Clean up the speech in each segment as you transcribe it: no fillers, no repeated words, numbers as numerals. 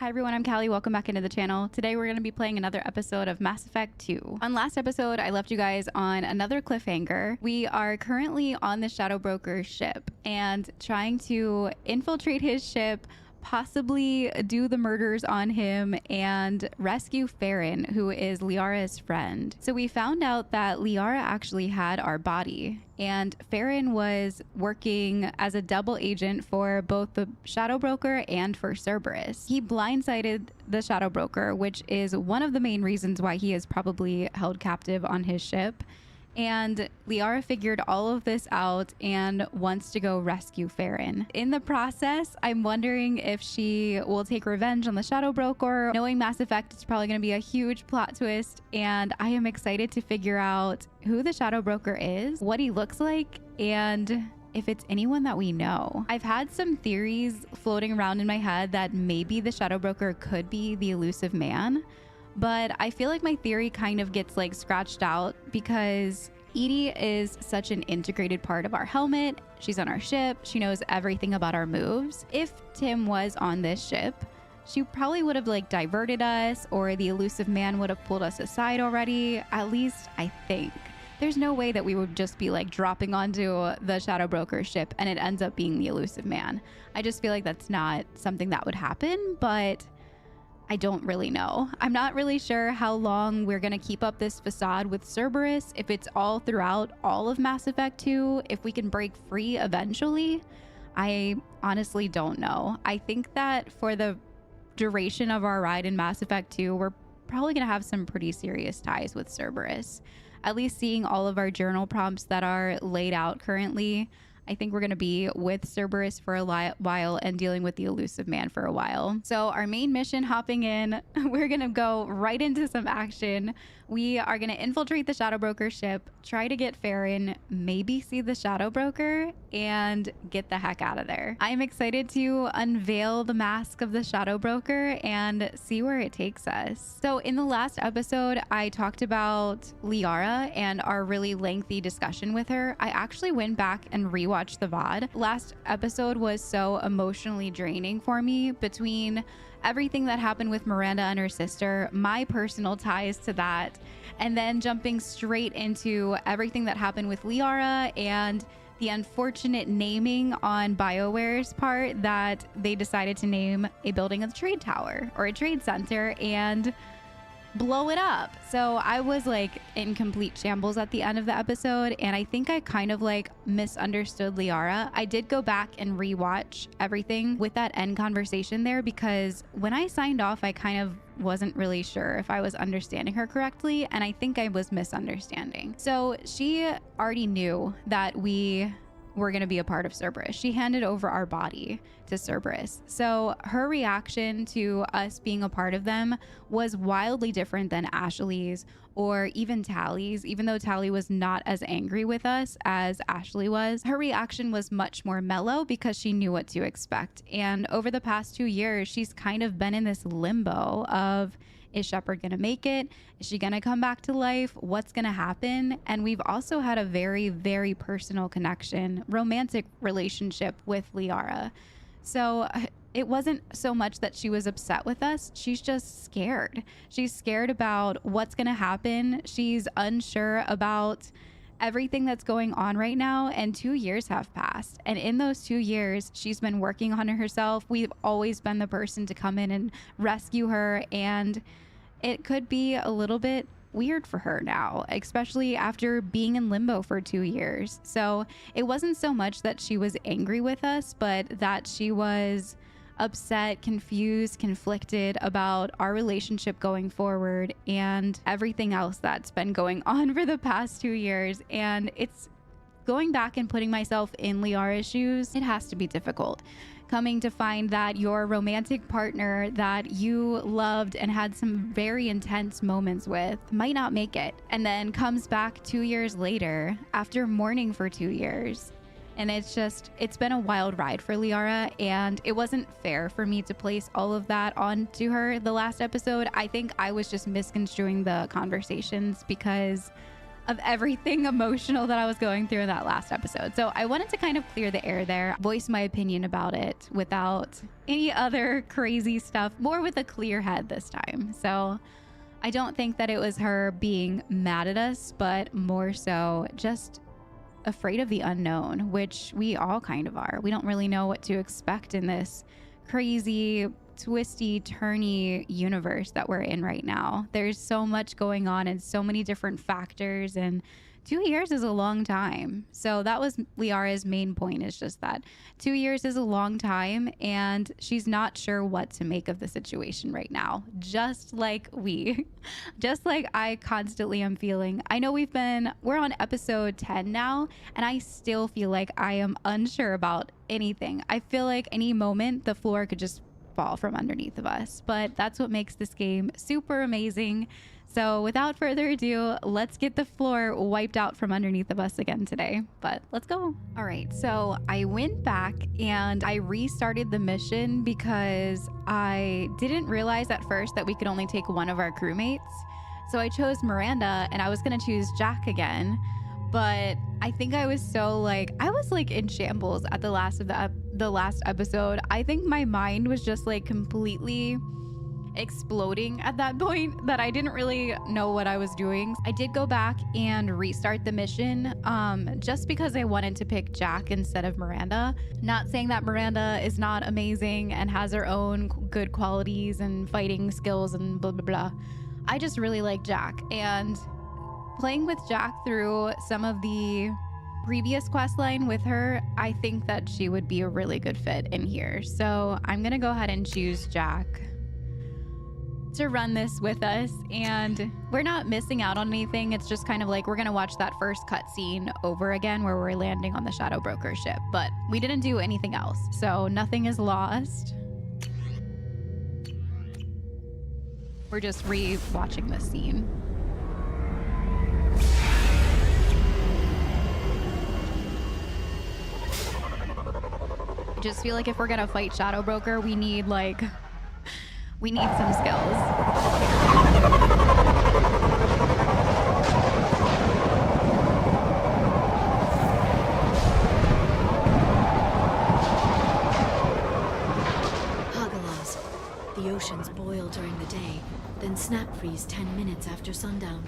Hi everyone, I'm Callie. Welcome back into the channel. Today we're going to be playing another episode of Mass Effect 2. On last episode, I left you guys on another cliffhanger. We are currently on the Shadow Broker's ship and trying to infiltrate his ship, possibly do the murders on him, and rescue Faren, who is Liara's friend. So we found out that Liara actually had our body, and Faren was working as a double agent for both the Shadow Broker and for Cerberus. He blindsided the Shadow Broker, which is one of the main reasons why he is probably held captive on his ship. And Liara figured all of this out and wants to go rescue Faren. In the process, I'm wondering if she will take revenge on the Shadow Broker. Knowing Mass Effect, it's probably going to be a huge plot twist, and I am excited to figure out who the Shadow Broker is, what he looks like, and if it's anyone that we know. I've had some theories floating around in my head that maybe the Shadow Broker could be the elusive man, but I feel like my theory kind of gets like scratched out because Edie is such an integrated part of our helmet. She's on our ship. She knows everything about our moves. If Tim was on this ship, she probably would have like diverted us, or the elusive man would have pulled us aside already. At least I think. There's no way that we would just be like dropping onto the Shadow Broker ship and it ends up being the elusive man. I just feel like that's not something that would happen, but I don't really know. I'm not really sure how long we're going to keep up this facade with Cerberus, if it's all throughout all of Mass Effect 2, if we can break free eventually. I honestly don't know. I think that for the duration of our ride in Mass Effect 2, we're probably going to have some pretty serious ties with Cerberus. At least seeing all of our journal prompts that are laid out currently, I think we're going to be with Cerberus for a while and dealing with the elusive man for a while. So our main mission, hopping in, we're going to go right into some action. We are going to infiltrate the Shadow Broker ship, try to get Faren, maybe see the Shadow Broker, and get the heck out of there. I'm excited to unveil the mask of the Shadow Broker and see where it takes us. So in the last episode, I talked about Liara and our really lengthy discussion with her. I actually went back and rewatched the VOD. Last episode was so emotionally draining for me, between everything that happened with Miranda and her sister, my personal ties to that, and then jumping straight into everything that happened with Liara and the unfortunate naming on BioWare's part that they decided to name a building a trade tower or a trade center and blow it up. So I was like in complete shambles at the end of the episode, and I think I kind of like misunderstood Liara. I did go back and rewatch everything with that end conversation there, because when I signed off, I kind of wasn't really sure if I was understanding her correctly, and I think I was misunderstanding. So she already knew that we were going to be a part of Cerberus. She handed over our body to Cerberus. So her reaction to us being a part of them was wildly different than Ashley's or even Tally's. Even though Tally was not as angry with us as Ashley was, her reaction was much more mellow because she knew what to expect. And over the past 2 years, she's kind of been in this limbo of, is Shepard gonna make it? Is she gonna come back to life? What's gonna happen? And we've also had a very, very personal connection, romantic relationship with Liara. So it wasn't so much that she was upset with us. She's just scared. She's scared about what's gonna happen. She's unsure about everything that's going on right now, and 2 years have passed, and in those 2 years she's been working on herself. We've always been the person to come in and rescue her, and it could be a little bit weird for her now, especially after being in limbo for 2 years. So it wasn't so much that she was angry with us, but that she was upset, confused, conflicted about our relationship going forward and everything else that's been going on for the past 2 years. And it's going back and putting myself in Liara's shoes. It has to be difficult, coming to find that your romantic partner that you loved and had some very intense moments with might not make it, and then comes back 2 years later after mourning for 2 years. And it's been a wild ride for Liara, and it wasn't fair for me to place all of that onto her the last episode. I think I was just misconstruing the conversations because of everything emotional that I was going through in that last episode. So I wanted to kind of clear the air there, voice my opinion about it without any other crazy stuff, more with a clear head this time. So I don't think that it was her being mad at us, but more so just afraid of the unknown, which we all kind of are. We don't really know what to expect in this crazy, twisty, turny universe that we're in right now. There's so much going on and so many different factors, and 2 years is a long time. So that was Liara's main point, is just that 2 years is a long time and she's not sure what to make of the situation right now. Just like I constantly am feeling. I know we're on episode 10 now, and I still feel like I am unsure about anything. I feel like any moment the floor could just fall from underneath of us, but that's what makes this game super amazing. So without further ado, let's get the floor wiped out from underneath of us again today. But let's go. All right, so I went back and I restarted the mission because I didn't realize at first that we could only take one of our crewmates. So I chose Miranda, and I was gonna choose Jack again, but I think I was in shambles at the last episode. I think my mind was just like completely exploding at that point that I didn't really know what I was doing. I did go back and restart the mission just because I wanted to pick Jack instead of Miranda. Not saying that Miranda is not amazing and has her own good qualities and fighting skills and blah blah blah. I just really like Jack, and playing with Jack through some of the previous quest line with her, I think that she would be a really good fit in here. So I'm gonna go ahead and choose Jack to run this with us, and we're not missing out on anything. It's just kind of like we're gonna watch that first cutscene over again where we're landing on the Shadow Broker ship, but we didn't do anything else, so nothing is lost. We're just re-watching this scene. I just feel like if we're gonna fight Shadow Broker, we need some skills. Hagalas. The oceans boil during the day, then snap freeze 10 minutes after sundown.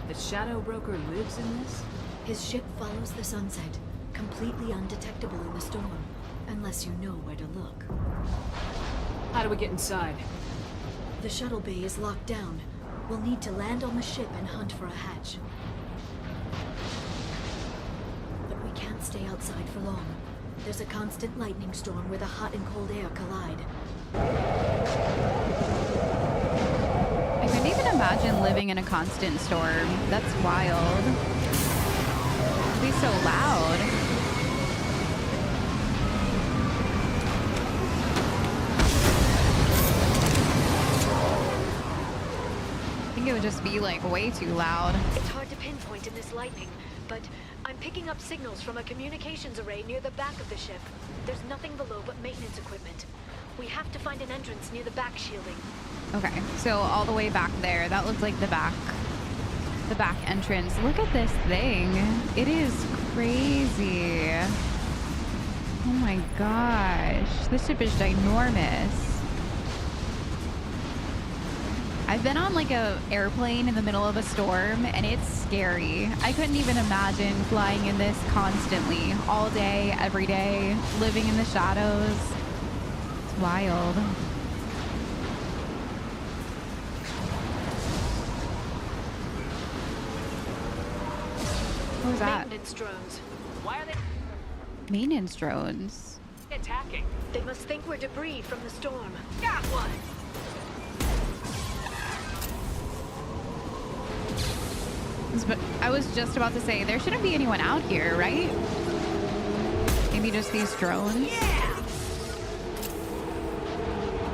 The Shadow Broker lives in this? His ship follows the sunset, completely undetectable in the storm, unless you know where to look. How do we get inside? The shuttle bay is locked down. We'll need to land on the ship and hunt for a hatch. But we can't stay outside for long. There's a constant lightning storm where the hot and cold air collide. I couldn't even imagine living in a constant storm. That's wild. It'd be so loud. It would just be like way too loud. It's hard to pinpoint in this lightning, but I'm picking up signals from a communications array near the back of the ship. There's nothing below but maintenance equipment. We have to find an entrance near the back shielding. Okay, so all the way back there, that looks like the back entrance. Look at this thing. It is crazy. Oh my gosh, this ship is ginormous. I've been on like a airplane in the middle of a storm, and it's scary. I couldn't even imagine flying in this constantly, all day, every day, living in the shadows. It's wild. What was that? Maintenance drones. Why are they Maintenance drones. attacking? They must think we're debris from the storm. Got one! But I was just about to say, there shouldn't be anyone out here, right? Maybe just these drones? Yeah!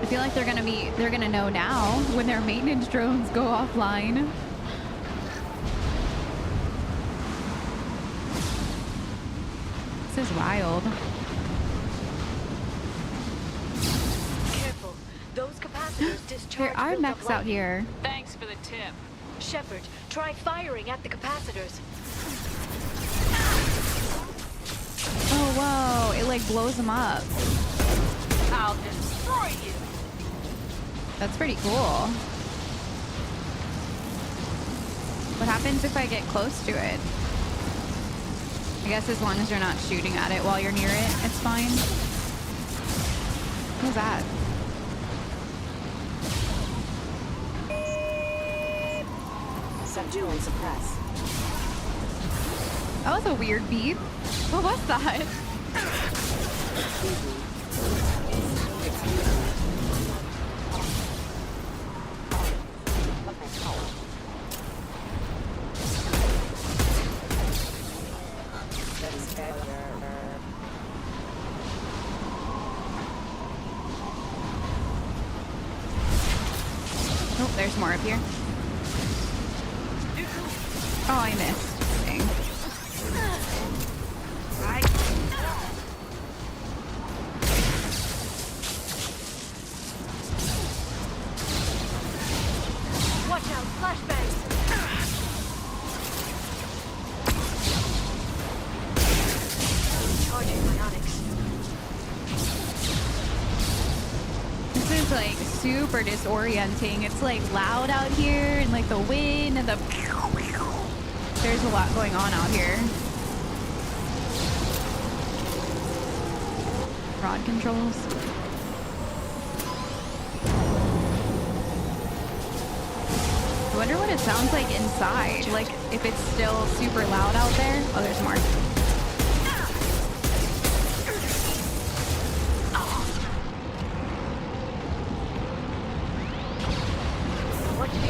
I feel like they're gonna know now when their maintenance drones go offline. This is wild. Careful. Those capacitors discharge. There are mechs out here. Thanks for the tip. Shepard, Try firing at the capacitors. Oh, whoa. It like blows them up. I'll destroy you. That's pretty cool. What happens if I get close to it? I guess as long as you're not shooting at it while you're near it, it's fine. Who's that? Subdue and suppress. That was a weird beep. What was that? Oh, there's more up here. Oh, I missed. Dang. Watch out, flashbangs! Charging ionics. This is like super disorienting. It's like loud out here and like the wind and the... There's a lot going on out here. Rod controls. I wonder what it sounds like inside. Like if it's still super loud out there. Oh, there's more. What do you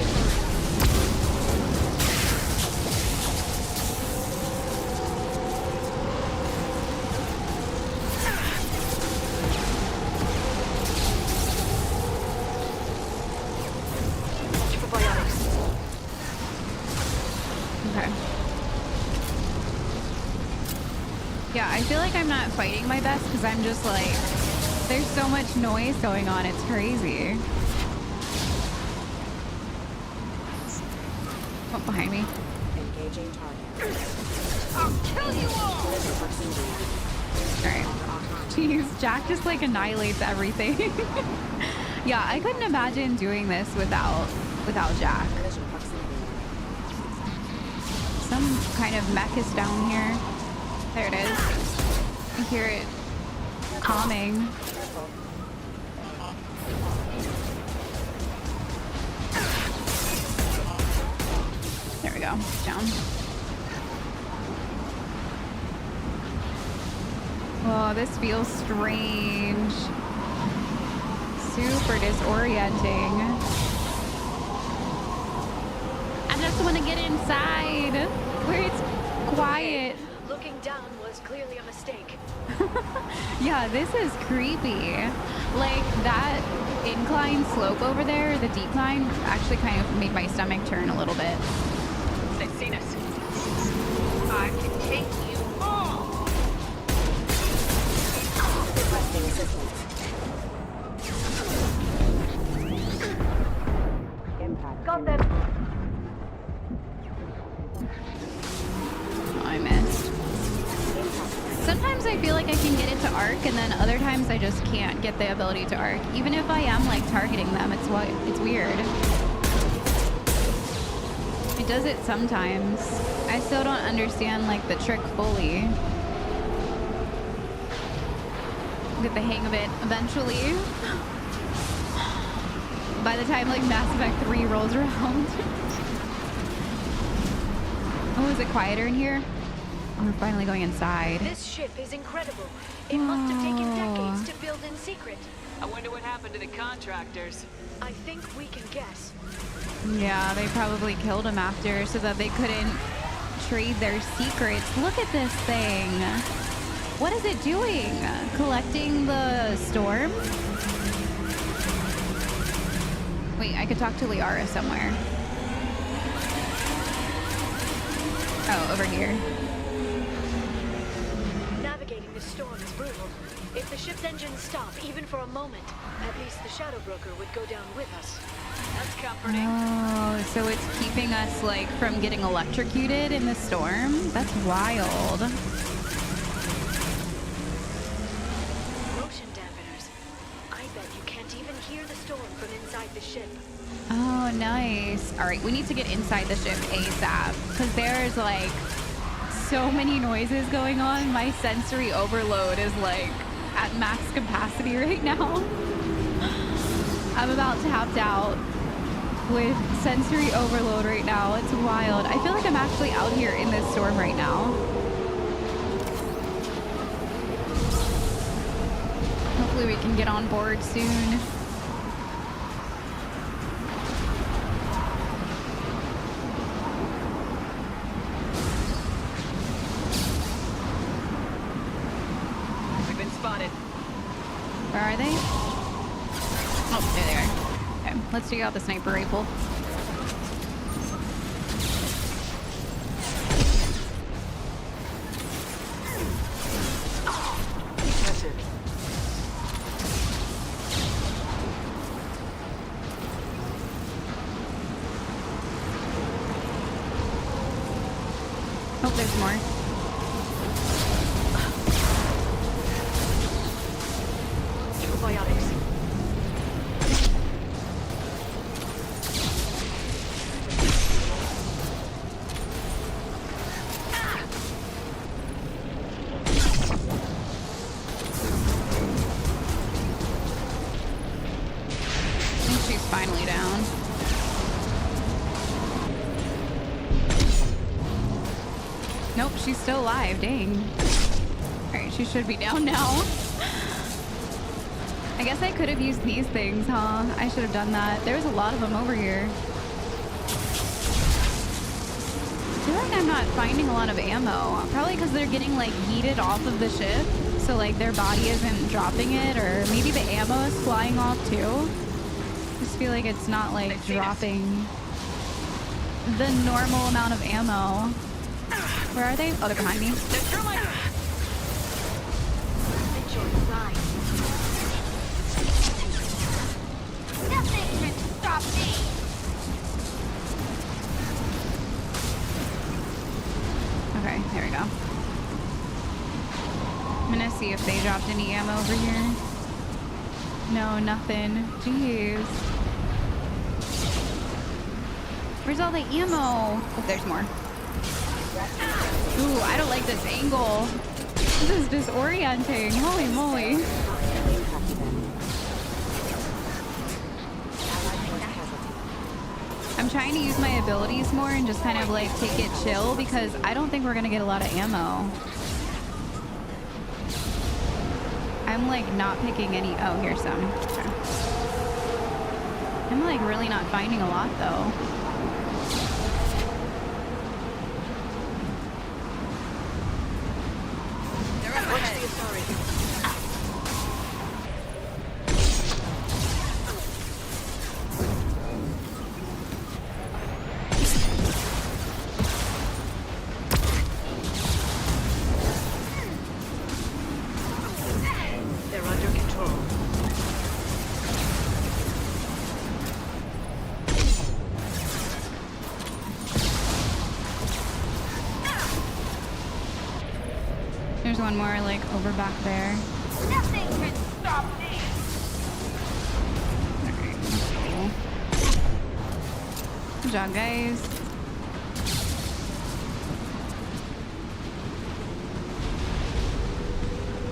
Okay. Yeah, I feel like I'm not fighting my best because I'm just like, there's so much noise going on. It's crazy. Oh, behind me. Engaging target. I'll kill you all. Alright. Jeez, Jack just like annihilates everything. Yeah, I couldn't imagine doing this without Jack. Some kind of mech is down here. There it is. I hear it calming. There we go. It's down. Oh, this feels strange. Super disorienting. I just want to get inside where it's quiet. Looking down was clearly a mistake. Yeah, this is creepy. Like that incline slope over there, the decline, actually kind of made my stomach turn a little bit. They've seen us. I can take you all. Requesting assistance. Impact. Got them. Oh, I missed. Sometimes I feel like I can get it to arc, and then other times I just can't get the ability to arc. Even if I am like targeting them, it's weird. It does it sometimes. I still don't understand like the trick fully. Get the hang of it eventually. By the time like Mass Effect 3 rolls around. Oh, is it quieter in here? Oh, we're finally going inside. This ship is incredible. It must have taken decades to build in secret. I wonder what happened to the contractors. I think we can guess. Yeah, they probably killed him after so that they couldn't trade their secrets. Look at this thing. What is it doing? Collecting the storm? Wait, I could talk to Liara somewhere. Oh, over here. Navigating the storm is brutal. If the ship's engines stop, even for a moment, at least the Shadow Broker would go down with us. That's comforting. Oh, so it's keeping us like from getting electrocuted in the storm? That's wild. Motion dampeners. I bet you can't even hear the storm from inside the ship. Oh, nice. All right, we need to get inside the ship ASAP because there's like so many noises going on. My sensory overload is like at max capacity right now. I'm about tapped out with sensory overload right now. It's wild. I feel like I'm actually out here in this storm right now. Hopefully we can get on board soon. We've been spotted. Where are they? Oh, there they are. Okay, let's take out the sniper rifle. That's it. Oh, there's more. Probiotics. I think she's finally down. Nope, she's still alive. Dang. Alright, she should be down now. I guess I could have used these things, huh? I should have done that. There's a lot of them over here. I feel like I'm not finding a lot of ammo. Probably because they're getting like heated off of the ship. So like their body isn't dropping it, or maybe the ammo is flying off too. I just feel like it's not like dropping the normal amount of ammo. Where are they? Oh, they're behind me. Enjoy the ride. Nothing can stop me. Okay, there we go. I'm gonna see if they dropped any ammo over here. No, nothing. Jeez. Where's all the ammo? Oh, there's more. Ooh, I don't like this angle. This is disorienting. Holy moly. I'm trying to use my abilities more and just kind of like take it chill because I don't think we're gonna get a lot of ammo. I'm like not picking any. Oh, here's some. Okay. I'm like really not finding a lot though. Watch the authority. They're under control. There's one more like over back there. Nothing can stop me. Alright, cool. Good job, guys.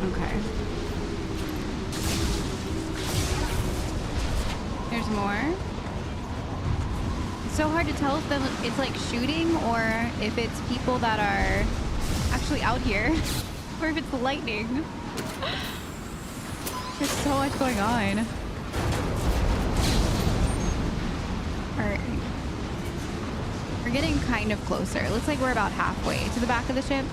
Okay. There's more. It's so hard to tell if it's like shooting or if it's people that are actually out here. Or if it's the lightning. There's so much going on. Alright. We're getting kind of closer. It looks like we're about halfway to the back of the ship.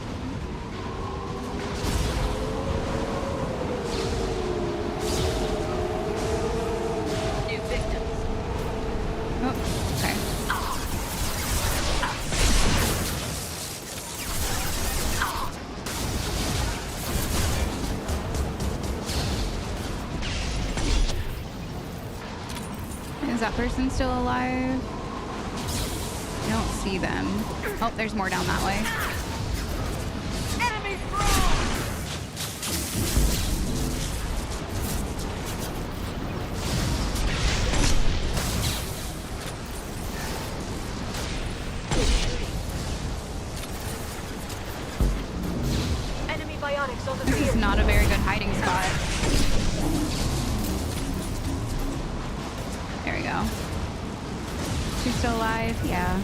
New victims. Oh, okay. Is that person still alive? I don't see them. Oh, there's more down that way. Enemy thrown! Enemy biotics on the This is field. not a very good hiding spot. There we go. She's still alive? Yeah.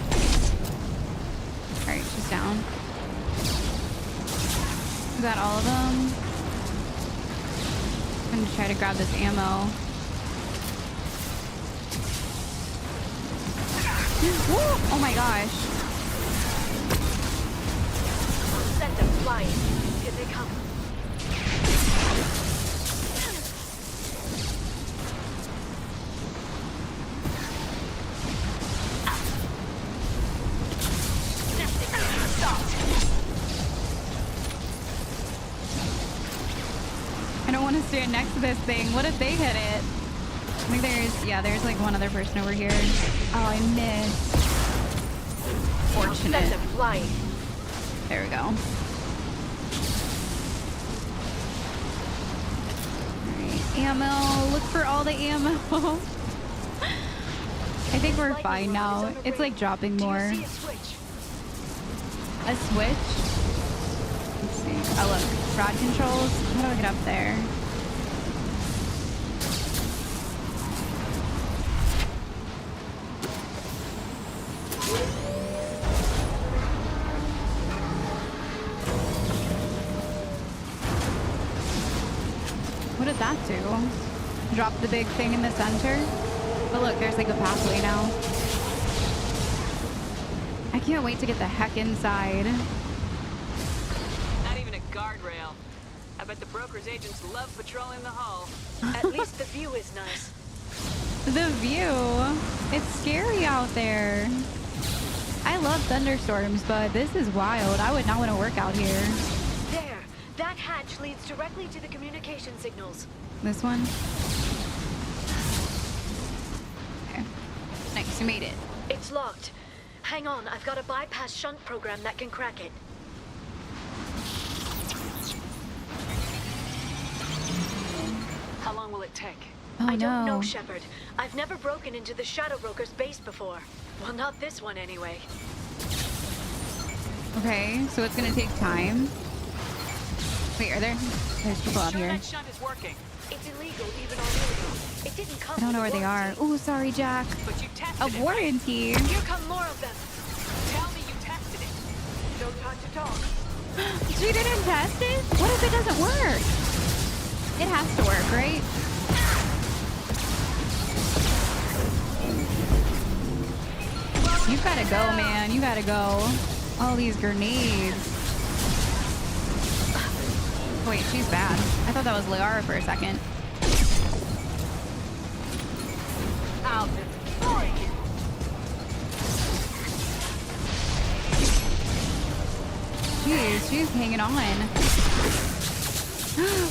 Alright, she's down. Is that all of them? I'm gonna try to grab this ammo. Woo! Oh my gosh. Send them flying. Here they come. I don't want to stand next to this thing. What if they hit it? I think there's like one other person over here. Oh, I missed. Send Fortunate. them flying. There we go. Alright, ammo. Look for all the ammo. I think we're fine now. It's like dropping more. Do you see a switch? A switch? Let's see. Oh, look. Rod controls. How do I get up there? What did that do? Drop the big thing in the center? But look, there's like a pathway now. I can't wait to get the heck inside. Not even a guardrail. I bet the broker's agents love patrolling the hull. At least the view is nice. The view. It's scary out there. I love thunderstorms, but this is wild. I would not want to work out here. There. That hatch leads directly to the communication signals. This one? Okay. Nice, you made it. It's locked. Hang on, I've got a bypass shunt program that can crack it. How long will it take? Oh, I don't know, no. Shepard. I've never broken into the Shadow Broker's base before. Well, not this one anyway. Okay, so it's gonna take time. Wait, there's people out Sure here. that shunt is working, It's illegal even on Iligo. It didn't come I don't know where with a they are. warranty. Oh, sorry, Jack. but you tested A it, right? warranty. Here come more of them. Tell me you tested it. No time to talk. She didn't test it? What if it doesn't work? It has to work, right? You gotta go, man. You gotta go. All these grenades. Wait, she's bad. I thought that was Liara for a second. I'll destroy you. Jeez, she's hanging on.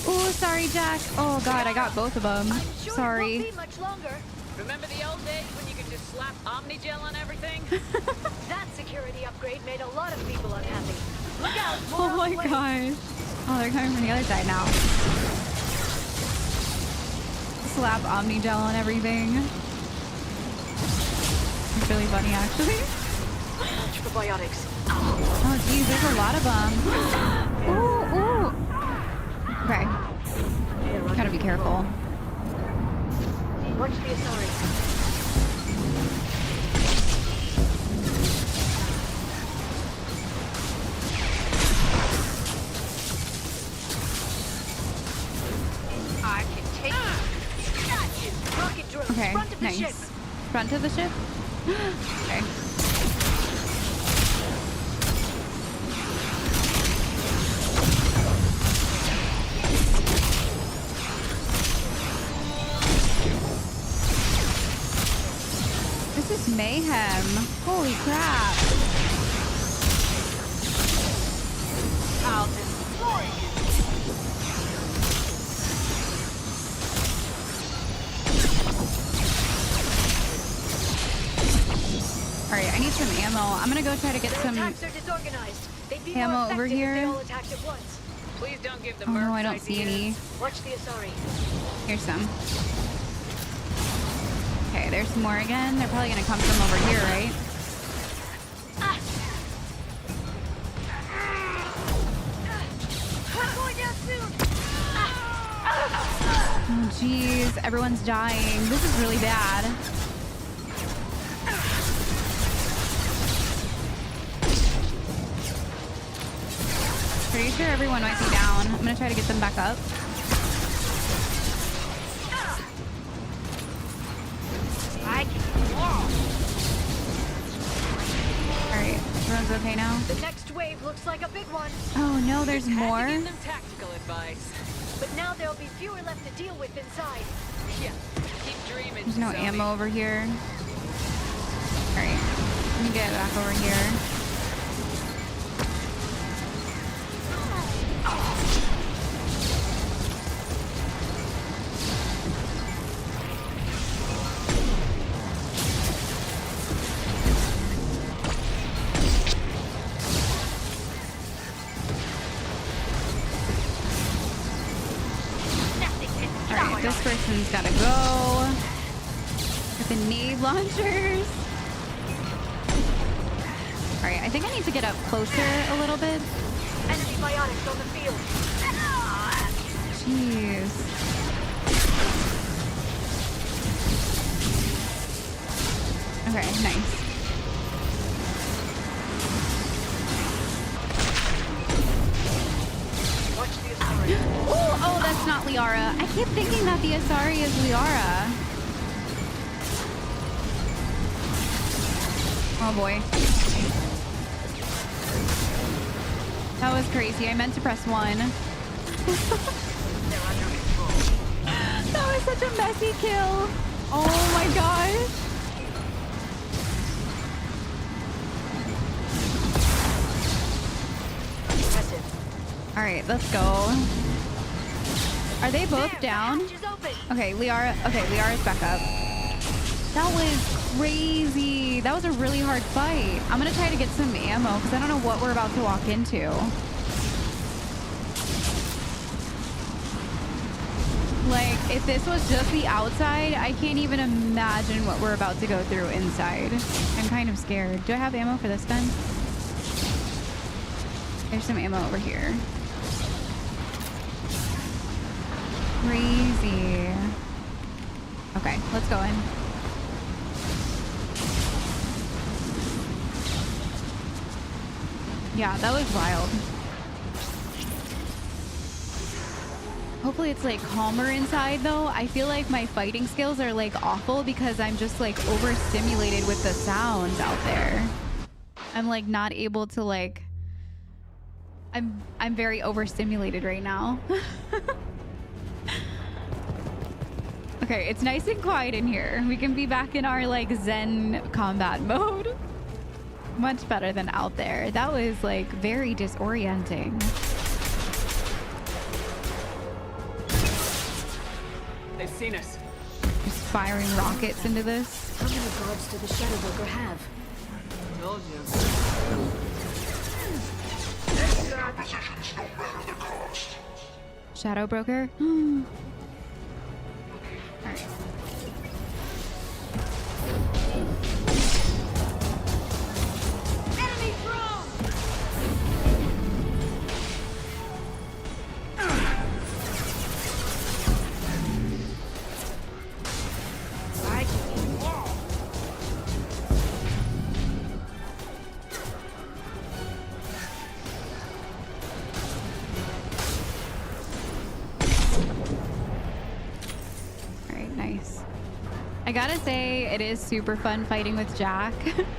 Oh, sorry, Jack. Oh, God, I got both of them. I'm sure it Sorry. won't be much longer. Remember the old days when you could just slap Omnigel on everything? That security upgrade made a lot of people unhappy. Look out! More Oh on my the way. gosh. Oh, they're coming from the other side now. Slap Omnigel on everything. It's really funny, actually. Watch for biotics. Oh, geez, there's a lot of them. Ooh, ooh. Okay, gotta be careful. Watch the authorities. I can take Got you! Rocket drones, Okay, front of the nice. ship. Front of the ship? Okay. This is mayhem. Holy crap. I'll destroy you. right, I need some ammo. I'm gonna go try to get Their some. attacks are disorganized. They'd be ammo more over effective if they here. all attacked at once. Please don't give the Oh no, mercs I don't see ideas. any. Watch the Asari. Here's some. Okay, there's some more again. They're probably gonna come from over here, right? I'm going down soon. Oh jeez, everyone's dying. This is really bad. Pretty sure everyone might be down. I'm gonna try to get them back up. Alright, everyone's okay now? The next wave looks like a big one. Oh no, there's Had to more? give them tactical advice. But now there'll be fewer left to deal with inside. Yeah, keep dreaming. There's no Zoe. ammo over here. Alright, let me get back over here. Alright, this person's gotta go. With the nade launchers. Alright, I think I need to get up closer a little bit. Enemy biotics on the field. Jeez. Okay, nice. Watch the Asari. Oh, that's not Liara. I keep thinking that the Asari is Liara. Oh boy. That was crazy. I meant to press 1. That was such a messy kill. Oh my gosh. Impressive. All right, let's go. Are they both down? The hatch is open. Okay, Liara. Okay, Liara's back up. That was crazy. That was a really hard fight. I'm gonna try to get some ammo because I don't know what we're about to walk into. Like, if this was just the outside, I can't even imagine what we're about to go through inside. I'm kind of scared. Do I have ammo for this gun? There's some ammo over here. Crazy. Okay, let's go in. Yeah, that was wild. Hopefully it's like calmer inside though. I feel like my fighting skills are like awful because I'm just like overstimulated with the sounds out there. I'm like not able to like I'm very overstimulated right now. Okay, it's nice and quiet in here. We can be back in our like Zen combat mode. Much better than out there. That was like very disorienting. They've seen us. Just firing rockets into this. How many guards do the Shadow Broker have? Told you. Shadow Broker? Alright. Enemy drone! Alright, nice. I gotta say, it is super fun fighting with Jack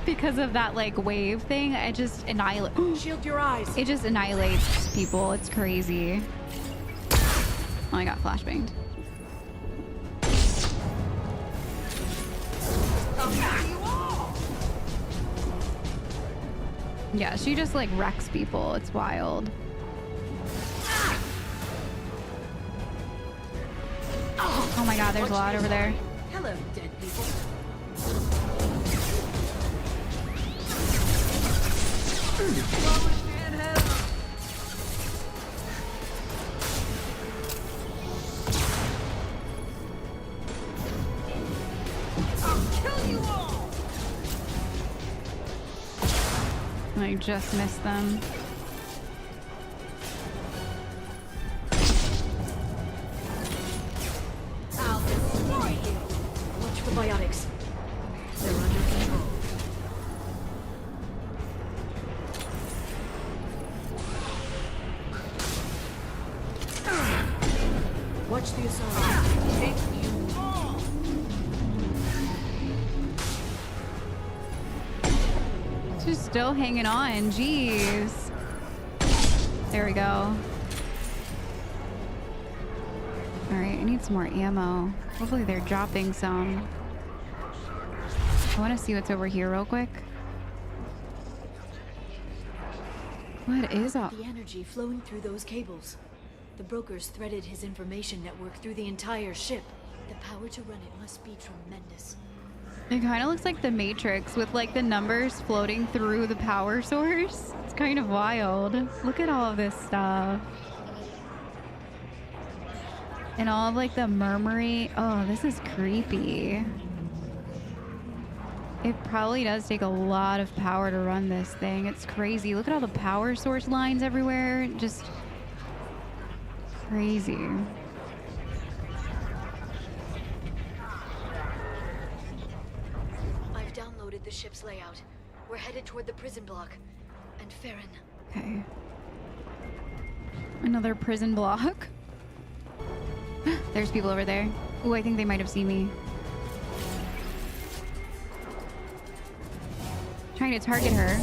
because of that like wave thing. It just Shield your eyes. it just annihilates people. It's crazy. Oh, I got flashbanged. Yeah, she just like wrecks people. It's wild. Oh my god, there's a lot over there. Hello, dead people. I just missed them. I'll destroy you. Watch for biotics. They're under control. Watch the assault. Take you all. She's still hanging on. Jeez. There we go. Alright, I need some more ammo. Hopefully they're dropping some. I want to see what's over here real quick. What is up? The energy flowing through those cables. The brokers threaded his information network through the entire ship. The power to run it must be tremendous. It kind of looks like the Matrix with like the numbers floating through the power source. It's kind of wild. Look at all of this stuff. And all of like the murmuring. Oh, this is creepy. It probably does take a lot of power to run this thing. It's crazy. Look at all the power source lines everywhere. Just crazy. I've downloaded the ship's layout. We're headed toward the prison block. And Faren. Okay. Another prison block. There's people over there. Oh, I think they might have seen me. Trying to target her.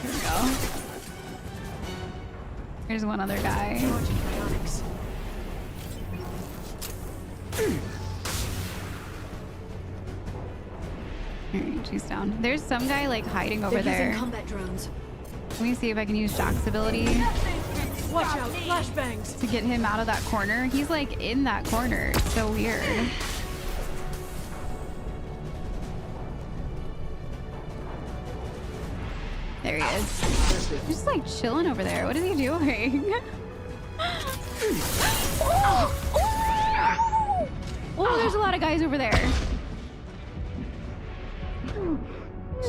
There we go. There's one other guy. Alright, she's down. There's some guy like hiding over They're using there. combat drones. Let me see if I can use Jack's ability Watch out, flashbangs. to get him out of that corner. He's like in that corner. It's so weird. There he is. He's just like chilling over there. What is he doing? Oh, there's a lot of guys over there.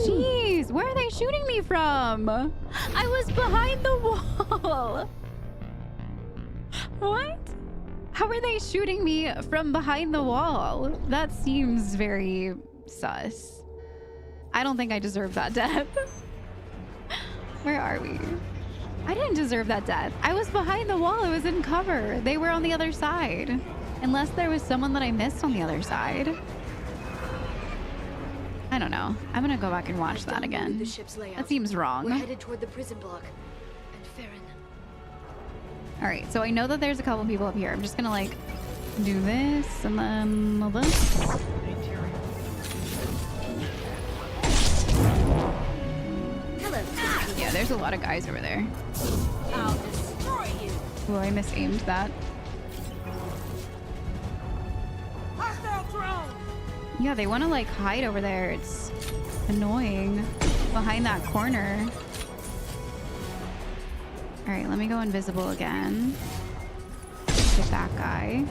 Jeez, where are they shooting me from? I was behind the wall. What? How are they shooting me from behind the wall? That seems very sus. I don't think I deserve that death. Where are we? I didn't deserve that death. I was behind the wall. I was in cover. They were on the other side. Unless there was someone that I missed on the other side. I don't know. I'm gonna go back and watch that again. The ship's layout. That seems wrong. We're headed toward the prison block. And Faren. All right, so I know that there's a couple people up here. I'm just gonna like do this and then this. Hello. Yeah, there's a lot of guys over there. I'll destroy you. Oh, I misaimed that. Yeah, they want to like hide over there. It's annoying. Behind that corner. All right, let me go invisible again. Get that guy.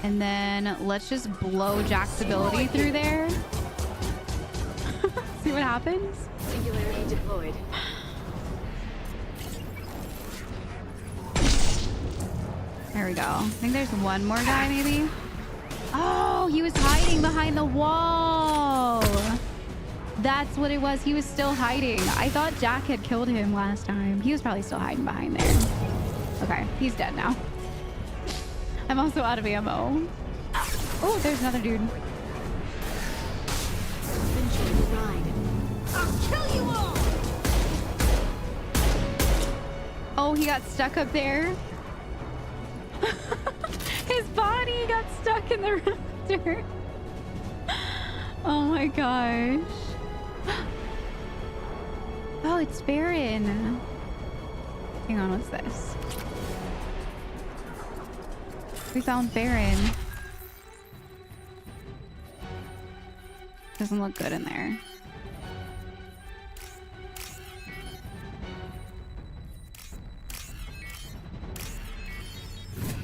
And then let's just blow Jack's ability through there. See what happens? Singularity deployed. There we go. I think there's one more guy maybe. Oh, he was hiding behind the wall. That's what it was. He was still hiding. I thought Jack had killed him last time. He was probably still hiding behind there. Okay, he's dead now. I'm also out of ammo. Oh, there's another dude. I'll kill you all. Oh, he got stuck up there. His body got stuck in the raptor. Oh my gosh. Oh, it's Faren. Hang on, what's this? We found Faren. Doesn't look good in there.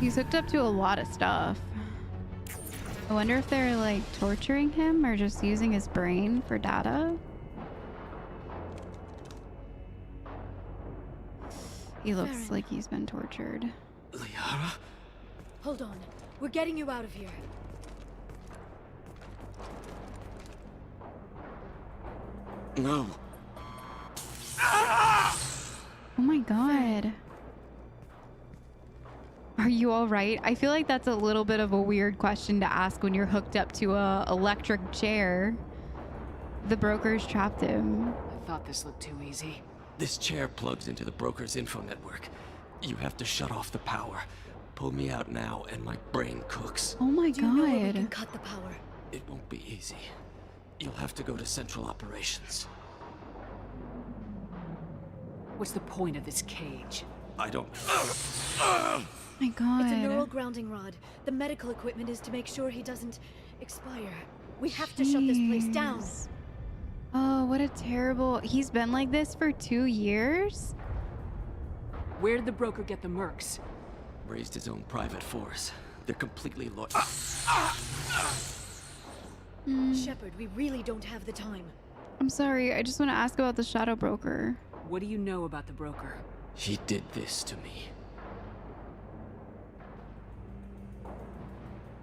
He's hooked up to a lot of stuff. I wonder if they're like torturing him or just using his brain for data. He looks Faren. like he's been tortured. Liara? Hold on. We're getting you out of here. No. Oh my god. Are you all right? I feel like that's a little bit of a weird question to ask when you're hooked up to a electric chair. The brokers trapped him. I thought this looked too easy. This chair plugs into the broker's info network. You have to shut off the power. Pull me out now and my brain cooks. Oh my Do you know where we god. can cut the power? It won't be easy. You'll have to go to Central Operations. What's the point of this cage? I don't... Oh my god. It's a neural grounding rod. The medical equipment is to make sure he doesn't expire. We have to shut this place down. Jeez. Oh, what a terrible... He's been like this for 2 years? Where did the broker get the mercs? Raised his own private force. They're completely loyal. Shepard, we really don't have the time. I'm sorry, I just want to ask about the shadow broker. What do you know about the broker? He did this to me.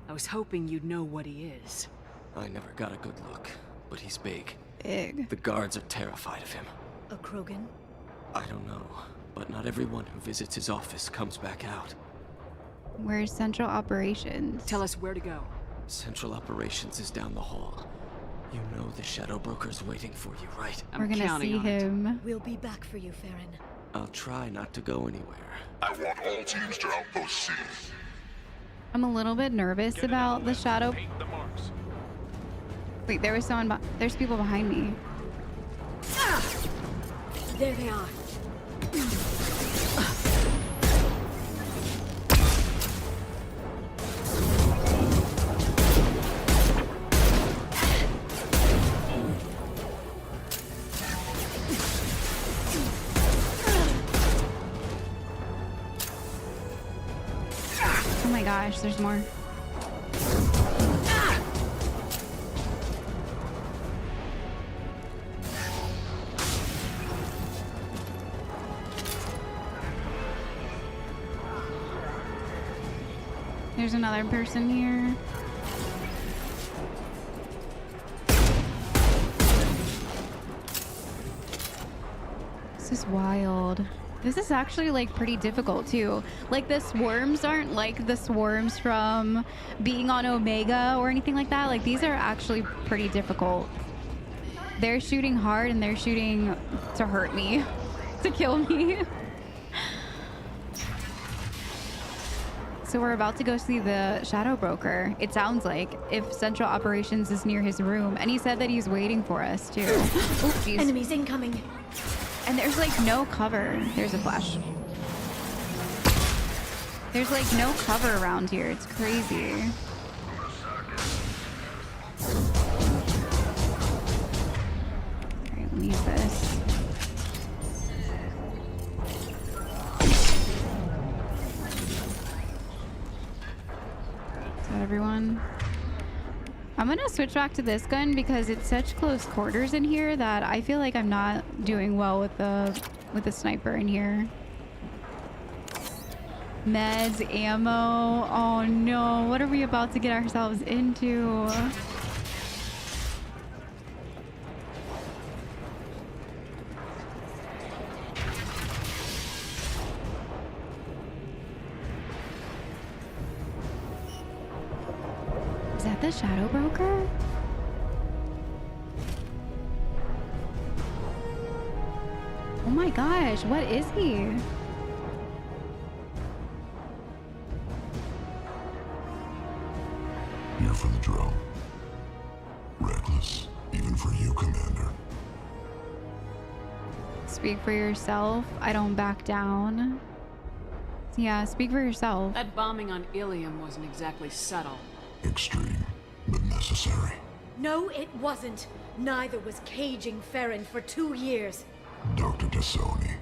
I was hoping you'd know what he is. I never got a good look, but he's big. Big. The guards are terrified of him. A Krogan? I don't know, but not everyone who visits his office comes back out. Where's Central Operations? Tell us where to go. Central Operations is down the hall. You know the Shadow Broker's waiting for you, right? I'm We're gonna counting see on it. him. We'll be back for you, Faren. I'll try not to go anywhere. I want all teams to outpost C. I'm a little bit nervous about the shadow. Paint the marks. Wait, there was someone. There's people behind me. There they are. Oh my gosh, there's more. There's another person here. This is wild. This is actually like pretty difficult too. Like the swarms aren't like the swarms from being on Omega or anything like that. Like these are actually pretty difficult. They're shooting hard and they're shooting to hurt me, to kill me. So we're about to go see the Shadow Broker. It sounds like, if Central Operations is near his room. And he said that he's waiting for us too. Oh, jeez. Enemies incoming. And there's like no cover. There's a flash. There's like no cover around here. It's crazy. Alright, let me use this. Is that everyone? I'm gonna switch back to this gun because it's such close quarters in here that I feel like I'm not doing well with the sniper in here. Meds, ammo. Oh no, what are we about to get ourselves into? Is that the Shadow Broker? Oh my gosh, what is he? Here for the drill. Reckless, even for you, Commander. Speak for yourself. I don't back down. Yeah, speak for yourself. That bombing on Ilium wasn't exactly subtle. Extreme, but necessary. No, it wasn't. Neither was caging Faren for 2 years. Dr. Tassoni,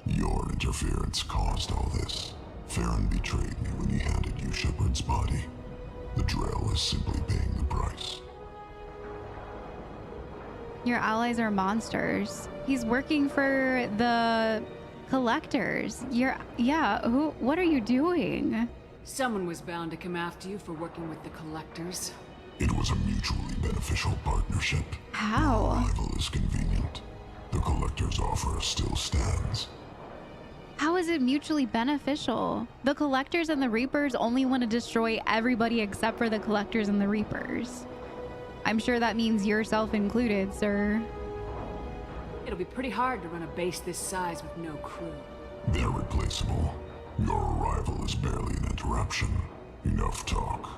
your interference caused all this. Faren betrayed me when he handed you Shepard's body. The Drell is simply paying the price. Your allies are monsters. He's working for the collectors. What are you doing? Someone was bound to come after you for working with the collectors. It was a mutually beneficial partnership. How? Your arrival is convenient. The Collector's offer still stands. How is it mutually beneficial? The collectors and the Reapers only want to destroy everybody except for the collectors and the Reapers. I'm sure that means yourself included, sir. It'll be pretty hard to run a base this size with no crew. They're replaceable. Your arrival is barely an interruption. Enough talk.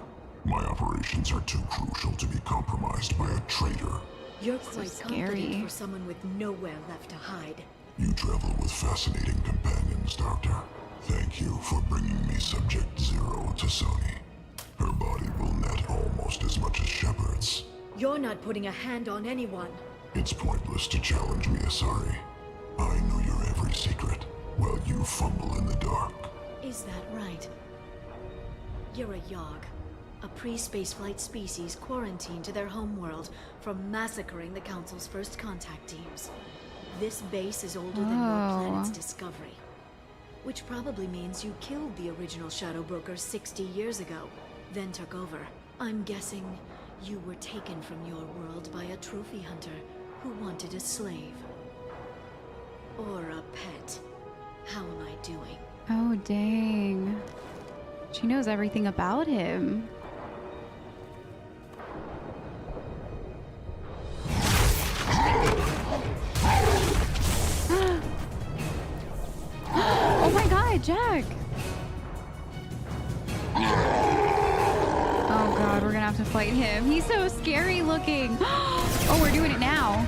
My operations are too crucial to be compromised by a traitor. You're quite scary. confident for someone with nowhere left to hide. You travel with fascinating companions, Doctor. Thank you for bringing me Subject Zero to Sony. Her body will net almost as much as Shepard's. You're not putting a hand on anyone. It's pointless to challenge me, Asari. I know your every secret, while you fumble in the dark. Is that right? You're a Yogg, a pre-spaceflight species quarantined to their homeworld from massacring the Council's first contact teams. This base is older than your planet's discovery, which probably means you killed the original Shadow Broker 60 years ago, then took over. I'm guessing you were taken from your world by a trophy hunter who wanted a slave. Or a pet. How am I doing? Oh, dang. She knows everything about him. Oh my god, Jack! Oh god, we're gonna have to fight him. He's so scary looking. Oh, we're doing it now.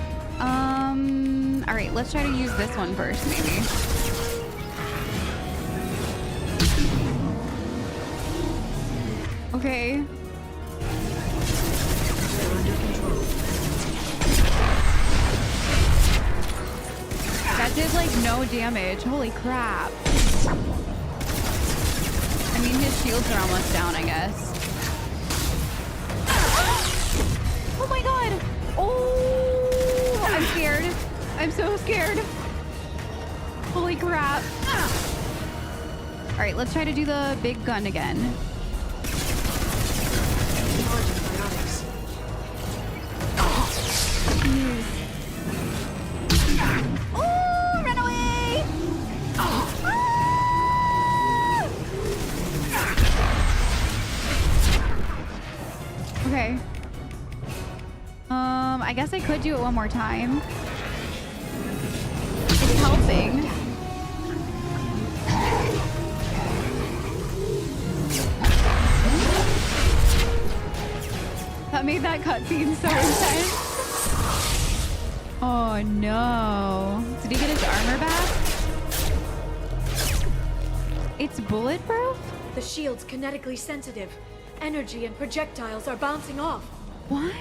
Alright, let's try to use this one first, maybe. Okay. That did like no damage. Holy crap. I mean, his shields are almost down, I guess. Oh my god. Oh, I'm scared. I'm so scared. Holy crap. All right, let's try to do the big gun again. Oh, run away! Ah! Okay. I guess I could do it one more time. It's helping. That made that cutscene so intense. Oh no. Did he get his armor back? It's bulletproof? The shield's kinetically sensitive. Energy and projectiles are bouncing off. What?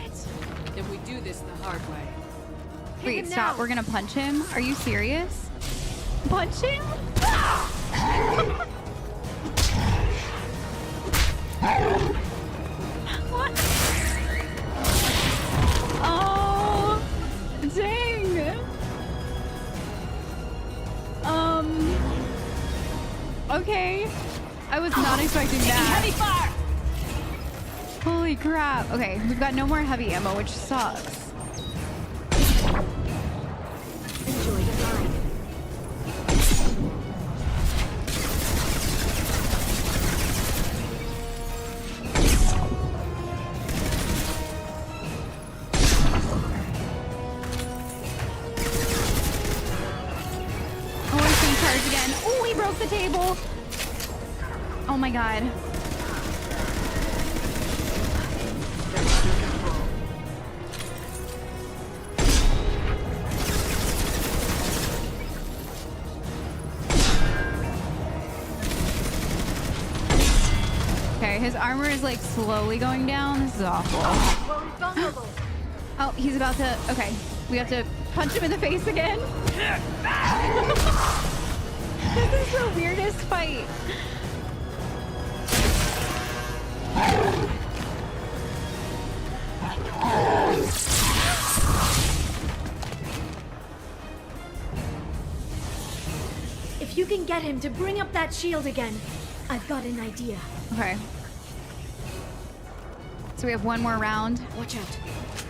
Then we do this the hard way. Wait, him stop. now. We're gonna punch him? Are you serious? Punch him? What? Oh, dang. Okay. I was not expecting that. Heavy fire! Holy crap. Okay, we've got no more heavy ammo, which sucks. Enjoy the ride. Oh, he's gonna charge again. Oh, he broke the table. Oh my god. Okay, his armor is like slowly going down. This is awful. We're invulnerable. Oh, he's about to... Okay, we have to punch him in the face again. This is the weirdest fight. If you can get him to bring up that shield again, I've got an idea. Okay. So we have one more round. Watch out.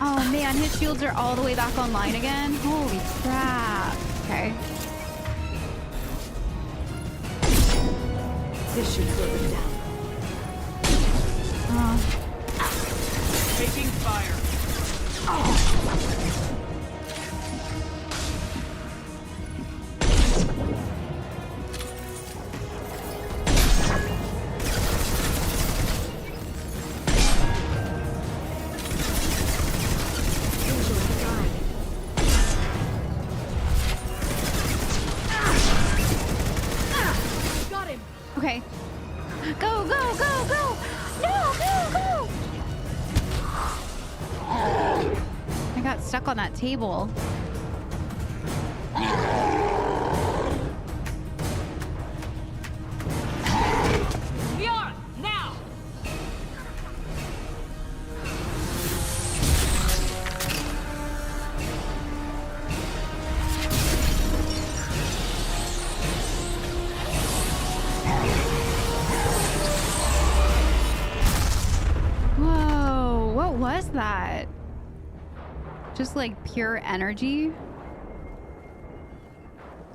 Oh man, his shields are all the way back online again. Holy crap. Okay. This should slow them down. Taking fire. Okay. Go, go, go, go! No, go, go! I got stuck on that table. Liara, now! Whoa, what was that? Just like pure energy?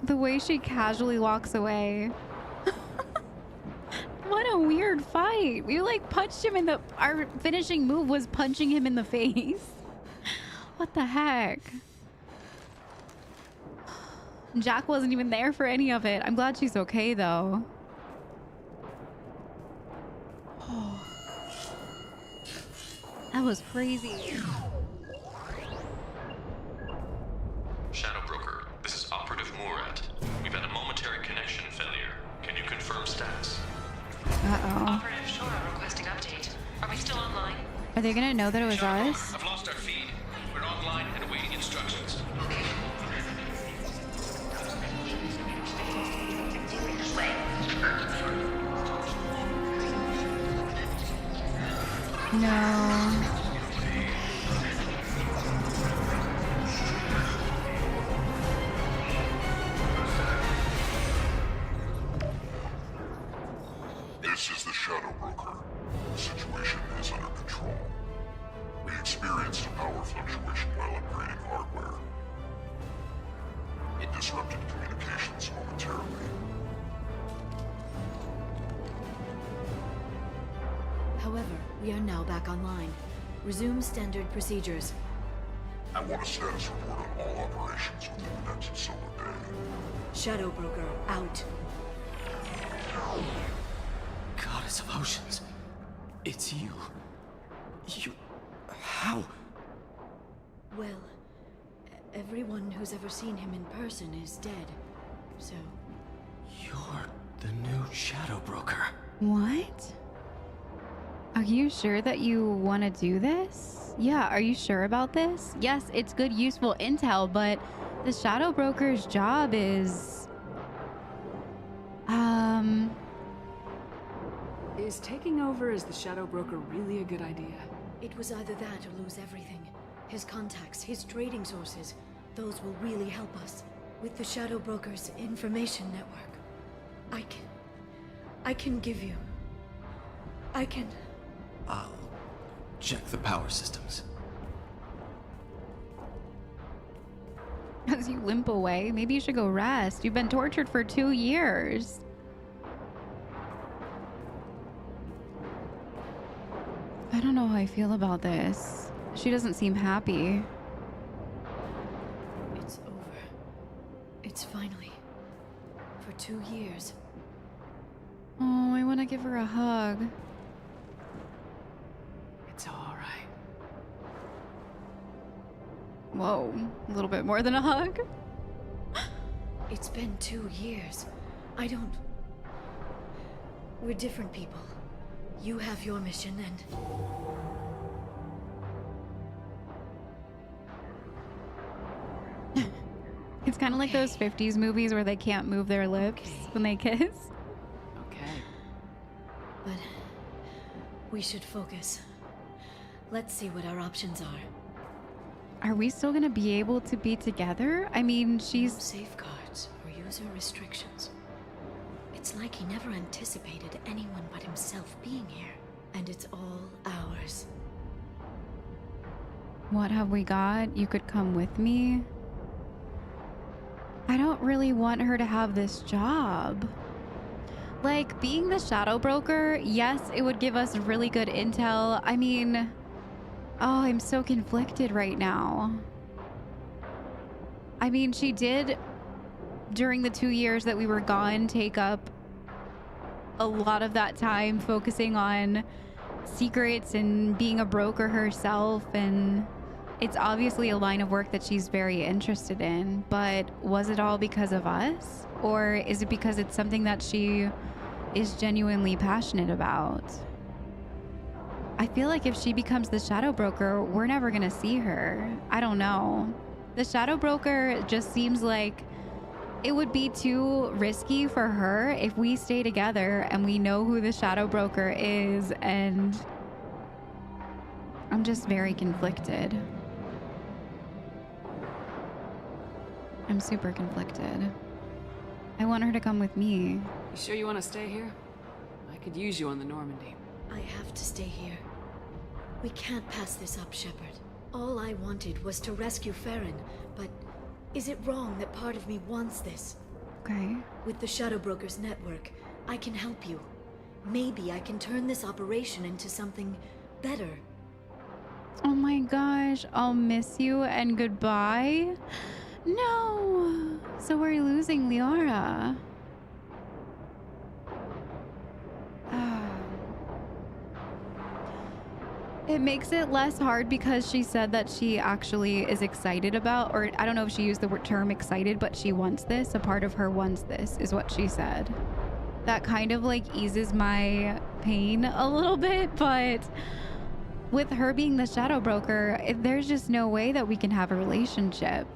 The way she casually walks away. What a weird fight. We like punched him in the... Our finishing move was punching him in the face. What the heck? Jack wasn't even there for any of it. I'm glad she's okay though. That was crazy. Shadow Broker, this is Operative Murat. We've had a momentary connection failure. Can you confirm status? Uh-oh. Operative Shora requesting update. Are we still online? Are they gonna know that it was Shadow us? Broker, I've lost our feed. We're online and awaiting instructions. No. This is the Shadow Broker. The situation is under control. We experienced a power fluctuation while upgrading hardware. It disrupted communications momentarily. However, we are now back online. Resume standard procedures. I want a status report on all operations within the next solar day. Shadow Broker, out. Goddess of Oceans. It's you. You... How? Well, everyone who's ever seen him in person is dead. So, You're the new Shadow Broker. What? Are you sure that you want to do this? Yeah, are you sure about this? Yes, it's good, useful intel, but the Shadow Broker's job is... Is taking over as the Shadow Broker really a good idea? it was either that or lose everything. His contacts, his trading sources, those will really help us. With the Shadow Broker's information network, I can give you... I'll check the power systems. As you limp away, maybe you should go rest. You've been tortured for 2 years. I don't know how I feel about this. She doesn't seem happy. It's over. It's finally. For 2 years. Oh, I want to give her a hug. It's all right. Whoa, a little bit more than a hug. It's been 2 years. I don't... We're different people. You have your mission and... It's kind of like those 50s movies where they can't move their lips when they kiss. Okay. But we should focus. Let's see what our options are. Are we still gonna be able to be together? I mean, No she's... safeguards or user restrictions. It's like he never anticipated anyone but himself being here. And it's all ours. What have we got? You could come with me. I don't really want her to have this job. Like, being the shadow broker, yes, it would give us really good intel. I mean, oh, I'm so conflicted right now. I mean, she did, during the 2 years that we were gone, take up a lot of that time focusing on secrets and being a broker herself, and it's obviously a line of work that she's very interested in, but was it all because of us? Or is it because it's something that she is genuinely passionate about? I feel like if she becomes the shadow broker, we're never gonna see her. I don't know. The shadow broker just seems like it would be too risky for her if we stay together and we know who the shadow broker is, and I'm just very conflicted. I'm super conflicted. I want her to come with me. You sure you want to stay here? I could use you on the Normandy. I have to stay here. We can't pass this up, Shepard. All I wanted was to rescue Faren, but is it wrong that part of me wants this? Okay. With the Shadow Brokers network, I can help you. Maybe I can turn this operation into something better. Oh my gosh, I'll miss you and goodbye. No. So we're losing Liara. It makes it less hard because she said that she actually is excited about, or I don't know if she used the term excited, but she wants this. A part of her wants this, is what she said. That kind of like eases my pain a little bit, but with her being the shadow broker, there's just no way that we can have a relationship.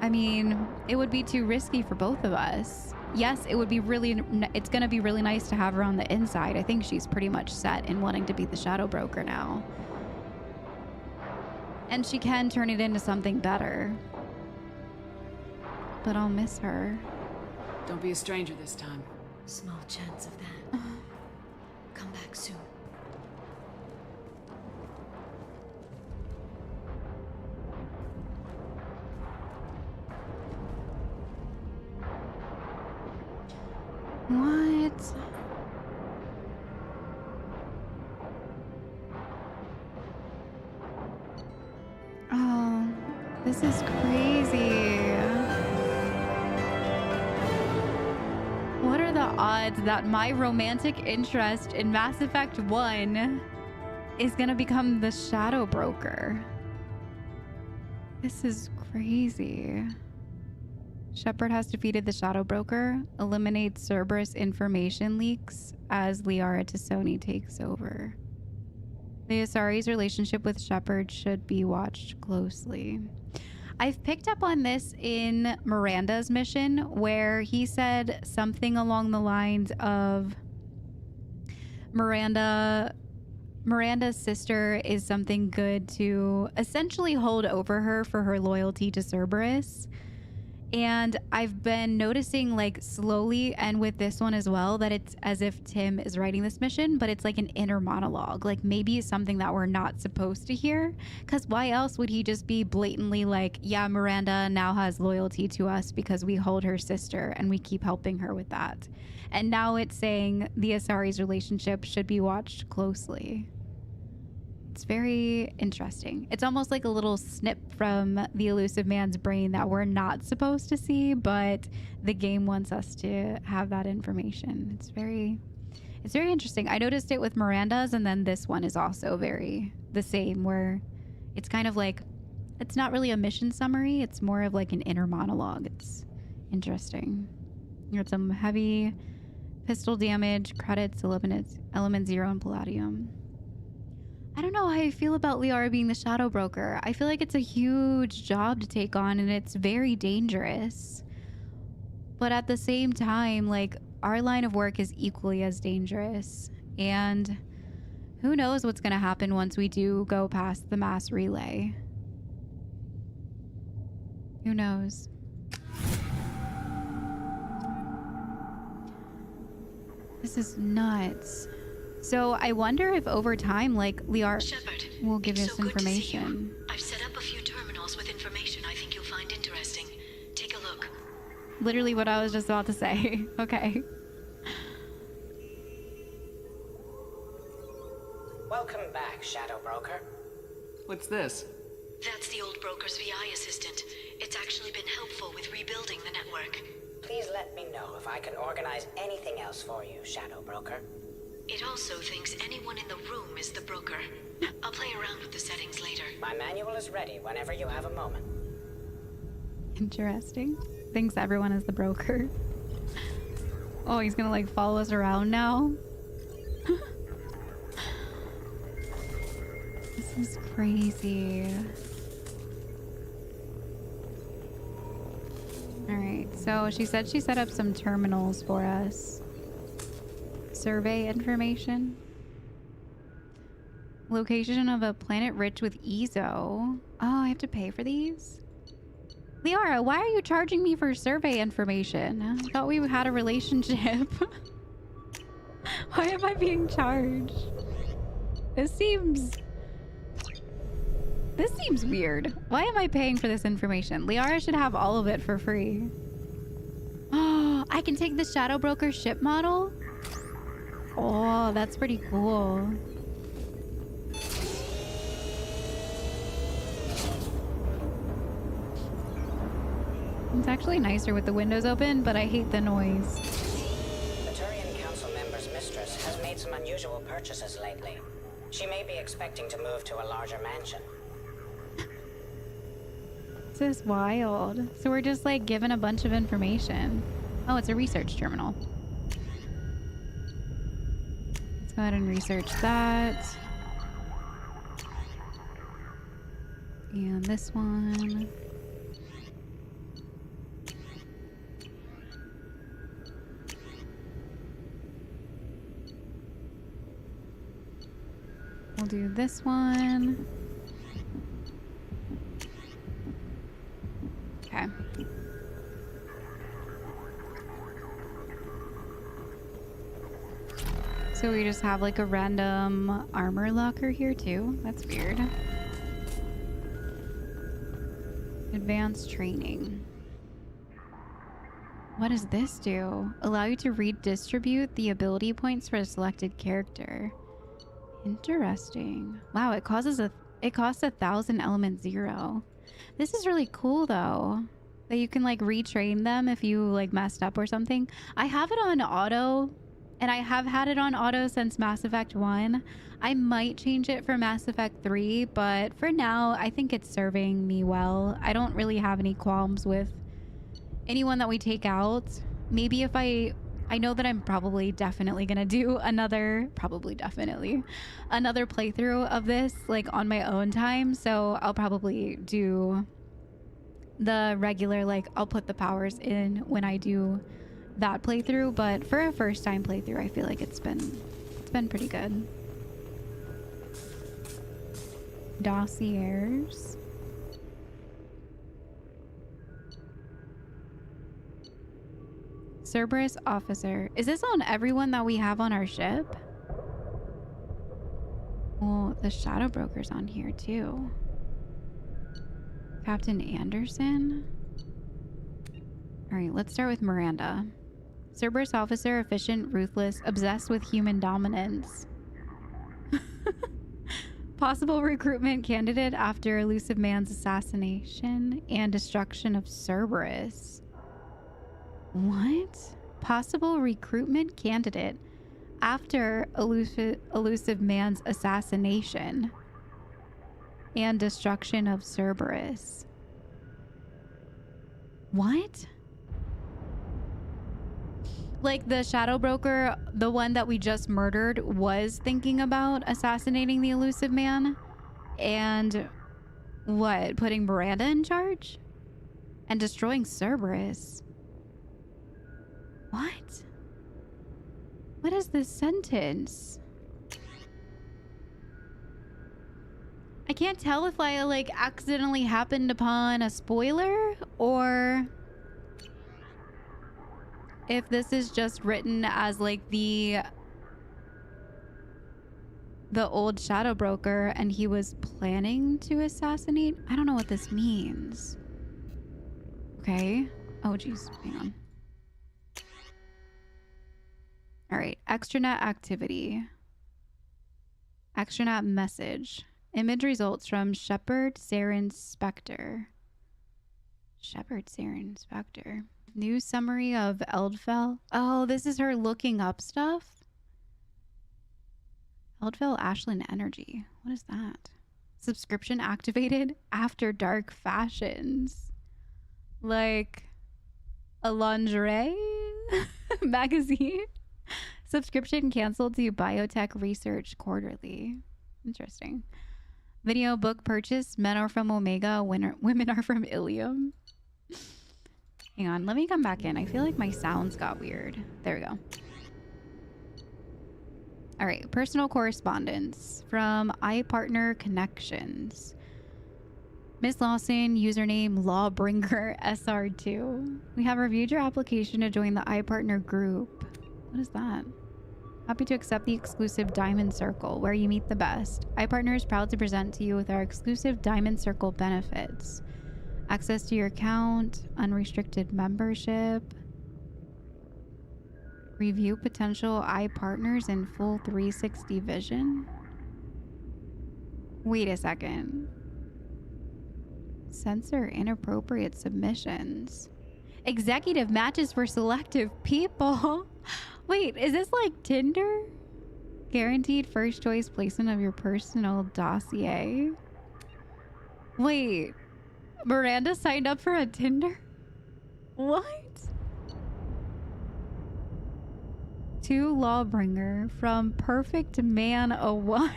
I mean, it would be too risky for both of us. Yes, it would be it's going to be really nice to have her on the inside. I think she's pretty much set in wanting to be the shadow broker now. And she can turn it into something better. But I'll miss her. Don't be a stranger this time. Small chance of that. Come back soon. What? Oh, this is crazy. What are the odds that my romantic interest in Mass Effect 1 is gonna become the shadow broker? This is crazy. Shepard has defeated the Shadow Broker, eliminates Cerberus information leaks as Liara Tassoni takes over. The Asari's relationship with Shepard should be watched closely. I've picked up on this in Miranda's mission, where he said something along the lines of Miranda's sister is something good to essentially hold over her for her loyalty to Cerberus. And I've been noticing, like, slowly, and with this one as well, that it's as if Tim is writing this mission, but it's like an inner monologue. Like, maybe it's something that we're not supposed to hear. Because why else would he just be blatantly like, yeah, Miranda now has loyalty to us because we hold her sister and we keep helping her with that. And now it's saying the Asari's relationship should be watched closely. It's very interesting. It's almost like a little snip from the elusive man's brain that we're not supposed to see, but the game wants us to have that information. It's very interesting. I noticed it with Miranda's, and then this one is also very the same, where it's kind of like, it's not really a mission summary. It's more of like an inner monologue. It's interesting. You got some heavy pistol damage, credits, element 0, and palladium. I don't know how I feel about Liara being the shadow broker. I feel like it's a huge job to take on and it's very dangerous. But at the same time, like, our line of work is equally as dangerous. And who knows what's going to happen once we do go past the mass relay. Who knows? This is nuts. So I wonder if over time, like, Liara Shepard, will give it's us so good to see information. you. I've set up a few terminals with information I think you'll find interesting. Take a look. Literally what I was just about to say. Okay. Welcome back, Shadow Broker. What's this? That's the old broker's VI assistant. It's actually been helpful with rebuilding the network. Please let me know if I can organize anything else for you, Shadow Broker. It also thinks anyone in the room is the broker. I'll play around with the settings later. My manual is ready whenever you have a moment. Interesting. Thinks everyone is the broker. Oh, he's gonna like follow us around now. This is crazy. All right, so she said she set up some terminals for us. Survey information. Location of a planet rich with Ezo. Oh, I have to pay for these? Liara, why are you charging me for survey information? I thought we had a relationship. Why am I being charged? This seems weird. Why am I paying for this information? Liara should have all of it for free. Oh, I can take the Shadow Broker ship model? Oh, that's pretty cool. It's actually nicer with the windows open, but I hate the noise. The Turian Council member's mistress has made some unusual purchases lately. She may be expecting to move to a larger mansion. This is wild. So we're just like given a bunch of information. Oh, it's a research terminal. Let's go ahead and research that. And this one. We'll do this one. Okay. So we just have like a random armor locker here too. That's weird. Advanced training. What does this do? Allow you to redistribute the ability points for a selected character. Interesting. Wow, it costs 1,000 element 0. This is really cool though, that you can like retrain them if you like messed up or something. I have it on auto, and I have had it on auto since Mass Effect 1. I might change it for Mass Effect 3, but for now I think it's serving me well. I don't really have any qualms with anyone that we take out. Maybe if I know that I'm probably definitely gonna do another playthrough of this like on my own time, so I'll probably do the regular, like I'll put the powers in when I do that playthrough. But for a first time playthrough, I feel like it's been pretty good. Dossiers. Cerberus officer. Is this on everyone that we have on our ship? Well, the Shadow Broker's on here too. Captain Anderson. All right, let's start with Miranda. Cerberus officer, efficient, ruthless, obsessed with human dominance. Possible recruitment candidate after Elusive Man's assassination and destruction of Cerberus. What? Possible recruitment candidate after Elusive Man's assassination and destruction of Cerberus. What? Like the shadow broker, the one that we just murdered, was thinking about assassinating the elusive man and what, putting Miranda in charge and destroying Cerberus. What is this sentence? I can't tell if I like accidentally happened upon a spoiler or if this is just written as like the old shadow broker and he was planning to assassinate. I don't know what this means. Okay. Oh geez, hang on. All right, extranet activity. Extranet message. Image results from Shepard Saren Spectre. Shepard Saren Spectre. New summary of Eldfell. Oh, this is her looking up stuff. Eldfell Ashland Energy. What is that? Subscription activated after dark fashions. Like a lingerie magazine. Subscription canceled to Biotech Research Quarterly. Interesting. Video book purchase. Men are from Omega. Women are from Ilium. Hang on. Let me come back in. I feel like my sounds got weird. There we go. All right. Personal correspondence from iPartner Connections. Miss Lawson, username Lawbringer SR2. We have reviewed your application to join the iPartner group. What is that? Happy to accept the exclusive Diamond Circle, where you meet the best. iPartner is proud to present to you with our exclusive Diamond Circle benefits. Access to your account, unrestricted membership, review potential iPartners in full 360 vision. Wait a second. Censor inappropriate submissions. Executive matches for selective people. Wait, is this like Tinder? Guaranteed first choice placement of your personal dossier. Wait, Miranda signed up for a Tinder? What? To Lawbringer from Perfect Man 01.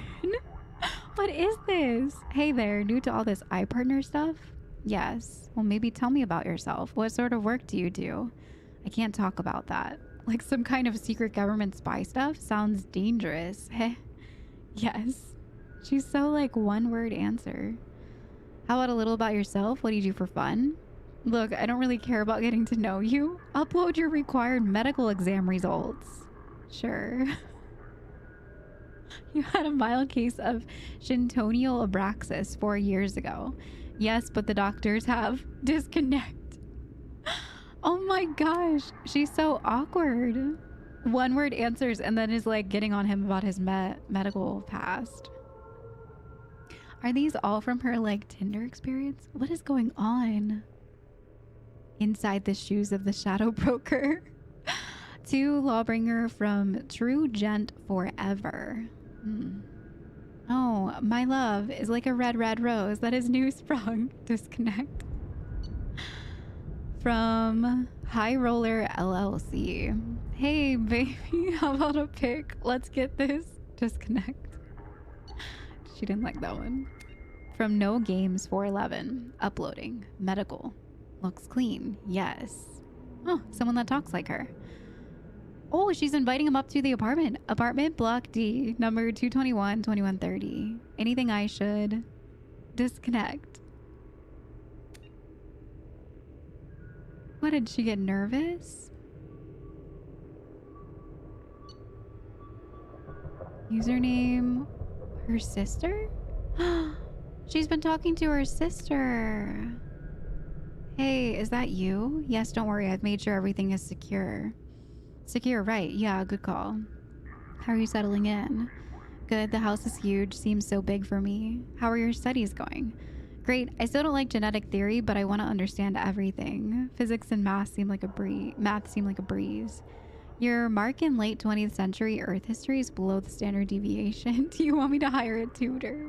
What is this? Hey there, new to all this iPartner stuff? Yes. Well, maybe tell me about yourself. What sort of work do you do? I can't talk about that. Like some kind of secret government spy stuff? Sounds dangerous. Heh. Yes. She's so like one word answer. How about a little about yourself? What do you do for fun? Look, I don't really care about getting to know you. Upload your required medical exam results. Sure. You had a mild case of Shintonial abraxas 4 years ago. Yes, but the doctors have disconnect. Oh my gosh, she's so awkward. One word answers and then is like getting on him about his medical past. Are these all from her like Tinder experience? What is going on? Inside the shoes of the shadow broker. To Lawbringer from True Gent Forever. Oh, my love is like a red rose that is new sprung. Disconnect. From High Roller LLC. Hey baby, how about a pic? Let's get this. Disconnect. She didn't like that one. From No Games 411. Uploading. Medical. Looks clean. Yes. Oh, someone that talks like her. Oh, she's inviting him up to the apartment. Apartment block D, number 221, 2130. Anything I should disconnect. What, did she get nervous? Username, her sister? She's been talking to her sister. Hey, is that you? Yes, don't worry. I've made sure everything is secure. Secure, right. Yeah, good call. How are you settling in? Good. The house is huge. Seems so big for me. How are your studies going? Great. I still don't like genetic theory, but I want to understand everything. Physics and math seem like a breeze. Your mark in late 20th century Earth history is below the standard deviation. Do you want me to hire a tutor?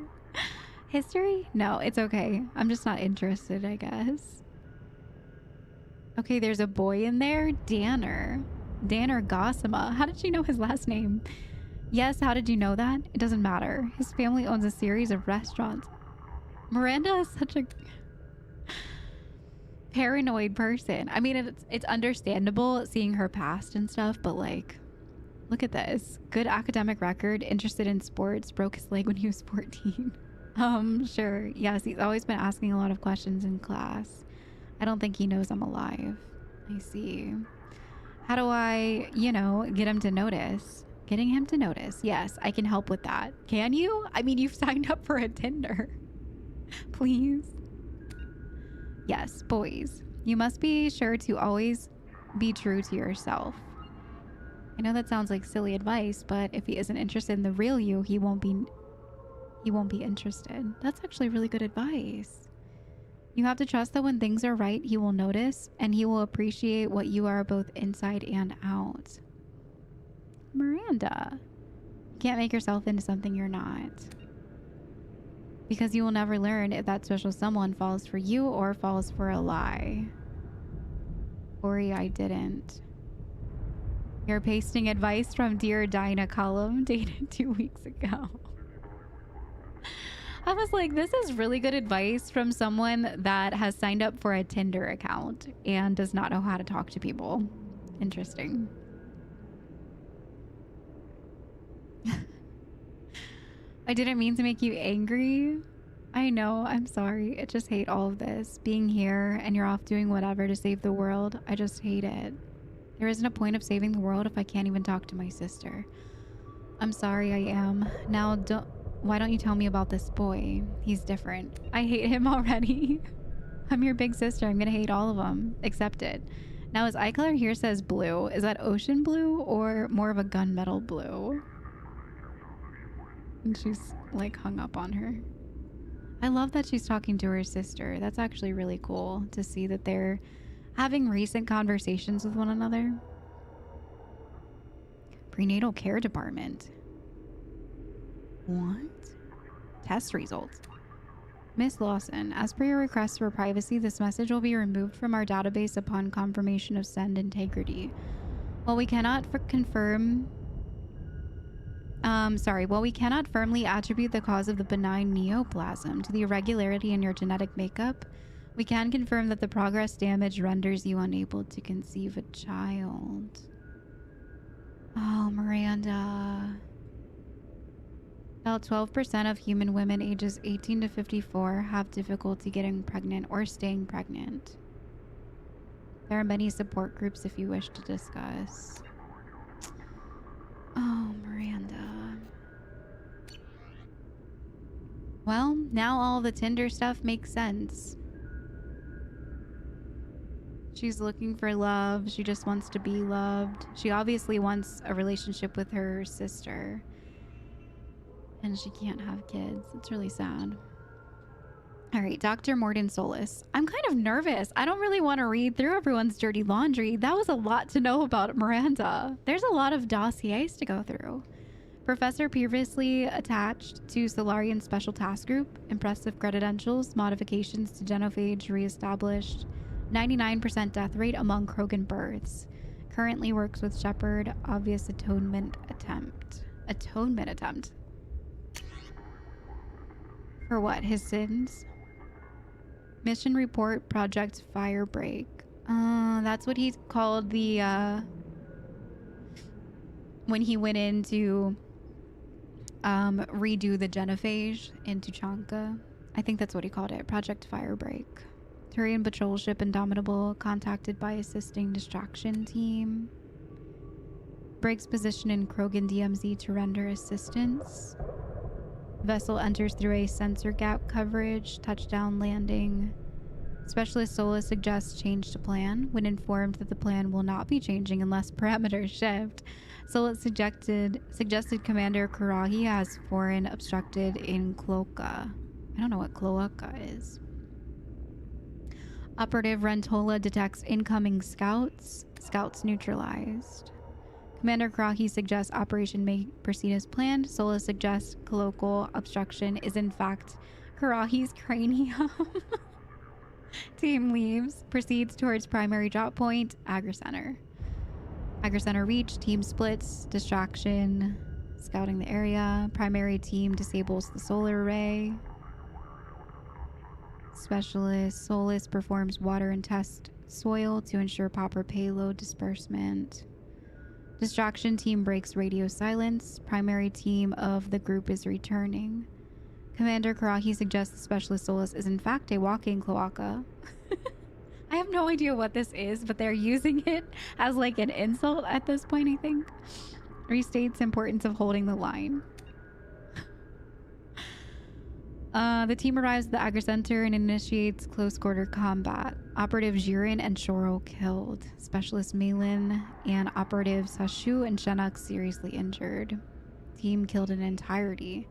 History? No, it's okay. I'm just not interested, I guess. Okay, there's a boy in there. Danner. Danner Gossima. How did she know his last name? Yes, how did you know that? It doesn't matter. His family owns a series of restaurants. Miranda is such a paranoid person. I mean, it's understandable seeing her past and stuff, but like, look at this. Good academic record, interested in sports, broke his leg when he was 14. Sure. Yes, he's always been asking a lot of questions in class. I don't think he knows I'm alive. I see. How do I, you know, get him to notice? Getting him to notice. Yes, I can help with that. Can you? I mean, you've signed up for a Tinder. Please. Yes, boys. You must be sure to always be true to yourself. I know that sounds like silly advice, but if he isn't interested in the real you, he won't be interested. That's actually really good advice. You have to trust that when things are right, he will notice and he will appreciate what you are both inside and out. Miranda, you can't make yourself into something you're not. Because you will never learn if that special someone falls for you or falls for a lie. Ori, I didn't. You're pasting advice from Dear Dinah column dated 2 weeks ago. I was like, this is really good advice from someone that has signed up for a Tinder account and does not know how to talk to people. Interesting. I didn't mean to make you angry. I know, I'm sorry. I just hate all of this. Being here and you're off doing whatever to save the world. I just hate it. There isn't a point of saving the world if I can't even talk to my sister. I'm sorry, I am. Now, why don't you tell me about this boy? He's different. I hate him already. I'm your big sister. I'm gonna hate all of them. Accept it. Now, his eye color here says blue. Is that ocean blue or more of a gunmetal blue? And she's like hung up on her. I love that she's talking to her sister. That's actually really cool to see that they're having recent conversations with one another. Prenatal care department. What? Test results. Miss Lawson, as per your request for privacy, this message will be removed from our database upon confirmation of send integrity. While we cannot while we cannot firmly attribute the cause of the benign neoplasm to the irregularity in your genetic makeup, we can confirm that the progress damage renders you unable to conceive a child. Oh, Miranda. About 12% of human women ages 18 to 54 have difficulty getting pregnant or staying pregnant. There are many support groups if you wish to discuss. Oh, Miranda. Well, now all the Tinder stuff makes sense. She's looking for love. She just wants to be loved. She obviously wants a relationship with her sister. And she can't have kids. It's really sad. All right, Dr. Morden Solis. I'm kind of nervous. I don't really want to read through everyone's dirty laundry. That was a lot to know about Miranda. There's a lot of dossiers to go through. Professor previously attached to Solarian Special Task Group. Impressive credentials. Modifications to genophage reestablished. 99% death rate among Krogan births. Currently works with Shepard. Obvious atonement attempt. Atonement attempt. For what? His sins? Mission report, Project Firebreak. That's what he called the, when he went in to, redo the genophage in Tuchanka. I think that's what he called it, Project Firebreak. Turian patrol ship Indomitable contacted by assisting distraction team. Breaks position in Krogan DMZ to render assistance. Vessel enters through a sensor gap coverage. Touchdown landing. Specialist Sola suggests change to plan. When informed that the plan will not be changing unless parameters shift, Sola suggested Commander Karahi has Faren obstructed in Cloaca. I don't know what Cloaca is. Operative Rentola detects incoming scouts. Scouts neutralized. Commander Karahi suggests operation may proceed as planned. Sola suggests colloquial obstruction is in fact Karahi's cranium. Team leaves. Proceeds towards primary drop point, Agri Center. Agri Center reach, team splits, distraction, scouting the area. Primary team disables the solar array. Specialist Solus performs water and test soil to ensure proper payload disbursement. Distraction team breaks radio silence. Primary team of the group is returning. Commander Karahi suggests the Specialist Solus is in fact a walking cloaca. I have no idea what this is, but they're using it as like an insult at this point, I think. Restates importance of holding the line. The team arrives at the Agri Center and initiates close quarter combat. Operative Jiren and Shoro killed. Specialist Malin and Operative Sashu and Shenak seriously injured. Team killed in entirety.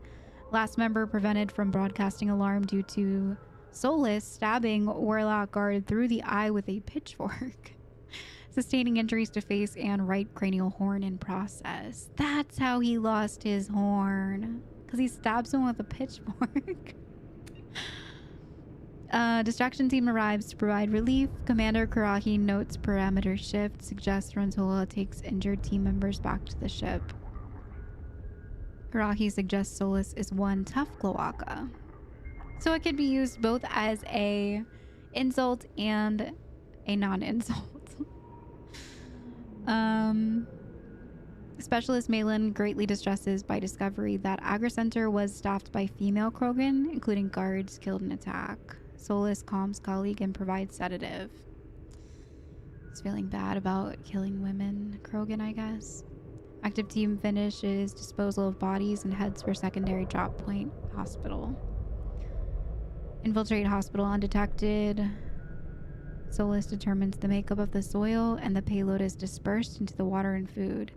Last member prevented from broadcasting alarm due to Solus stabbing Warlock guard through the eye with a pitchfork. Sustaining injuries to face and right cranial horn in process. That's how he lost his horn. Because he stabs him with a pitchfork. Distraction team arrives to provide relief. Commander Karahi notes parameter shift. Suggests Rentola takes injured team members back to the ship. Karahi suggests Solus is one tough cloaca. So it could be used both as a insult and a non-insult. Specialist Malin greatly distresses by discovery that Agri Center was staffed by female Krogan, including guards killed in attack. Solus calms colleague and provides sedative. He's feeling bad about killing women Krogan, I guess. Active team finishes disposal of bodies and heads for secondary drop point hospital. Infiltrate hospital undetected. Solus determines the makeup of the soil and the payload is dispersed into the water and food.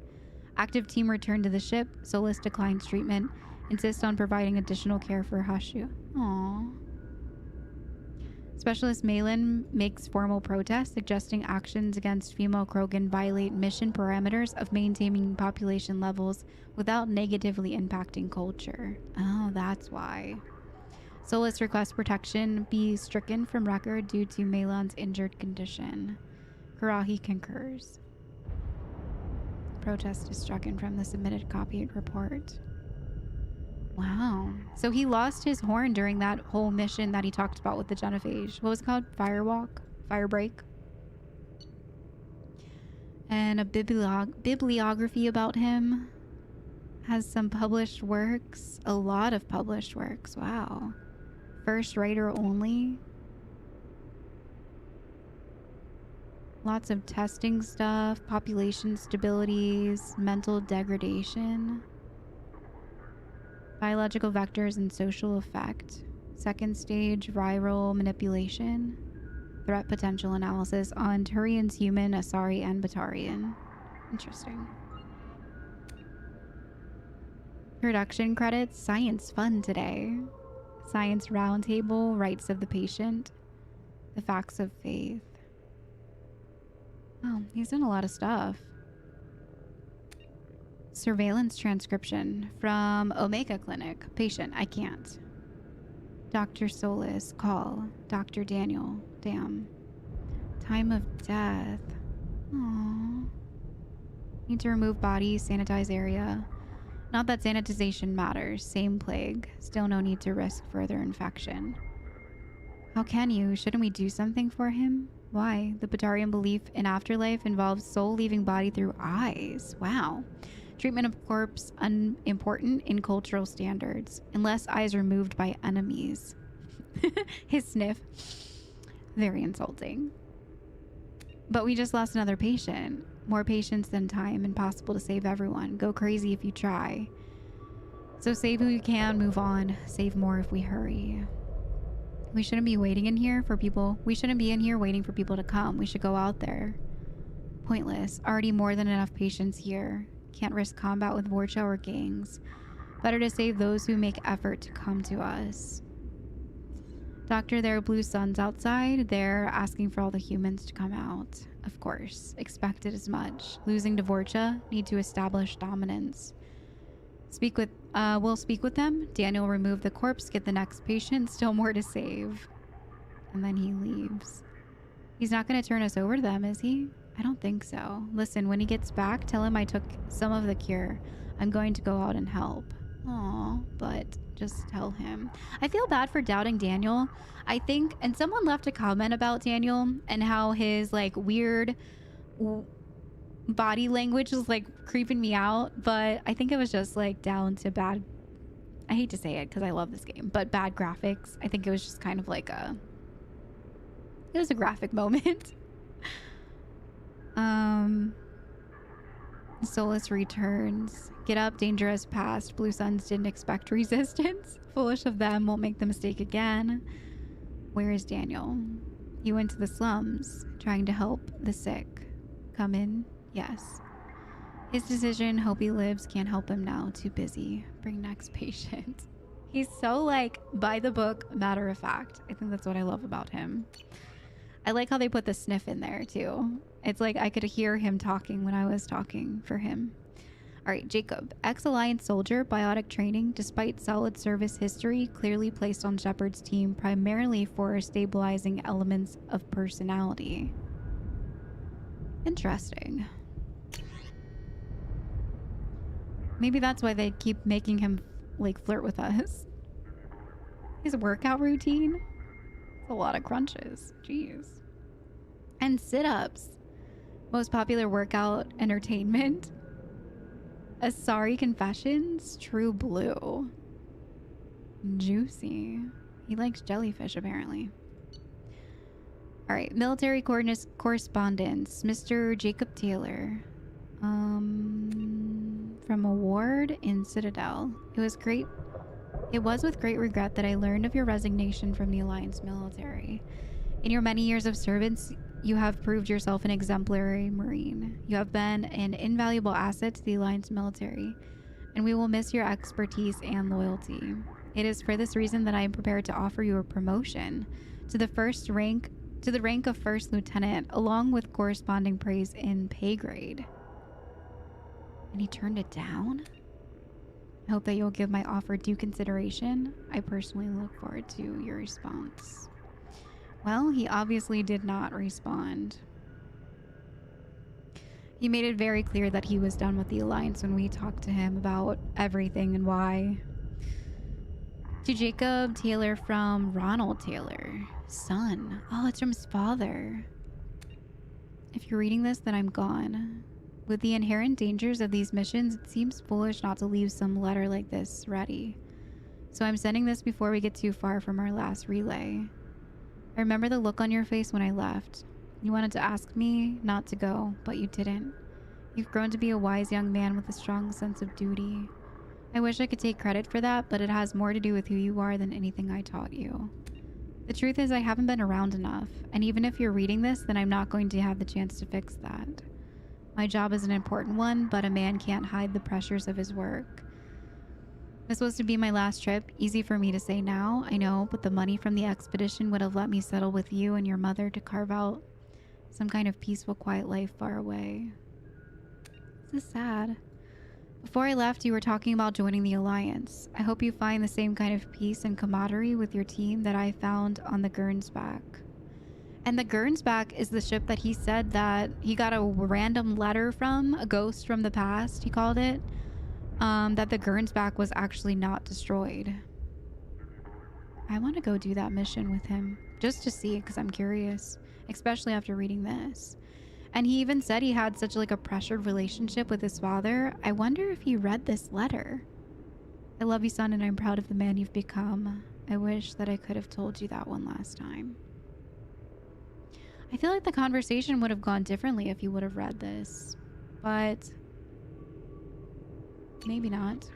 Active team return to the ship. Solus declines treatment. Insists on providing additional care for Hashu. Aww. Specialist Malin makes formal protest, suggesting actions against female Krogan violate mission parameters of maintaining population levels without negatively impacting culture. Oh, that's why. Solus requests protection be stricken from record due to Malin's injured condition. Karahi concurs. Protest is stricken from the submitted copied report. Wow. So he lost his horn during that whole mission that he talked about with the Genophage. What was it called? Firewalk? Firebreak? And a bibliography about him. Has some published works. A lot of published works. Wow. First writer only. Lots of testing stuff, population stabilities, mental degradation, biological vectors and social effect, second stage viral manipulation, threat potential analysis on Turian's human, Asari, and Batarian. Interesting. Production credits, science fun today. Science roundtable, rights of the patient, the facts of faith. Oh, he's done a lot of stuff. Surveillance transcription from Omega Clinic. Patient, I can't. Dr. Solus, call. Dr. Daniel, damn. Time of death. Aww. Need to remove body, sanitize area. Not that sanitization matters. Same plague. Still no need to risk further infection. How can you? Shouldn't we do something for him? Why? The Batarian belief in afterlife involves soul leaving body through eyes. Wow. Treatment of corpse unimportant in cultural standards, unless eyes are moved by enemies. His sniff. Very insulting. But we just lost another patient. More patients than time. Impossible to save everyone. Go crazy if you try. So save who you can, move on. Save more if we hurry. We shouldn't be waiting in here for people. We shouldn't be in here waiting for people to come. We should go out there. Pointless. Already more than enough patients here. Can't risk combat with Vorcha or gangs. Better to save those who make effort to come to us. Doctor, there are blue suns outside. They're asking for all the humans to come out. Of course. Expected as much. Losing to Vorcha. Need to establish dominance. We'll speak with them. Daniel remove the corpse, get the next patient. Still more to save. And then he leaves. He's not going to turn us over to them, is he? I don't think so. Listen, when he gets back, tell him I took some of the cure. I'm going to go out and help. Aw, but just tell him. I feel bad for doubting Daniel. I think, and someone left a comment about Daniel and how his like weird body language was like creeping me out, but I think it was just like down to bad, I hate to say it because I love this game, but bad graphics. I think it was just kind of like it was a graphic moment. Solus returns. Get up, dangerous past. Blue Suns didn't expect resistance. Foolish of them, won't make the mistake again. Where is Daniel? He went to the slums, trying to help the sick. Come in? Yes. His decision, hope he lives, can't help him now. Too busy. Bring next patient. He's so like by the book, matter of fact. I think that's what I love about him. I like how they put the sniff in there too. It's like I could hear him talking when I was talking for him. All right, Jacob. Ex-Alliance soldier, biotic training, despite solid service history, clearly placed on Shepard's team primarily for stabilizing elements of personality. Interesting. Maybe that's why they keep making him like flirt with us. His workout routine. It's a lot of crunches. Jeez. And sit-ups. Most popular workout entertainment. Asari Confessions. True Blue. Juicy. He likes jellyfish apparently. All right. Military correspondence. Mr. Jacob Taylor. From a ward in Citadel. It was with great regret that I learned of your resignation from the Alliance military. In your many years of service, you have proved yourself an exemplary Marine. You have been an invaluable asset to the Alliance military, and we will miss your expertise and loyalty. It is for this reason that I am prepared to offer you a promotion to the rank of First Lieutenant, along with corresponding praise in pay grade. And he turned it down? I hope that you'll give my offer due consideration. I personally look forward to your response. Well, he obviously did not respond. He made it very clear that he was done with the Alliance when we talked to him about everything and why. To Jacob Taylor from Ronald Taylor. Son. Oh, it's from his father. If you're reading this, then I'm gone. With the inherent dangers of these missions, it seems foolish not to leave some letter like this ready. So I'm sending this before we get too far from our last relay. I remember the look on your face when I left. You wanted to ask me not to go, but you didn't. You've grown to be a wise young man with a strong sense of duty. I wish I could take credit for that, but it has more to do with who you are than anything I taught you. The truth is I haven't been around enough, and even if you're reading this, then I'm not going to have the chance to fix that. My job is an important one, but a man can't hide the pressures of his work. This was to be my last trip. Easy for me to say now, I know, but the money from the expedition would have let me settle with you and your mother to carve out some kind of peaceful, quiet life far away. This is sad. Before I left, you were talking about joining the Alliance. I hope you find the same kind of peace and camaraderie with your team that I found on the Gernsback. And the Gernsback is the ship that he said that he got a random letter from, a ghost from the past, he called it, that the Gernsback was actually not destroyed. I want to go do that mission with him, just to see, because I'm curious, especially after reading this. And he even said he had such like a pressured relationship with his father. I wonder if he read this letter. I love you, son, and I'm proud of the man you've become. I wish that I could have told you that one last time. I feel like the conversation would have gone differently if you would have read this, but maybe not.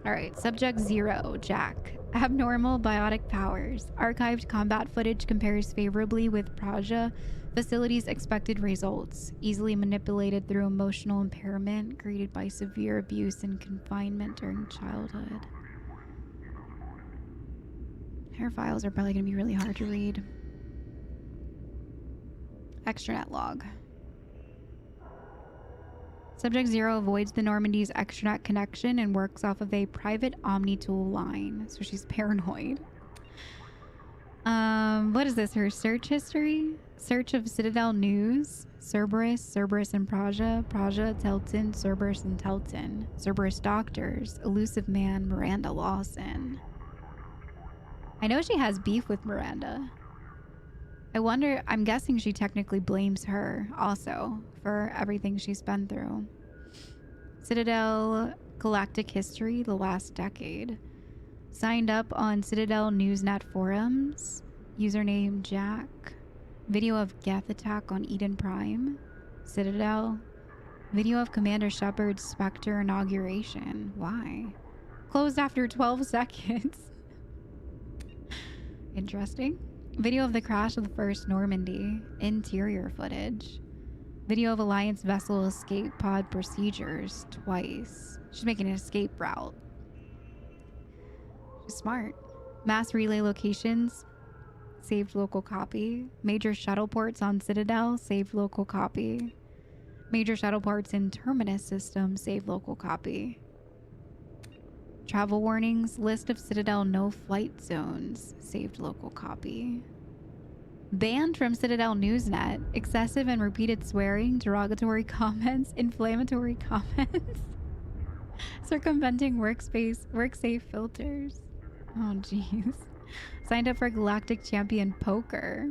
All right, subject 0, Jack. Abnormal biotic powers. Archived combat footage compares favorably with Praja facility's expected results. Easily manipulated through emotional impairment created by severe abuse and confinement during childhood. Her files are probably going to be really hard to read. Extranet log. Subject 0 avoids the Normandy's extranet connection and works off of a private Omni-tool line. So she's paranoid. What is this? Her search history? Search of Citadel News. Cerberus and Praja. Praja, Telton, Cerberus and Telton. Cerberus Doctors. Elusive Man, Miranda Lawson. I know she has beef with Miranda. I wonder, I'm guessing she technically blames her also for everything she's been through. Citadel Galactic History, the last decade. Signed up on Citadel Newsnet forums. Username Jack. Video of Geth attack on Eden Prime. Citadel. Video of Commander Shepard's Spectre inauguration. Why? Closed after 12 seconds. Interesting. Video of the crash of the first Normandy. Interior footage. Video of Alliance vessel escape pod procedures twice. She's making an escape route. She's smart. Mass relay locations. Saved local copy. Major shuttle ports on Citadel. Saved local copy. Major shuttle ports in Terminus system. Saved local copy. Travel warnings. List of Citadel no flight zones. Saved local copy. Banned from Citadel Newsnet. Excessive and repeated swearing, derogatory comments, inflammatory comments. Circumventing work-safe filters. Oh, jeez. Signed up for Galactic Champion Poker.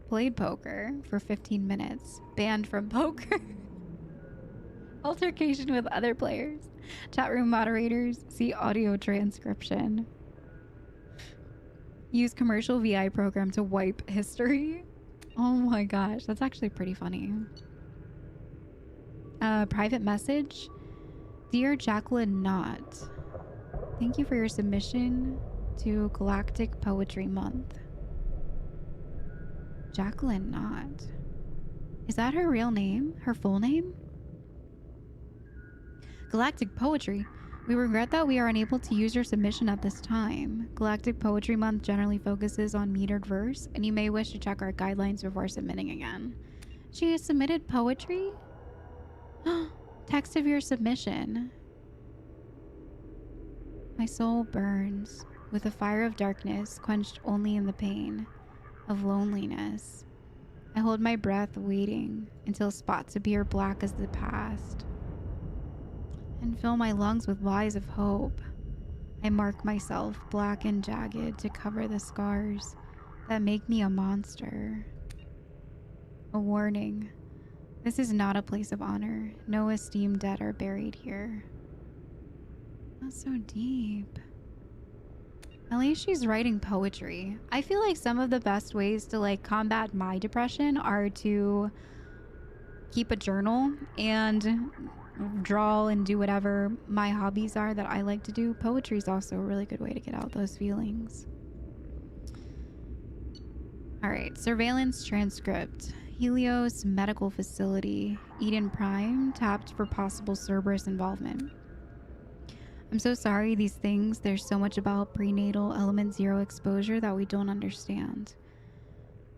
Played poker for 15 minutes. Banned from poker. Altercation with other players. Chat room moderators. See audio transcription. Use commercial VI program to wipe history. Oh my gosh, that's actually pretty funny. Private message. Dear Jacqueline Knott, thank you for your submission to Galactic Poetry Month. Jacqueline Knott. Is that her real name? Her full name? Galactic Poetry. We regret that we are unable to use your submission at this time. Galactic Poetry Month generally focuses on metered verse, and you may wish to check our guidelines before submitting again. She has submitted poetry? Text of your submission. My soul burns with the fire of darkness, quenched only in the pain of loneliness. I hold my breath, waiting until spots appear black as the past, and fill my lungs with lies of hope. I mark myself black and jagged to cover the scars that make me a monster. A warning. This is not a place of honor. No esteemed dead are buried here. That's so deep. At least she's writing poetry. I feel like some of the best ways to like combat my depression are to keep a journal and draw and do whatever my hobbies are that I like to do. Poetry is also a really good way to get out those feelings. All right, surveillance transcript. Helios Medical Facility, Eden Prime, tapped for possible Cerberus involvement. I'm so sorry, these things, there's so much about prenatal element 0 exposure that we don't understand.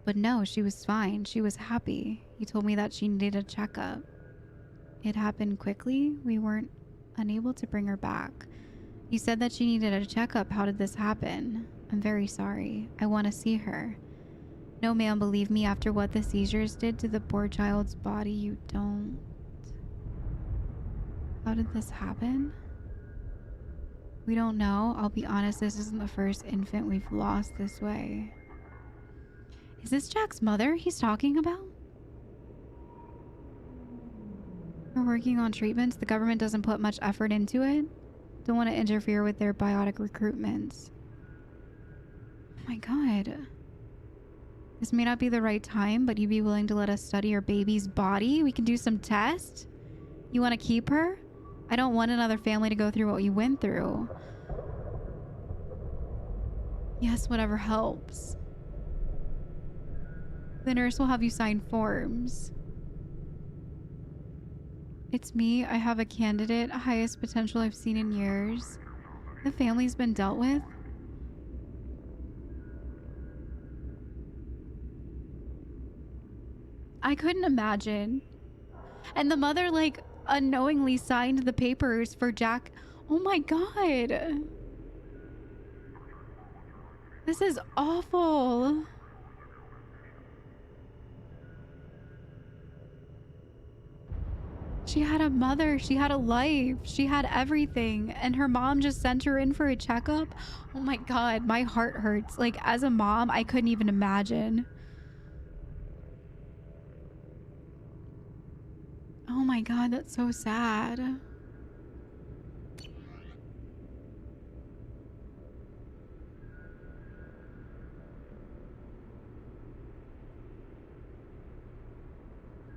But no, she was fine. She was happy. He told me that she needed a checkup. It happened quickly. We weren't unable to bring her back. You said that she needed a checkup. How did this happen? I'm very sorry. I want to see her. No, ma'am, believe me, after what the seizures did to the poor child's body, you don't. How did this happen? We don't know. I'll be honest, this isn't the first infant we've lost this way. Is this Jack's mother he's talking about? We're working on treatments. The government doesn't put much effort into it. Don't want to interfere with their biotic recruitments. Oh my god. This may not be the right time, but you'd be willing to let us study your baby's body? We can do some tests? You want to keep her? I don't want another family to go through what you went through. Yes, whatever helps. The nurse will have you sign forms. It's me. I have a candidate, highest potential I've seen in years. The family's been dealt with. I couldn't imagine. And the mother, like, unknowingly signed the papers for Jack. Oh my god. This is awful. She had a mother, she had a life, she had everything, and her mom just sent her in for a checkup. Oh my god, my heart hurts. Like, as a mom, I couldn't even imagine. Oh my god, that's so sad.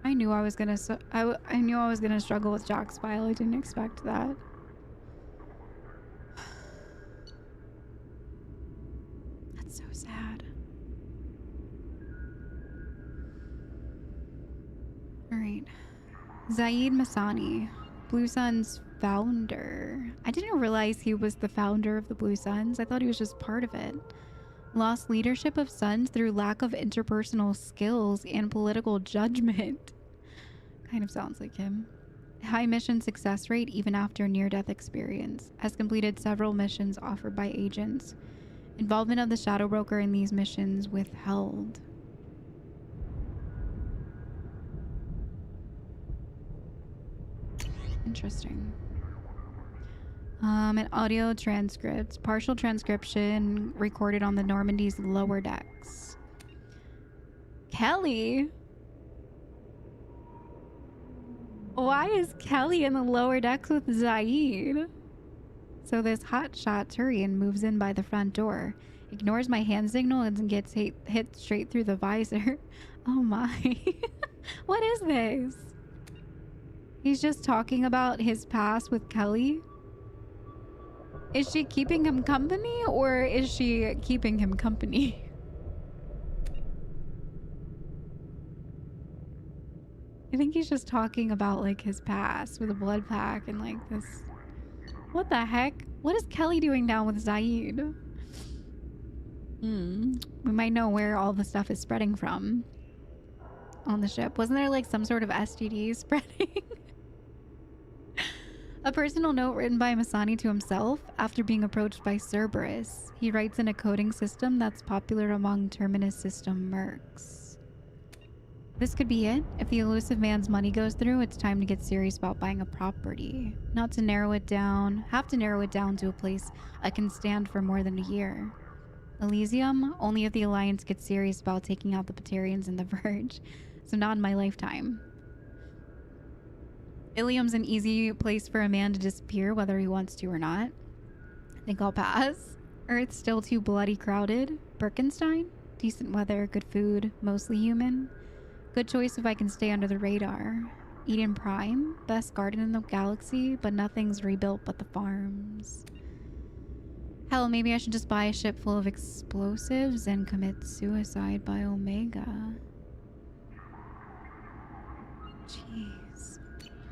I knew I was gonna I knew I was gonna struggle with Jack's file. I didn't expect that. That's so sad. All right. Zaid Masani, Blue Sun's founder. I didn't realize he was the founder of the Blue Suns. I thought he was just part of it. Lost leadership of Suns through lack of interpersonal skills and political judgment. Kind of sounds like him. High mission success rate even after near-death experience. Has completed several missions offered by agents. Involvement of the Shadow Broker in these missions withheld. Interesting. An audio transcript. Partial transcription recorded on the Normandy's lower decks. Kelly? Why is Kelly in the lower decks with Zaid? So this hotshot Turian moves in by the front door, ignores my hand signal, and gets hit straight through the visor. Oh my. What is this? He's just talking about his past with Kelly? Is she keeping him company, or is she keeping him company? I think he's just talking about like his past with a blood pack and like this. What the heck? What is Kelly doing down with Zaid? We might know where all the stuff is spreading from on the ship. Wasn't there like some sort of STD spreading? A personal note written by Masani to himself after being approached by Cerberus. He writes in a coding system that's popular among Terminus system mercs. This could be it. If the elusive man's money goes through, it's time to get serious about buying a property. Not to narrow it down, have to narrow it down to a place I can stand for more than a year. Elysium, only if the Alliance gets serious about taking out the Batarians and the Verge. So not in my lifetime. Ilium's an easy place for a man to disappear, whether he wants to or not. I think I'll pass. Earth's still too bloody crowded. Birkenstein? Decent weather, good food, mostly human. Good choice if I can stay under the radar. Eden Prime, best garden in the galaxy, but nothing's rebuilt but the farms. Hell, maybe I should just buy a ship full of explosives and commit suicide by Omega. Jeez.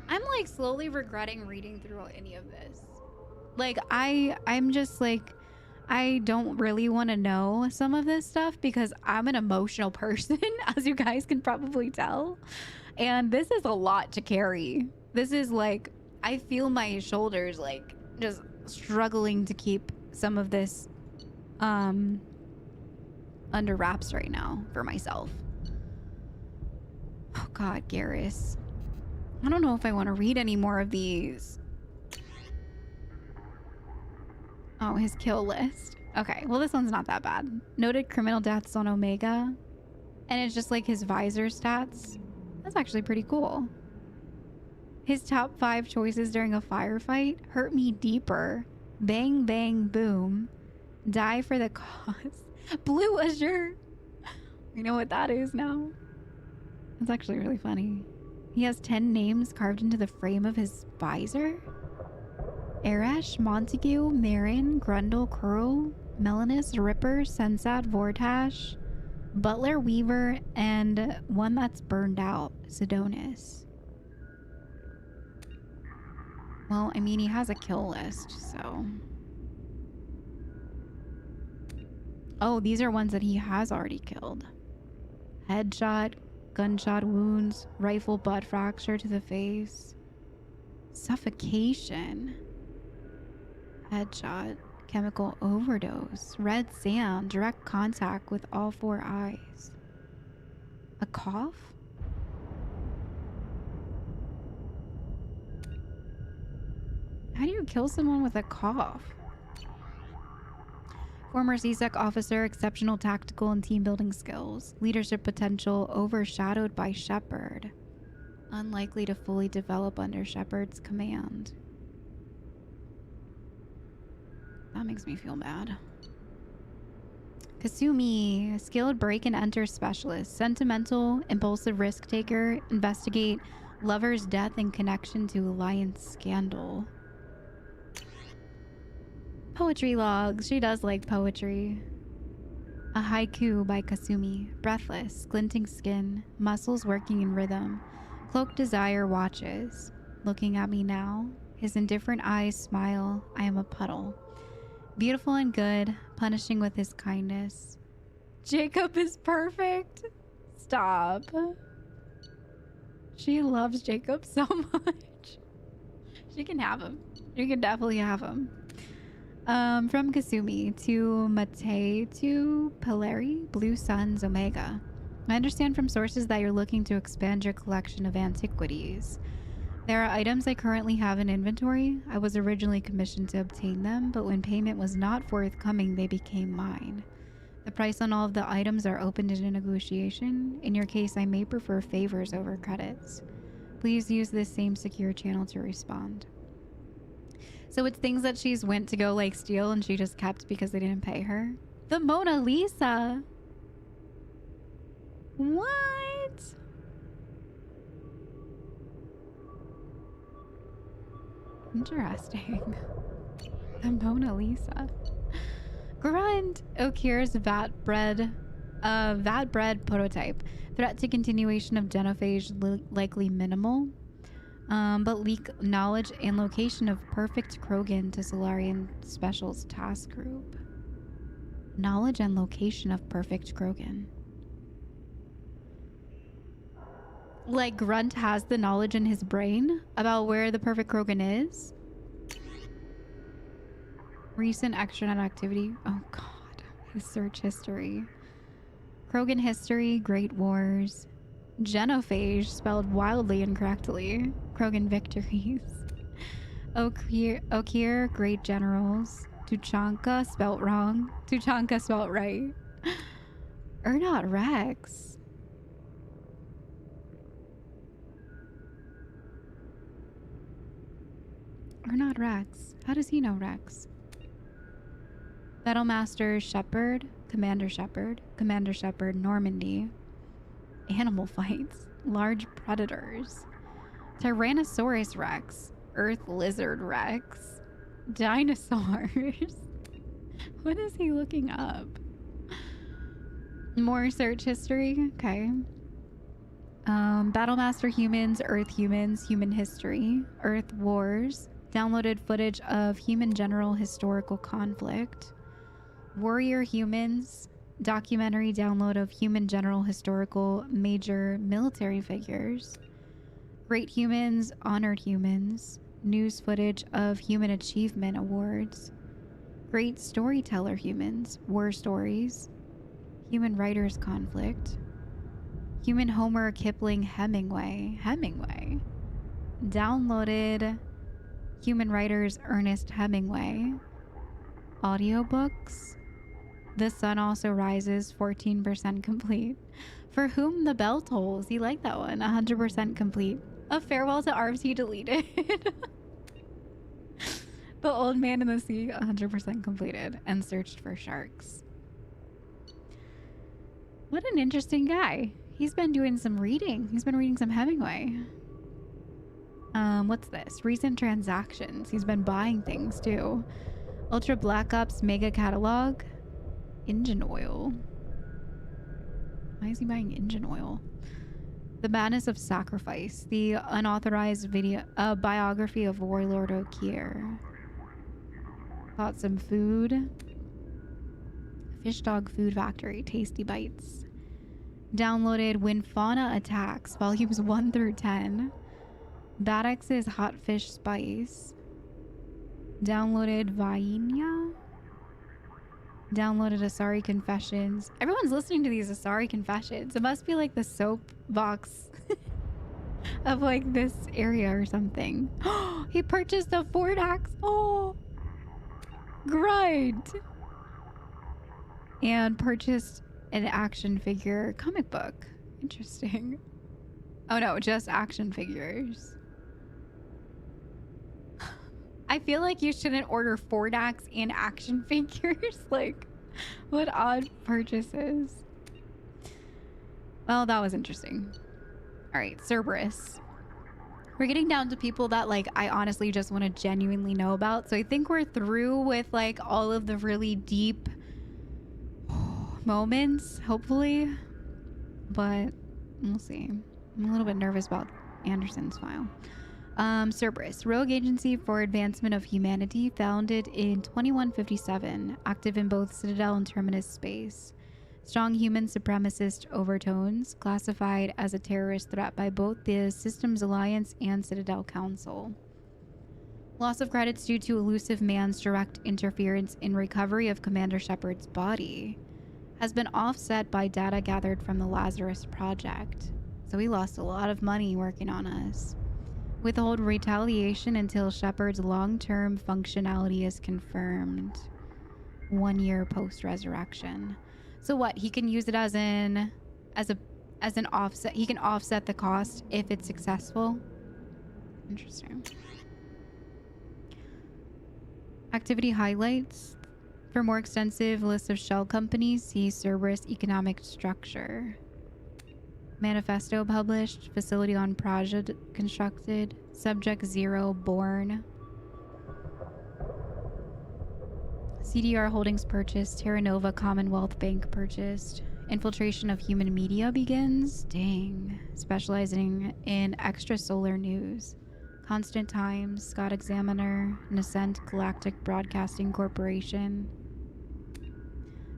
I'm like slowly regretting reading through any of this. Like I'm just like, I don't really want to know some of this stuff because I'm an emotional person, as you guys can probably tell. And this is a lot to carry. This is like, I feel my shoulders like just struggling to keep some of this under wraps right now for myself. Oh God, Garrus. I don't know if I want to read any more of these. Oh, his kill list. Okay, well this one's not that bad. Noted criminal deaths on Omega. And it's just like his visor stats. That's actually pretty cool. His top 5 choices during a firefight. Hurt me deeper. Bang, bang, boom. Die for the cause. Blue Azure. We know what that is now. That's actually really funny. He has 10 names carved into the frame of his visor. Arash, Montague, Marin, Grundle, Curl, Melanus, Ripper, Sensat, Vortash, Butler, Weaver, and one that's burned out, Sidonis. Well, I mean, he has a kill list, so... Oh, these are ones that he has already killed. Headshot, gunshot wounds, rifle butt fracture to the face, suffocation, headshot, Chemical overdose. Red sand. Direct contact with all 4 eyes. A cough? How do you kill someone with a cough? Former CSEC officer, exceptional tactical and team building skills. Leadership potential overshadowed by Shepard. Unlikely to fully develop under Shepard's command. That makes me feel bad. Kasumi, skilled break and enter specialist. Sentimental, impulsive risk taker. Investigate lover's death in connection to alliance scandal. Poetry logs. She does like poetry. A haiku by Kasumi. Breathless, glinting skin, muscles working in rhythm. Cloaked desire watches. Looking at me now. His indifferent eyes smile. I am a puddle. Beautiful and good, punishing with his kindness. Jacob is perfect. Stop. She loves Jacob so much. She can have him. You can definitely have him. From Kasumi to Mate to Peleri, Blue Suns, Omega. I understand from sources that you're looking to expand your collection of antiquities. There are items I currently have in inventory. I was originally commissioned to obtain them, but when payment was not forthcoming, they became mine. The price on all of the items are open to negotiation. In your case, I may prefer favors over credits. Please use this same secure channel to respond. So it's things that she's went to go like steal and she just kept because they didn't pay her. The Mona Lisa. What? Interesting. The Mona Lisa. Grunt. Okir's vat bread prototype. Threat to continuation of genophage likely minimal. But leak knowledge and location of perfect Krogan to Solarian Specials Task Group. Knowledge and location of perfect Krogan. Like Grunt has the knowledge in his brain about where the perfect Krogan is. Recent extranet activity. Oh god. His search history. Krogan history, Great Wars. Genophage, spelled wildly incorrectly. Krogan victories. Okir, Great Generals. Tuchanka, spelt wrong. Tuchanka, spelt right. Ernot Rex. Ernot Rex. How does he know Rex? Battlemaster Shepard. Commander Shepard, Normandy. Animal fights. Large predators. Tyrannosaurus Rex. Earth Lizard Rex. Dinosaurs. What is he looking up? More search history. Okay. Battlemaster Humans, Earth Humans, Human History. Earth Wars. Downloaded footage of human general historical conflict. Warrior Humans. Documentary download of human general historical major military figures. Great Humans, Honored Humans. News footage of Human Achievement Awards. Great Storyteller Humans, War Stories. Human Writers Conflict. Human Homer, Kipling, Hemingway. Downloaded Human Writers, Ernest Hemingway. Audiobooks. The Sun Also Rises, 14% complete. For Whom the Bell Tolls. You like that one. 100% complete. A Farewell to RT deleted. The Old Man in the Sea, 100% completed. And searched for sharks. What an interesting guy. He's been doing some reading. He's been reading some Hemingway. What's this? Recent transactions. He's been buying things too. Ultra Black Ops Mega Catalog. Engine oil. Why is he buying engine oil? The Madness of Sacrifice. The unauthorized video biography of Warlord Okir. Bought some food. Fish Dog Food Factory. Tasty Bites. Downloaded When Fauna Attacks. Volumes 1 through 10. Badex's Hot Fish Spice. Downloaded Vainia. Downloaded Asari Confessions. Everyone's listening to these Asari Confessions. It must be like the soapbox of like this area or something. He purchased a Ford axe. Oh, grind. And purchased an action figure comic book. Interesting. Oh no, just action figures. I feel like you shouldn't order Ford axe and action figures. Like, what odd purchases. Well, that was interesting. All right, Cerberus. We're getting down to people that like I honestly just want to genuinely know about. So I think we're through with like all of the really deep moments, hopefully. But we'll see. I'm a little bit nervous about Anderson's file. Cerberus, rogue agency for advancement of humanity, founded in 2157, active in both Citadel and Terminus space. Strong human supremacist overtones, classified as a terrorist threat by both the Systems Alliance and Citadel Council. Loss of credits due to elusive man's direct interference in recovery of Commander Shepard's body has been offset by data gathered from the Lazarus Project. So we lost a lot of money working on us. Withhold retaliation until Shepard's long-term functionality is confirmed. 1 year post-resurrection. So what? He can use it as an offset. He can offset the cost if it's successful. Interesting. Activity highlights. For more extensive list of shell companies, see Cerberus economic structure. Manifesto published. Facility on project constructed. Subject 0 born. CDR Holdings purchased. Terra Nova Commonwealth Bank purchased. Infiltration of human media begins. Dang. Specializing in extrasolar news. Constant Times, Scott Examiner, Nascent Galactic Broadcasting Corporation.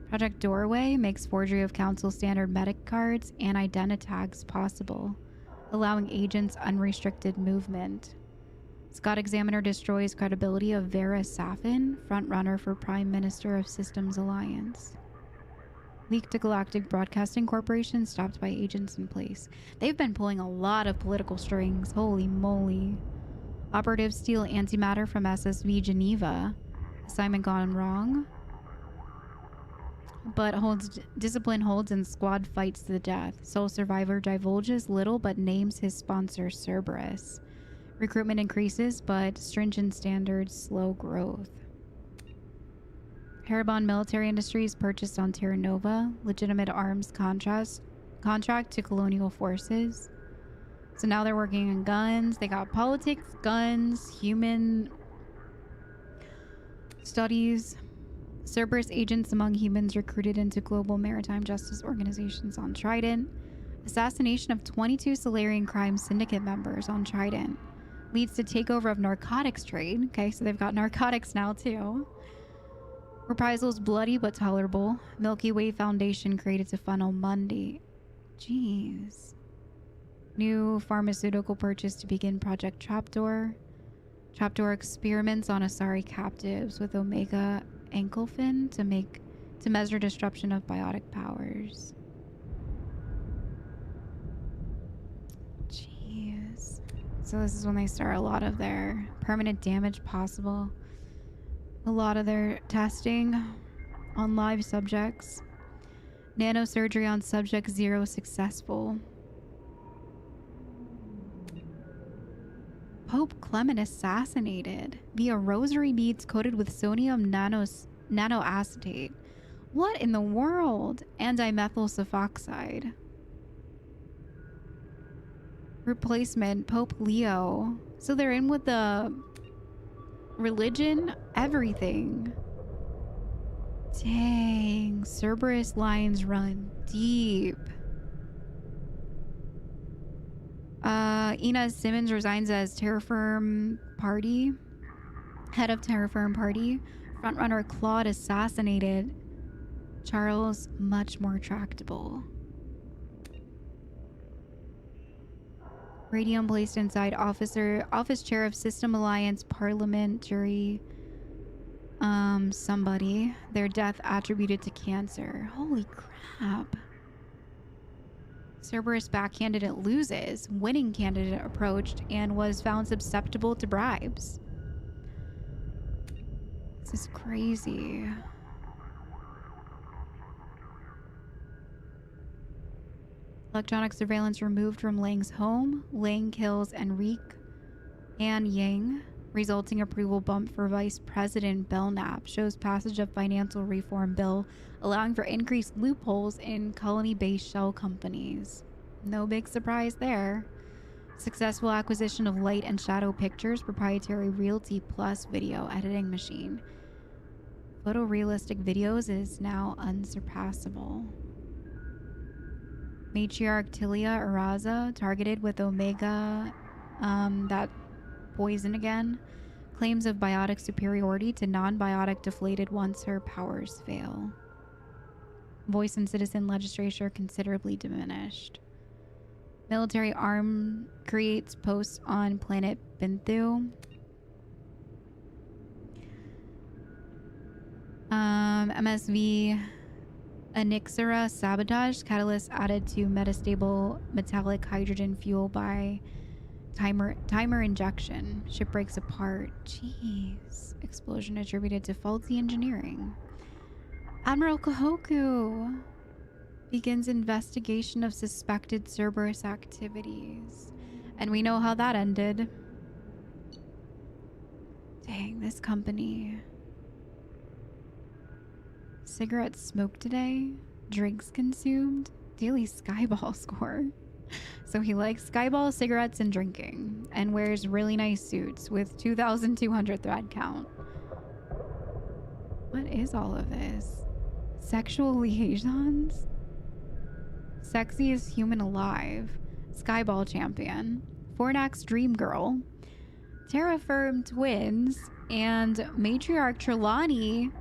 Project Doorway makes forgery of Council standard medic cards and identitags possible, allowing agents unrestricted movement. Scott Examiner destroys credibility of Vera Safin, frontrunner for Prime Minister of Systems Alliance. Leak to Galactic Broadcasting Corporation stopped by agents in place. They've been pulling a lot of political strings. Holy moly. Operatives steal antimatter from SSV Geneva. Assignment gone wrong. But discipline holds and squad fights to the death. Sole survivor divulges little but names his sponsor Cerberus. Recruitment increases, but stringent standards slow growth. Haribon Military Industries purchased on Terra Nova. Legitimate arms contract to colonial forces. So now they're working on guns. They got politics, guns, human studies. Cerberus agents among humans recruited into global maritime justice organizations on Trident. Assassination of 22 Solarian crime syndicate members on Trident. Leads to takeover of narcotics trade. Okay, so they've got narcotics now too. Reprisals bloody but tolerable. Milky Way Foundation created to funnel Monday. Jeez. New pharmaceutical purchase to begin Project Trapdoor. Trapdoor experiments on Asari captives with Omega Anklefin to measure disruption of biotic powers. Jeez. So this is when they start a lot of their permanent damage possible. A lot of their testing on live subjects. Nanosurgery on subject 0 successful. Pope Clement assassinated via rosary beads coated with sodium nanoacetate. What in the world? And dimethyl sulfoxide. Replacement, Pope Leo. So they're in with the religion, everything. Dang, Cerberus lines run deep. Ina Simmons resigns as Terraform Party. Head of Terraform Party. Frontrunner Claude assassinated. Charles much more tractable. Radium placed inside office chair of System Alliance Parliamentary somebody. Their death attributed to cancer. Holy crap. Cerberus back candidate loses. Winning candidate approached and was found susceptible to bribes. This is crazy. Electronic surveillance removed from Lang's home. Lang kills Enrique and Yang, resulting approval bump for Vice President Belknap. Shows passage of financial reform bill allowing for increased loopholes in colony-based shell companies. No big surprise there. Successful acquisition of Light and Shadow Pictures proprietary Realty Plus video editing machine. Photorealistic videos is now unsurpassable. Matriarch Tilia Araza targeted with Omega, that poison again. Claims of biotic superiority to non-biotic deflated once her powers fail. Voice and citizen legislature considerably diminished. Military arm creates posts on planet Binthu. MSV Anixera sabotage. Catalyst added to metastable metallic hydrogen fuel by timer injection. Ship breaks apart. Jeez. Explosion attributed to faulty engineering. Admiral Kahoku begins investigation of suspected Cerberus activities. And we know how that ended. Dang, this company. Cigarettes smoked today. Drinks consumed. Daily Skyball score. So he likes Skyball, cigarettes, and drinking. And wears really nice suits with 2,200 thread count. What is all of this? Sexual liaisons? Sexiest human alive. Skyball champion. Fornax dream girl. Terraform twins. And matriarch Trelawney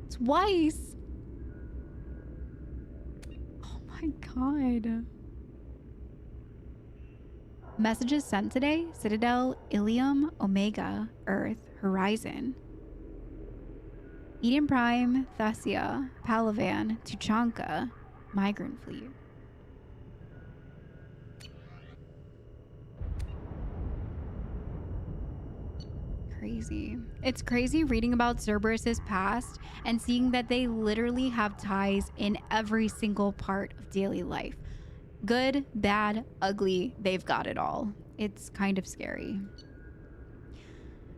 twice. Oh my god. Messages sent today. Citadel, Ilium, Omega, Earth, Horizon. Eden Prime, Thessia, Palavan, Tuchanka, Migrant Fleet. Crazy. It's crazy reading about Cerberus's past and seeing that they literally have ties in every single part of daily life. Good, bad, ugly, they've got it all. It's kind of scary.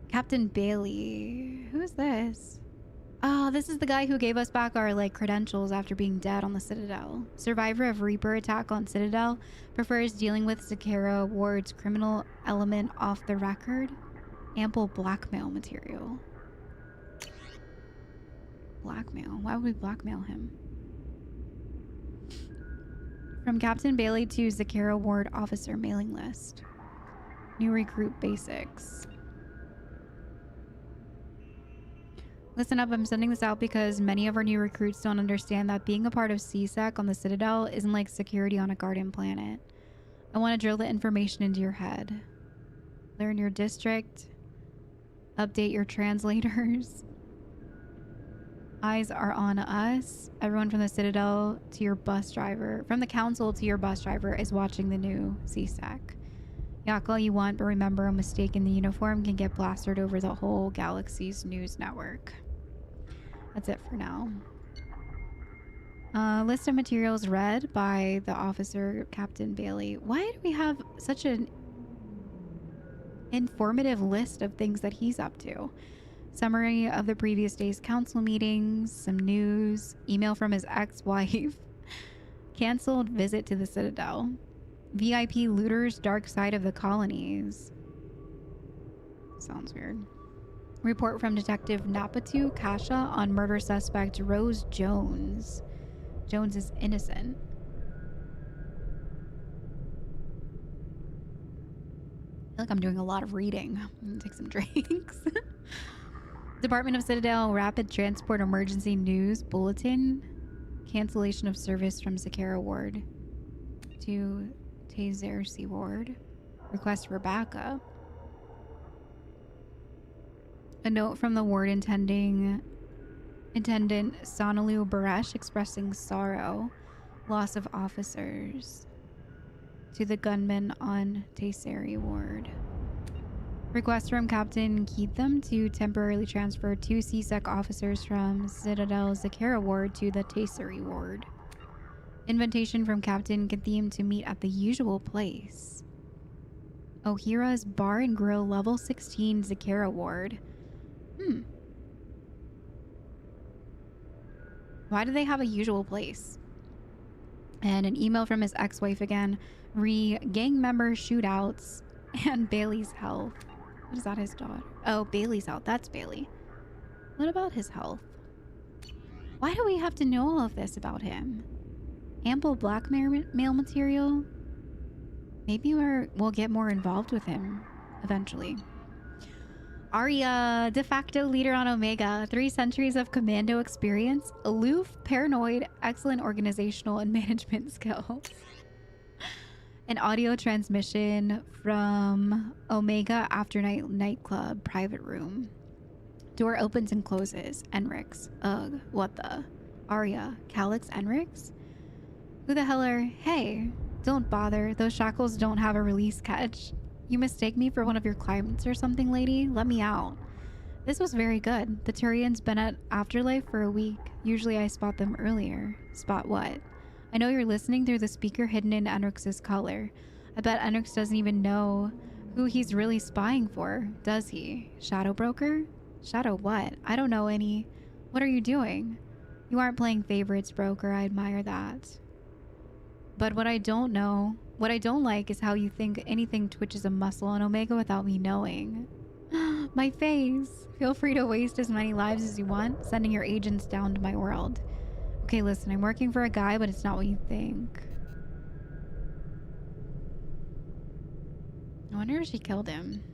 Captain Bailey. Who is this? Oh, this is the guy who gave us back our credentials after being dead on the Citadel. Survivor of Reaper attack on Citadel. Prefers dealing with Zakara Ward's criminal element off the record. Ample blackmail material. Blackmail? Why would we blackmail him? From Captain Bailey to Zakara Ward officer mailing list. New recruit basics. Listen up, I'm sending this out because many of our new recruits don't understand that being a part of CSEC on the Citadel isn't like security on a garden planet. I want to drill the information into your head. Learn your district. Update your translators. Eyes are on us. Everyone from the Citadel to your bus driver, from the council to your bus driver is watching the new CSEC. Yak all you want, but remember a mistake in the uniform can get plastered over the whole galaxy's news network. That's it for now. List of materials read by the officer, Captain Bailey. Why do we have such an informative list of things that he's up to? Summary of the previous day's council meetings, some news, email from his ex-wife, canceled visit to the Citadel, VIP looters, dark side of the colonies. Sounds weird. Report from Detective Napatu Kasha on murder suspect Rose Jones. Jones is innocent. I feel like I'm doing a lot of reading. I'm gonna take some drinks. Department of Citadel Rapid Transport Emergency News Bulletin. Cancellation of service from Zakara Ward to Tazersi Ward. Request for backup. A note from the ward Intendant Sonalu Baresh expressing sorrow, loss of officers, to the gunman on Tayseri ward. Request from Captain Keatham to temporarily transfer 2 CSEC officers from Citadel Zakera ward to the Tayseri ward. Invitation from Captain Keatham to meet at the usual place. Ohira's Bar and Grill, level 16, Zakera ward. Why do they have a usual place? And an email from his ex-wife again. Gang member shootouts and Bailey's health. What is that, his daughter? Oh, Bailey's health. That's Bailey. What about his health? Why do we have to know all of this about him? Ample blackmail material? Maybe we'll get more involved with him eventually. Arya, de facto leader on Omega, 3 centuries of commando experience, aloof, paranoid, excellent organizational and management skills. An audio transmission from Omega Afternight Nightclub private room. Door opens and closes. Enrix. Ugh, what the? Arya, Calix Enrix? Who the hell are... Hey, don't bother. Those shackles don't have a release catch. You mistake me for one of your clients or something, lady? Let me out. This was very good. The Turian's been at Afterlife for a week. Usually I spot them earlier. Spot what? I know you're listening through the speaker hidden in Enrix's collar. I bet Enrix doesn't even know who he's really spying for, does he? Shadow broker? Shadow what? I don't know any. What are you doing? You aren't playing favorites, broker. I admire that. But what I don't like is how you think anything twitches a muscle on Omega without me knowing. My face. Feel free to waste as many lives as you want, sending your agents down to my world. Okay, listen, I'm working for a guy, but it's not what you think. I wonder if she killed him.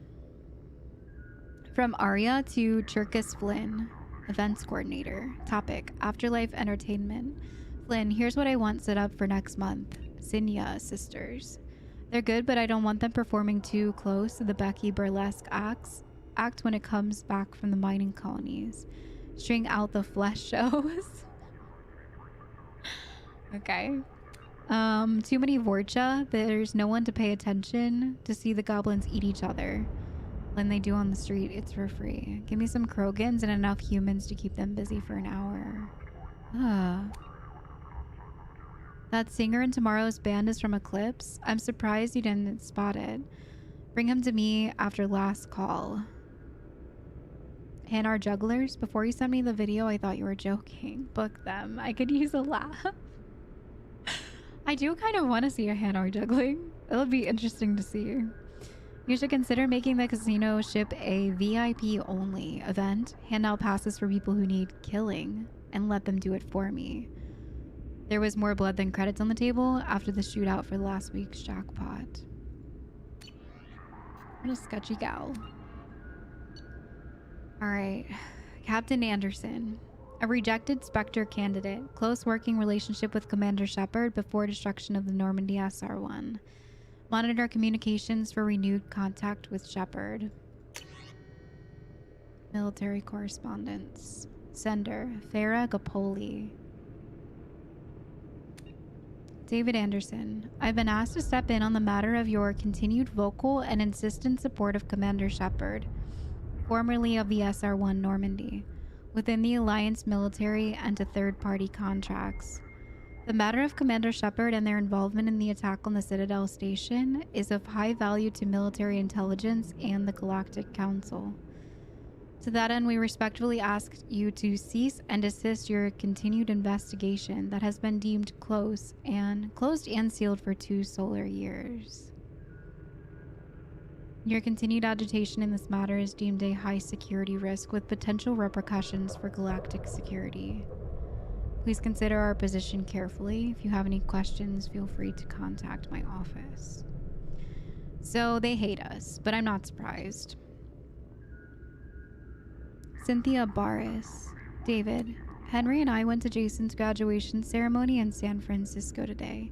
From Arya to Cherkis Flynn, events coordinator. Topic, Afterlife Entertainment. Flynn, here's what I want set up for next month. Sinya sisters. They're good, but I don't want them performing too close to the Becky burlesque act when it comes back from the mining colonies. String out the flesh shows. Okay. Too many Vorcha. There's no one to pay attention to see the goblins eat each other. When they do on the street, it's for free. Give me some Krogans and enough humans to keep them busy for an hour. That singer in tomorrow's band is from Eclipse. I'm surprised you didn't spot it. Bring him to me after last call. Hanar jugglers, before you sent me the video, I thought you were joking. Book them. I could use a laugh. I do kind of want to see a Hanar juggling. It'll be interesting to see. You should consider making the casino ship a VIP only event. Hand out passes for people who need killing and let them do it for me. There was more blood than credits on the table after the shootout for last week's jackpot. What a sketchy gal. Alright. Captain Anderson. A rejected Spectre candidate. Close working relationship with Commander Shepard before destruction of the Normandy SR-1. Monitor communications for renewed contact with Shepard. Military correspondence. Sender. Farah Gapoli. David Anderson, I've been asked to step in on the matter of your continued vocal and insistent support of Commander Shepard, formerly of the SR-1 Normandy, within the Alliance military and to third-party contracts. The matter of Commander Shepard and their involvement in the attack on the Citadel Station is of high value to military intelligence and the Galactic Council. To that end, we respectfully ask you to cease and desist your continued investigation that has been deemed closed and sealed for 2 solar years. Your continued agitation in this matter is deemed a high security risk with potential repercussions for galactic security. Please consider our position carefully. If you have any questions, feel free to contact my office. So they hate us, but I'm not surprised. Cynthia Barris. David, Henry and I went to Jason's graduation ceremony in San Francisco today.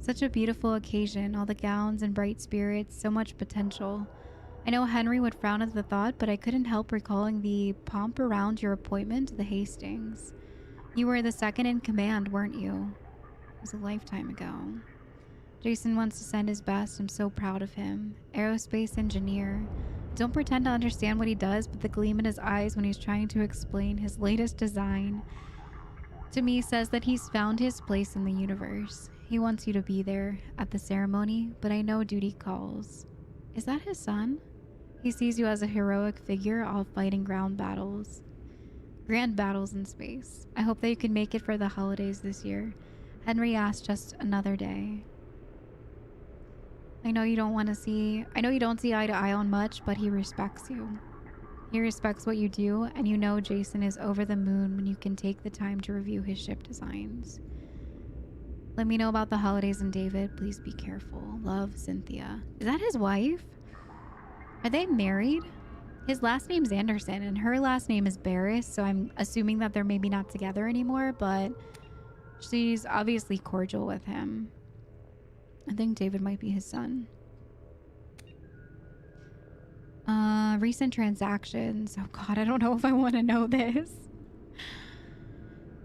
Such a beautiful occasion, all the gowns and bright spirits, so much potential. I know Henry would frown at the thought, but I couldn't help recalling the pomp around your appointment to the Hastings. You were the second in command, weren't you? It was a lifetime ago. Jason wants to send his best. I'm so proud of him. Aerospace engineer. Don't pretend to understand what he does, but the gleam in his eyes when he's trying to explain his latest design to me says that he's found his place in the universe. He wants you to be there at the ceremony, but I know duty calls. Is that his son? He sees you as a heroic figure, all fighting grand battles in space. I hope that you can make it for the holidays this year. Henry asked just another day. I know you don't see eye to eye on much, but he respects you. He respects what you do, and you know Jason is over the moon when you can take the time to review his ship designs. Let me know about the holidays, and David, please be careful. Love, Cynthia. Is that his wife? Are they married? His last name's Anderson, and her last name is Barris, so I'm assuming that they're maybe not together anymore, but she's obviously cordial with him. I think David might be his son. Recent transactions. Oh god, I don't know if I want to know this.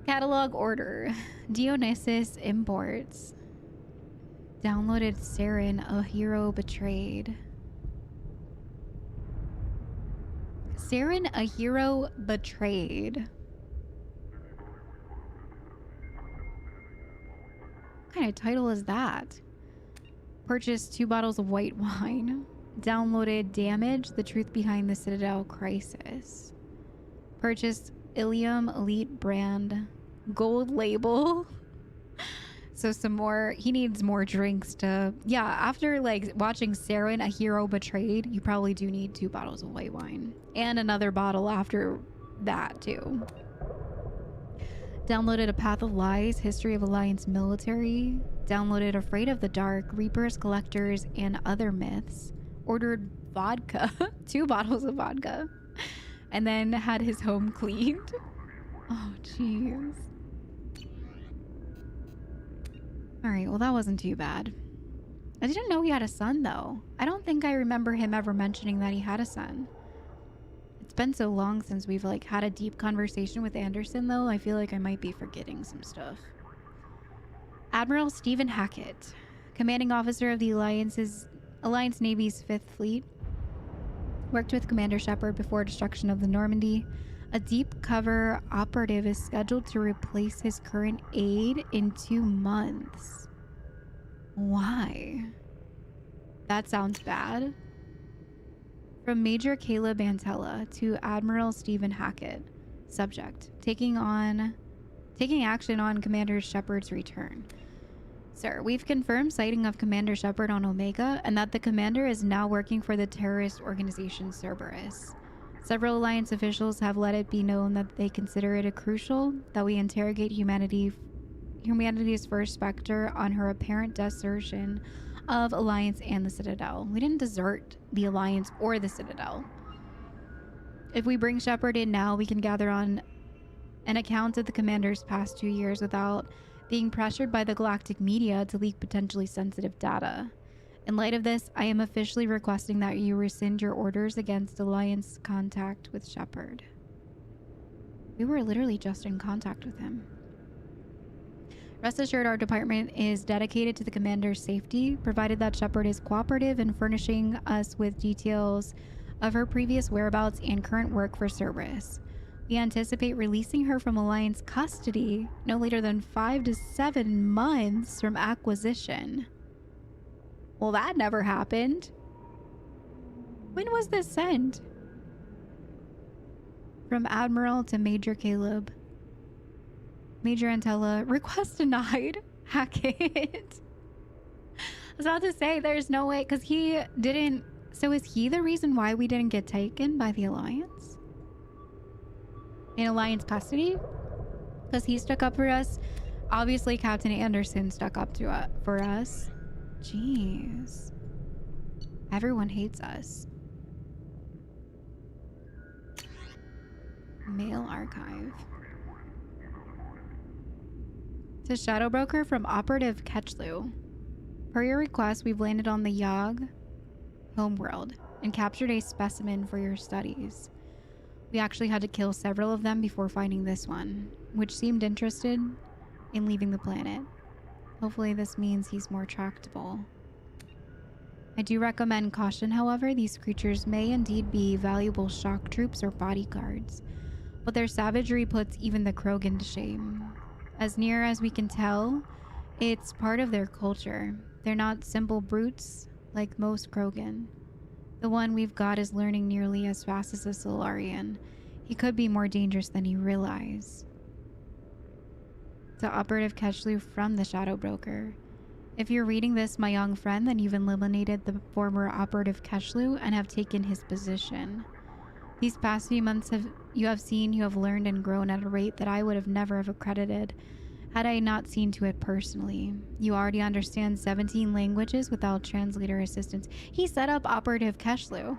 Catalog order. Dionysus imports. Downloaded Faren, a hero betrayed. Faren, a hero betrayed. What kind of title is that? Purchased 2 bottles of white wine. Downloaded Damage, the truth behind the Citadel crisis. Purchased Ilium Elite brand gold label. So some more, he needs more drinks to, yeah, after like watching Faren, a hero betrayed, you probably do need 2 bottles of white wine. And another bottle after that too. Downloaded A Path of Lies, History of Alliance Military. Downloaded Afraid of the Dark, Reapers, Collectors, and Other Myths. Ordered vodka, 2 bottles of vodka. And then had his home cleaned. Oh, jeez. Alright, well that wasn't too bad. I didn't know he had a son though. I don't think I remember him ever mentioning that he had a son. It's been so long since we've like had a deep conversation with Anderson though, I feel like I might be forgetting some stuff. Admiral Stephen Hackett, commanding officer of the Alliance Navy's 5th Fleet, worked with Commander Shepard before destruction of the Normandy. A deep cover operative is scheduled to replace his current aide in 2 months. Why? That sounds bad. From Major Caleb Antella to Admiral Stephen Hackett. Subject: taking action on Commander Shepard's return. Sir, we've confirmed sighting of Commander Shepard on Omega and that the commander is now working for the terrorist organization Cerberus. Several Alliance officials have let it be known that they consider it crucial that we interrogate humanity's first Spectre on her apparent desertion of Alliance and the Citadel. We didn't desert the Alliance or the Citadel. If we bring Shepard in now, we can gather on an account of the commander's past 2 years without being pressured by the galactic media to leak potentially sensitive data. In light of this, I am officially requesting that you rescind your orders against Alliance contact with Shepard. We were literally just in contact with him. Rest assured, our department is dedicated to the commander's safety, provided that Shepard is cooperative in furnishing us with details of her previous whereabouts and current work for Cerberus. We anticipate releasing her from Alliance custody no later than 5 to 7 months from acquisition. Well, that never happened. When was this sent? From Admiral to Major Caleb. Major Antella, request denied. Hackett. I was about to say, there's no way, because he didn't... So is he the reason why we didn't get taken by the Alliance? In Alliance custody? Because he stuck up for us. Obviously, Captain Anderson stuck up for us. Jeez. Everyone hates us. Mail archive. To Shadow Broker from Operative Ketchlu. Per your request, we've landed on the Yog homeworld. and captured a specimen for your studies. We actually had to kill several of them before finding this one, which seemed interested in leaving the planet. Hopefully this means he's more tractable. I do recommend caution, however. These creatures may indeed be valuable shock troops or bodyguards, but their savagery puts even the Krogan to shame. As near as we can tell, it's part of their culture. They're not simple brutes like most Krogan. The one we've got is learning nearly as fast as a Solarian. He could be more dangerous than you realize. To Operative Ketchlu from the Shadow Broker. If you're reading this, my young friend, then you've eliminated the former Operative Ketchlu and have taken his position. These past few months you have learned and grown at a rate that I would have never have accredited had I not seen to it personally. You already understand 17 languages without translator assistance. He set up Operative Ketchlu.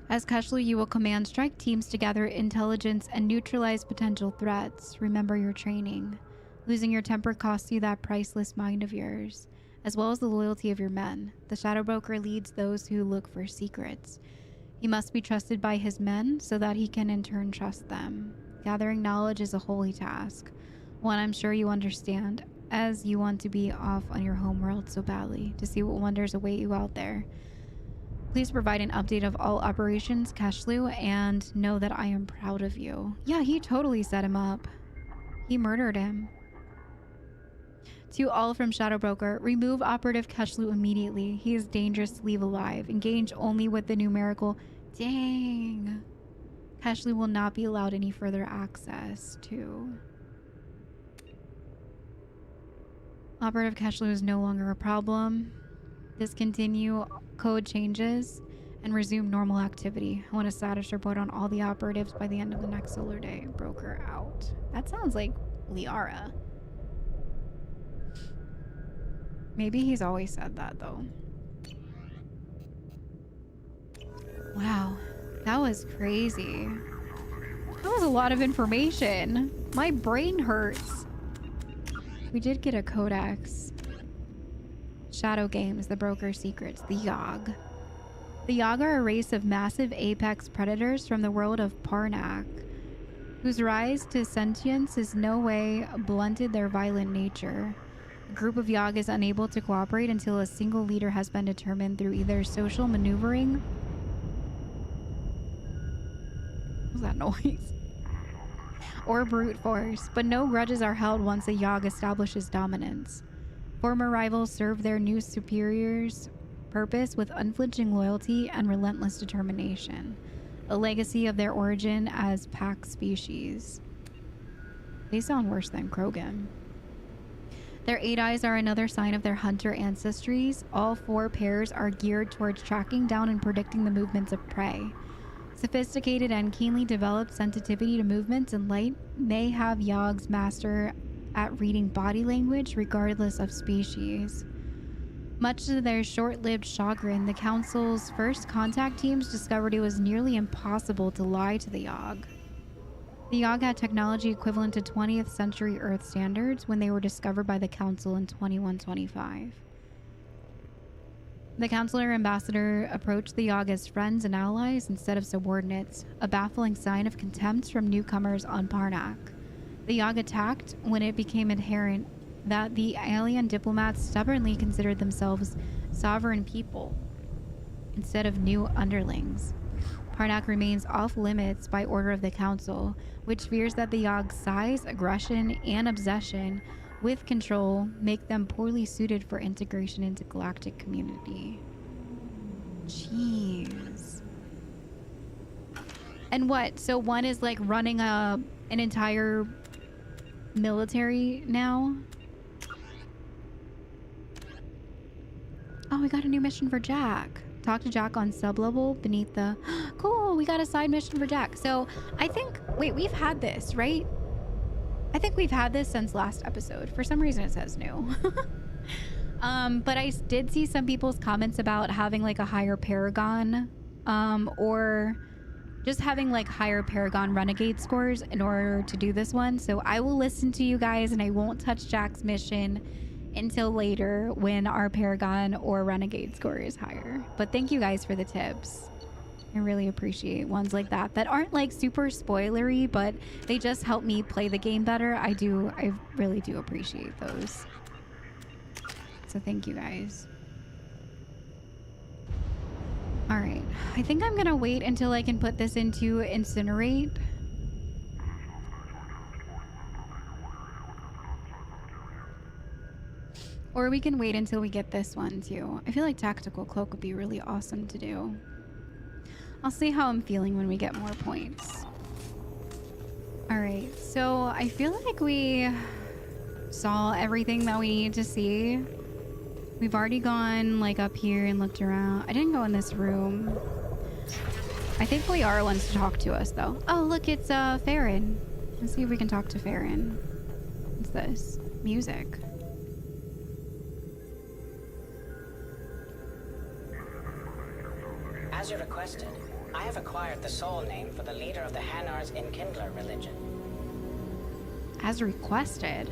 As Ketchlu, you will command strike teams to gather intelligence and neutralize potential threats. Remember your training. Losing your temper costs you that priceless mind of yours, as well as the loyalty of your men. The Shadow Broker leads those who look for secrets. He must be trusted by his men so that he can in turn trust them. Gathering knowledge is a holy task, one I'm sure you understand, as you want to be off on your homeworld so badly, to see what wonders await you out there. Please provide an update of all operations, Ketchlu, and know that I am proud of you. Yeah, he totally set him up. He murdered him. To all from Shadow Broker, remove Operative Ketchlu immediately. He is dangerous to leave alive. Engage only with the numerical... Dang. Ketchlu will not be allowed any further access to... Operative Ketchlu is no longer a problem. Discontinue code changes and resume normal activity. I want a status report on all the operatives by the end of the next solar day. Broker out. That sounds like Liara. Maybe he's always said that though. Wow, that was crazy. That was a lot of information. My brain hurts. We did get a codex. Shadow Games, the Broker Secrets, the Yogg. The Yogg are a race of massive apex predators from the world of Parnak, whose rise to sentience has no way blunted their violent nature. A group of Yogg is unable to cooperate until a single leader has been determined through either social maneuvering... What was that noise? Or brute force, but no grudges are held once a Yogg establishes dominance. Former rivals serve their new superiors' purpose with unflinching loyalty and relentless determination, a legacy of their origin as pack species. They sound worse than Krogan. Their 8 eyes are another sign of their hunter ancestries. All 4 pairs are geared towards tracking down and predicting the movements of prey. Sophisticated and keenly developed sensitivity to movements and light may have Yogg's master at reading body language regardless of species. Much to their short-lived chagrin, the Council's first contact teams discovered it was nearly impossible to lie to the Yogg. The Yogg had technology equivalent to 20th century Earth standards when they were discovered by the Council in 2125. The Councilor Ambassador approached the Yogg as friends and allies instead of subordinates, a baffling sign of contempt from newcomers on Parnak. The Yogg attacked when it became apparent that the alien diplomats stubbornly considered themselves sovereign people instead of new underlings. Parnak remains off limits by order of the Council, which fears that the Yogg's size, aggression, and obsession with control make them poorly suited for integration into galactic community. Jeez. And what? So one is like running an entire military now? Oh, we got a new mission for Jack. Talk to Jack on sublevel beneath the... Cool, we got a side mission for Jack. So I think... Wait, we've had this, right? I think we've had this since last episode. For some reason it says new. But I did see some people's comments about having like a higher Paragon or just having like higher Paragon Renegade scores in order to do this one. So I will listen to you guys and I won't touch Jack's mission until later when our Paragon or Renegade score is higher. But thank you guys for the tips. I really appreciate ones like that aren't like super spoilery, but they just help me play the game better. I really do appreciate those. So thank you guys. All right, I think I'm gonna wait until I can put this into incinerate. Or we can wait until we get this one too. I feel like tactical cloak would be really awesome to do. I'll see how I'm feeling when we get more points. All right, so I feel like we saw everything that we need to see. We've already gone like up here and looked around. I didn't go in this room. I think Liara wants to talk to us though. Oh, look, it's Faren. Let's see if we can talk to Faren. What's this? Music. As you requested, I have acquired the soul name for the leader of the Hanar's Enkindler religion. As requested.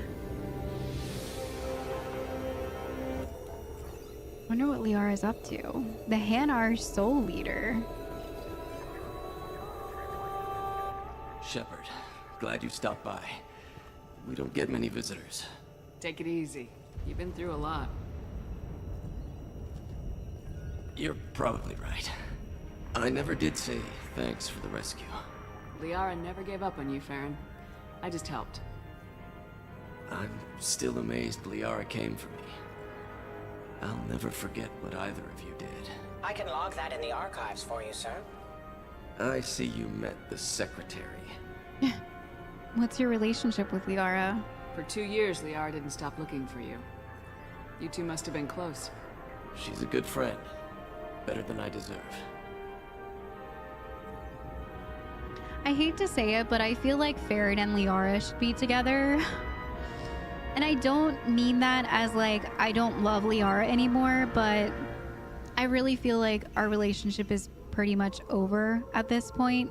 Wonder what Liara is up to. The Hanar soul leader. Shepard, glad you stopped by. We don't get many visitors. Take it easy. You've been through a lot. You're probably right. I never did say thanks for the rescue. Liara never gave up on you, Faren. I just helped. I'm still amazed Liara came for me. I'll never forget what either of you did. I can log that in the archives for you, sir. I see you met the secretary. What's your relationship with Liara? For 2 years, Liara didn't stop looking for you. You two must have been close. She's a good friend. Better than I deserve. I hate to say it, but I feel like Faren and Liara should be together. And I don't mean that as like I don't love Liara anymore, but I really feel like our relationship is pretty much over at this point.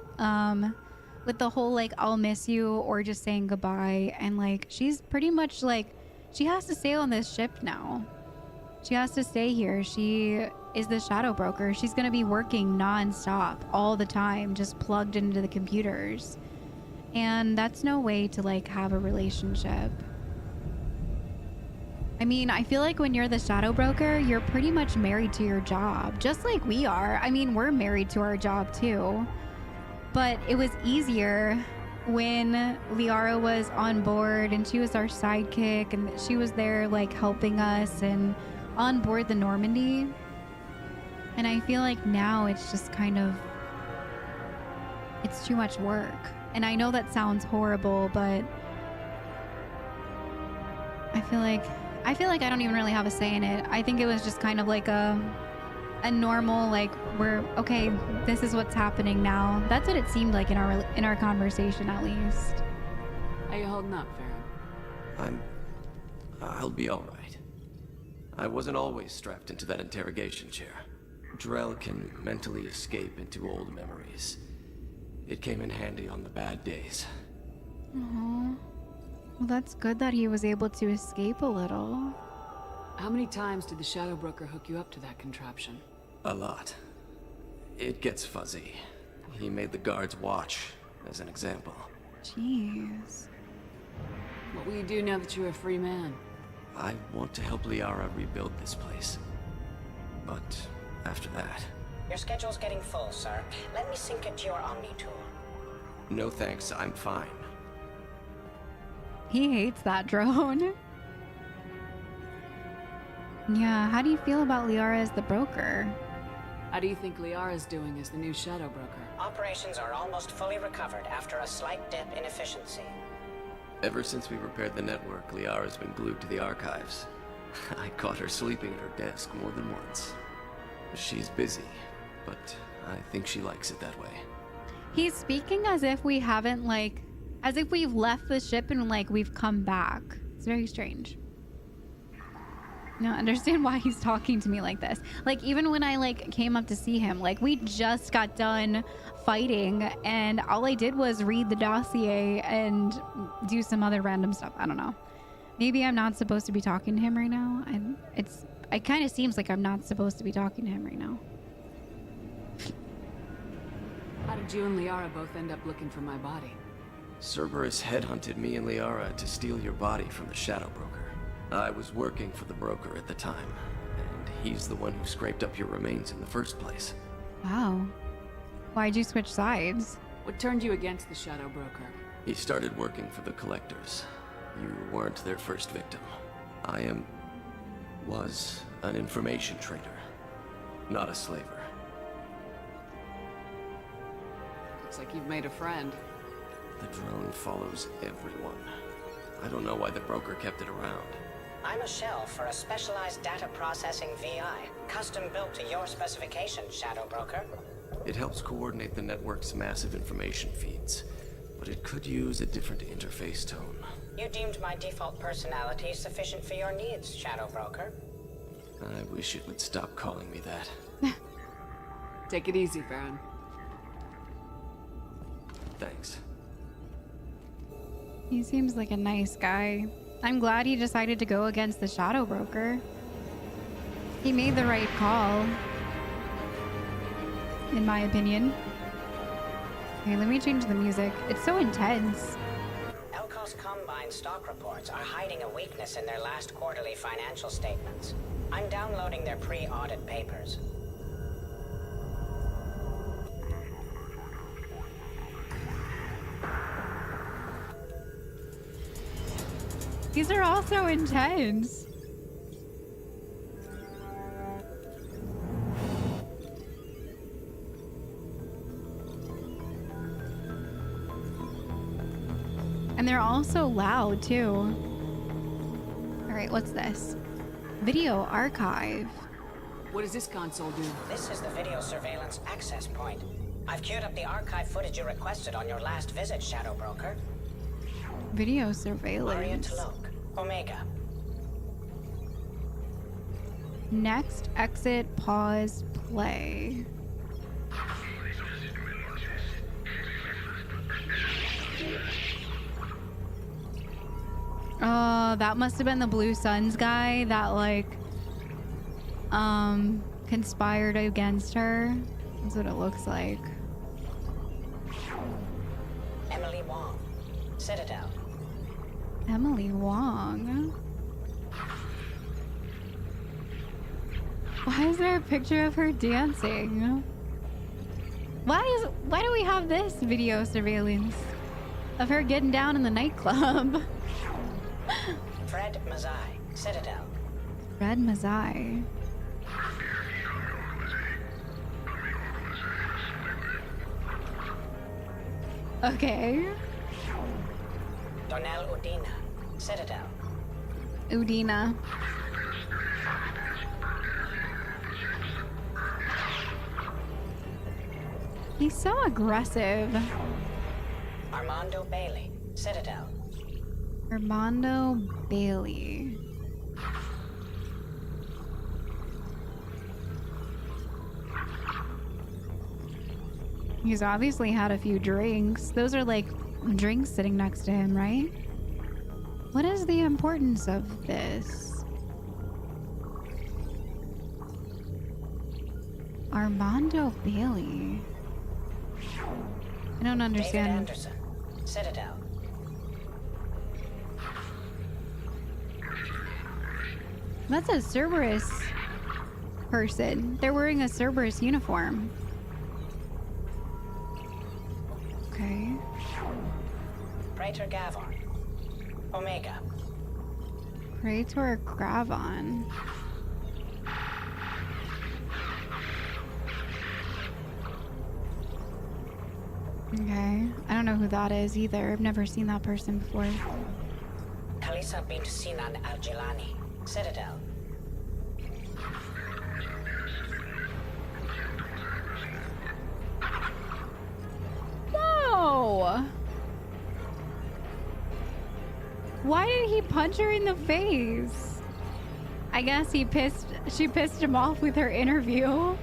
With the whole like I'll miss you or just saying goodbye, and like she's pretty much like she has to stay on this ship now. She has to stay here. She is the shadow broker. She's gonna be working non-stop all the time, just plugged into the computers. And that's no way to like have a relationship. I mean, I feel like when you're the shadow broker, you're pretty much married to your job, just like we are. I mean, we're married to our job too. But it was easier when Liara was on board and she was our sidekick and she was there like helping us and on board the Normandy. And I feel like now it's just kind of, it's too much work. And I know that sounds horrible, but I feel like I don't even really have a say in it. I think it was just kind of like a normal, like, we're okay, this is what's happening now. That's what it seemed like in our conversation, at least. How you holding up, Faren? I'll be all right. I wasn't always strapped into that interrogation chair. Drell can mentally escape into old memories. It came in handy on the bad days. Aww. Well, that's good that he was able to escape a little. How many times did the Shadow Broker hook you up to that contraption? A lot. It gets fuzzy. He made the guards watch, as an example. Jeez. What will you do now that you're a free man? I want to help Liara rebuild this place. But after that... Your schedule's getting full, sir. Let me sync it to your Omni tool. No thanks, I'm fine. He hates that drone. Yeah, how do you feel about Liara as the broker? How do you think Liara's doing as the new Shadow Broker? Operations are almost fully recovered after a slight dip in efficiency. Ever since we repaired the network, Liara's been glued to the archives. I caught her sleeping at her desk more than once. She's busy, but I think she likes it that way. He's speaking as if we haven't, like, as if we've left the ship and, like, we've come back. It's very strange. I don't understand why he's talking to me like this. Like, even when I, like, came up to see him, like, we just got done fighting, and all I did was read the dossier and do some other random stuff. I don't know. Maybe I'm not supposed to be talking to him right now. It kind of seems like I'm not supposed to be talking to him right now. How did you and Liara both end up looking for my body? Cerberus headhunted me and Liara to steal your body from the Shadow Broker. I was working for the broker at the time, and he's the one who scraped up your remains in the first place. Wow. Why'd you switch sides? What turned you against the Shadow Broker? He started working for the Collectors. You weren't their first victim. Was an information trader, not a slaver. Looks like you've made a friend. The drone follows everyone. I don't know why the broker kept it around. I'm a shell for a specialized data processing VI, custom built to your specifications, Shadow Broker. It helps coordinate the network's massive information feeds, but it could use a different interface tone. You deemed my default personality sufficient for your needs, Shadow Broker. I wish it would stop calling me that. Take it easy, Faren. Thanks. He seems like a nice guy. I'm glad he decided to go against the Shadow Broker. He made the right call, in my opinion. Okay, let me change the music. It's so intense. Combine stock reports are hiding a weakness in their last quarterly financial statements. I'm downloading their pre-audit papers. These are all so intense. And they're all so loud, too. All right, what's this? Video archive. What does this console do? This is the video surveillance access point. I've queued up the archive footage you requested on your last visit, Shadow Broker. Video surveillance. Omega. Next, exit, pause, play. Oh, that must have been the Blue Suns guy that, like, conspired against her. That's what it looks like. Emily Wong, Citadel. Emily Wong? Why is there a picture of her dancing? Why do we have this video surveillance of her getting down in the nightclub? Fred Mazai, Citadel. Fred Mazai. Okay. Donnell Udina, Citadel. Udina. He's so aggressive. Armando Bailey, Citadel. Armando Bailey. He's obviously had a few drinks. Those are like drinks sitting next to him, right? What is the importance of this? Armando Bailey. I don't understand. David Anderson, Citadel. That's a Cerberus person. They're wearing a Cerberus uniform. Okay. Praetor Gavon, Omega. Praetor Gravon. Okay. I don't know who that is either. I've never seen that person before. Kalisa bint Sinan Al-Jilani, Citadel. Whoa! Why did he punch her in the face? I guess she pissed him off with her interview.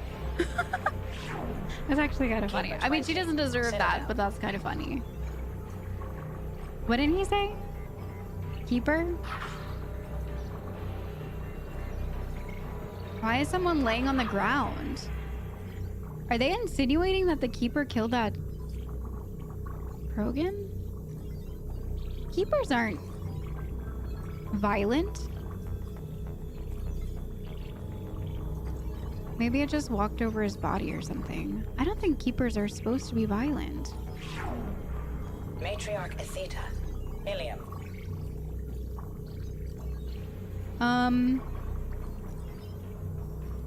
That's actually kind of funny. I mean, she doesn't deserve that, but that's kind of funny. What did he say? Keeper? Why is someone laying on the ground? Are they insinuating that the Keeper killed that Krogan? Keepers aren't violent. Maybe it just walked over his body or something. I don't think Keepers are supposed to be violent. Matriarch Atheta. Ilium.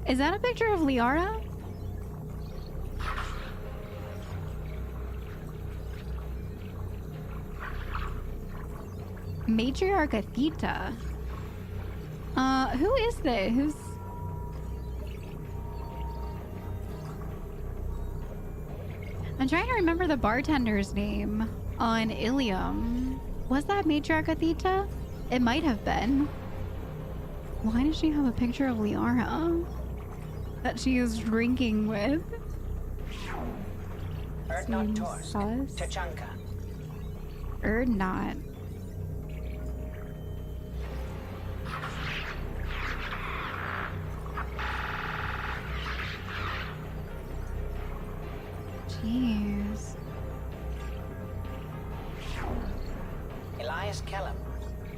Is that a picture of Liara? Matriarch Atheta. Who is this? I'm trying to remember the bartender's name on Ilium. Was that Matriarch Atheta? It might have been. Why does she have a picture of Liara that she is drinking with? Erdnot Torsk. Tachanka. Erdnot. Jeez. Elias Kellum.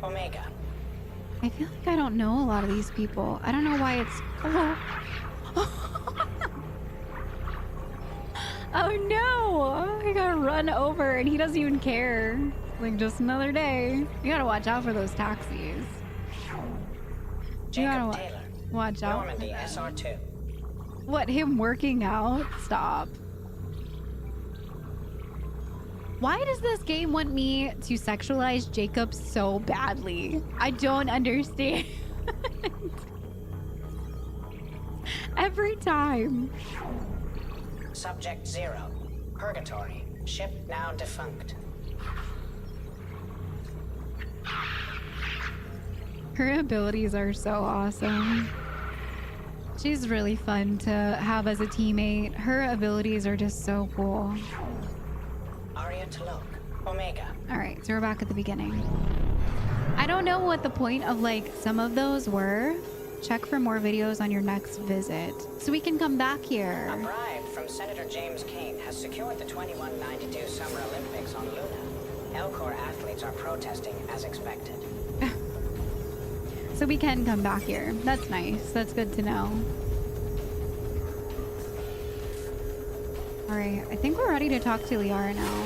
Omega. I feel like I don't know a lot of these people. I don't know why it's... Oh, oh no! I got run over and he doesn't even care. Like, just another day. You gotta watch out for those taxis. You gotta watch out. Normandy SR2. What, him working out? Stop. Why does this game want me to sexualize Jacob so badly? I don't understand. Every time. Subject 0. Purgatory. Ship now defunct. Her abilities are so awesome. She's really fun to have as a teammate. Her abilities are just so cool. Arya Talok. Omega. Alright, so we're back at the beginning. I don't know what the point of like some of those were. Check for more videos on your next visit so we can come back here. A bribe from Senator James Kane has secured the 2192 Summer Olympics on Luna. Elcor athletes are protesting as expected. So we can come back here. That's nice. That's good to know. Alright, I think we're ready to talk to Liara now.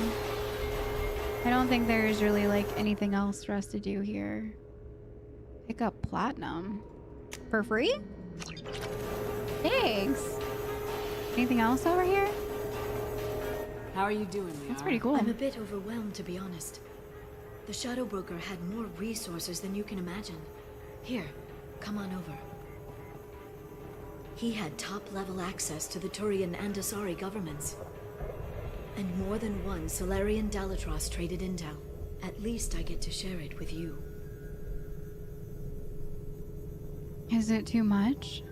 I don't think there's really like anything else for us to do here. Pick up platinum. For free? Thanks. Anything else over here? How are you doing, Liara? That's pretty cool. I'm a bit overwhelmed, to be honest. The Shadow Broker had more resources than you can imagine. Here, come on over. He had top-level access to the Turian and Asari governments. And more than one Solarian Dalatros traded intel. At least I get to share it with you. Is it too much?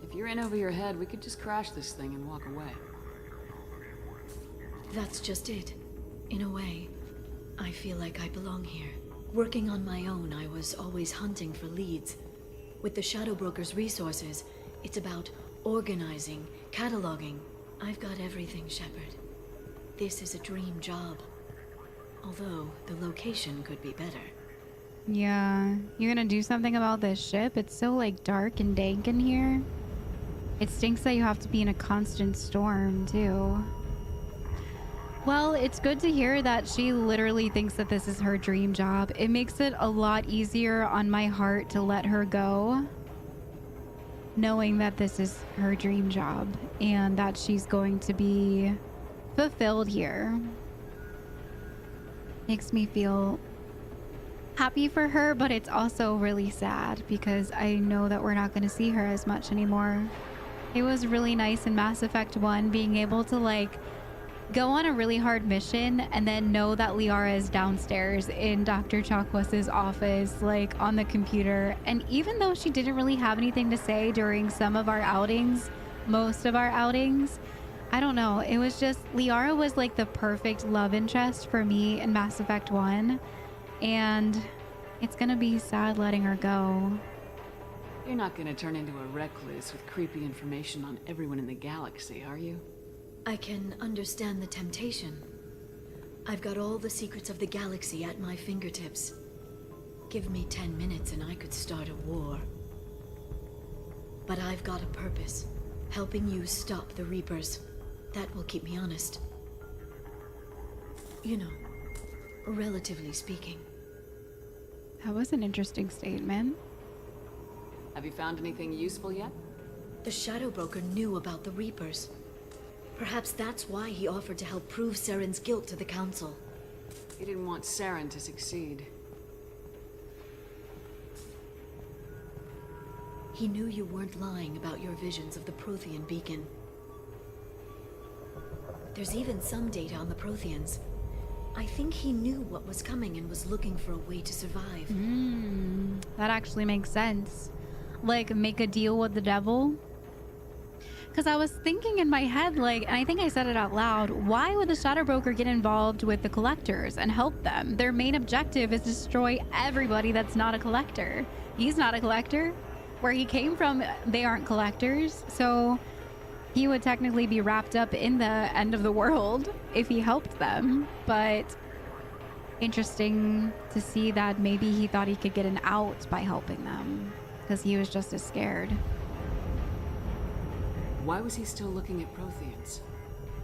If you're in over your head, we could just crash this thing and walk away. That's just it. In a way, I feel like I belong here. Working on my own, I was always hunting for leads. With the Shadow Broker's resources, it's about organizing, cataloging. I've got everything, Shepard. This is a dream job. Although, the location could be better. Yeah. You gonna do something about this ship? It's so like dark and dank in here. It stinks that you have to be in a constant storm, too. Well, it's good to hear that she literally thinks that this is her dream job. It makes it a lot easier on my heart to let her go, knowing that this is her dream job and that she's going to be fulfilled here. Makes me feel happy for her, but it's also really sad because I know that we're not going to see her as much anymore. It was really nice in Mass Effect 1 being able to like go on a really hard mission and then know that Liara is downstairs in Dr. Chakwas' office, like on the computer. And even though she didn't really have anything to say during some of our outings, most of our outings, I don't know. It was just, Liara was like the perfect love interest for me in Mass Effect 1. And it's gonna be sad letting her go. You're not gonna turn into a recluse with creepy information on everyone in the galaxy, are you? I can understand the temptation. I've got all the secrets of the galaxy at my fingertips. Give me 10 minutes and I could start a war. But I've got a purpose. Helping you stop the Reapers. That will keep me honest. You know, relatively speaking. That was an interesting statement. Have you found anything useful yet? The Shadow Broker knew about the Reapers. Perhaps that's why he offered to help prove Saren's guilt to the Council. He didn't want Saren to succeed. He knew you weren't lying about your visions of the Prothean beacon. There's even some data on the Protheans. I think he knew what was coming and was looking for a way to survive. That actually makes sense. Like, make a deal with the devil. Because I was thinking in my head, like, and I think I said it out loud, why would the Shadow Broker get involved with the collectors and help them? Their main objective is to destroy everybody that's not a collector. He's not a collector. Where he came from, they aren't collectors. So he would technically be wrapped up in the end of the world if he helped them. But interesting to see that maybe he thought he could get an out by helping them. Because he was just as scared. Why was he still looking at Protheans?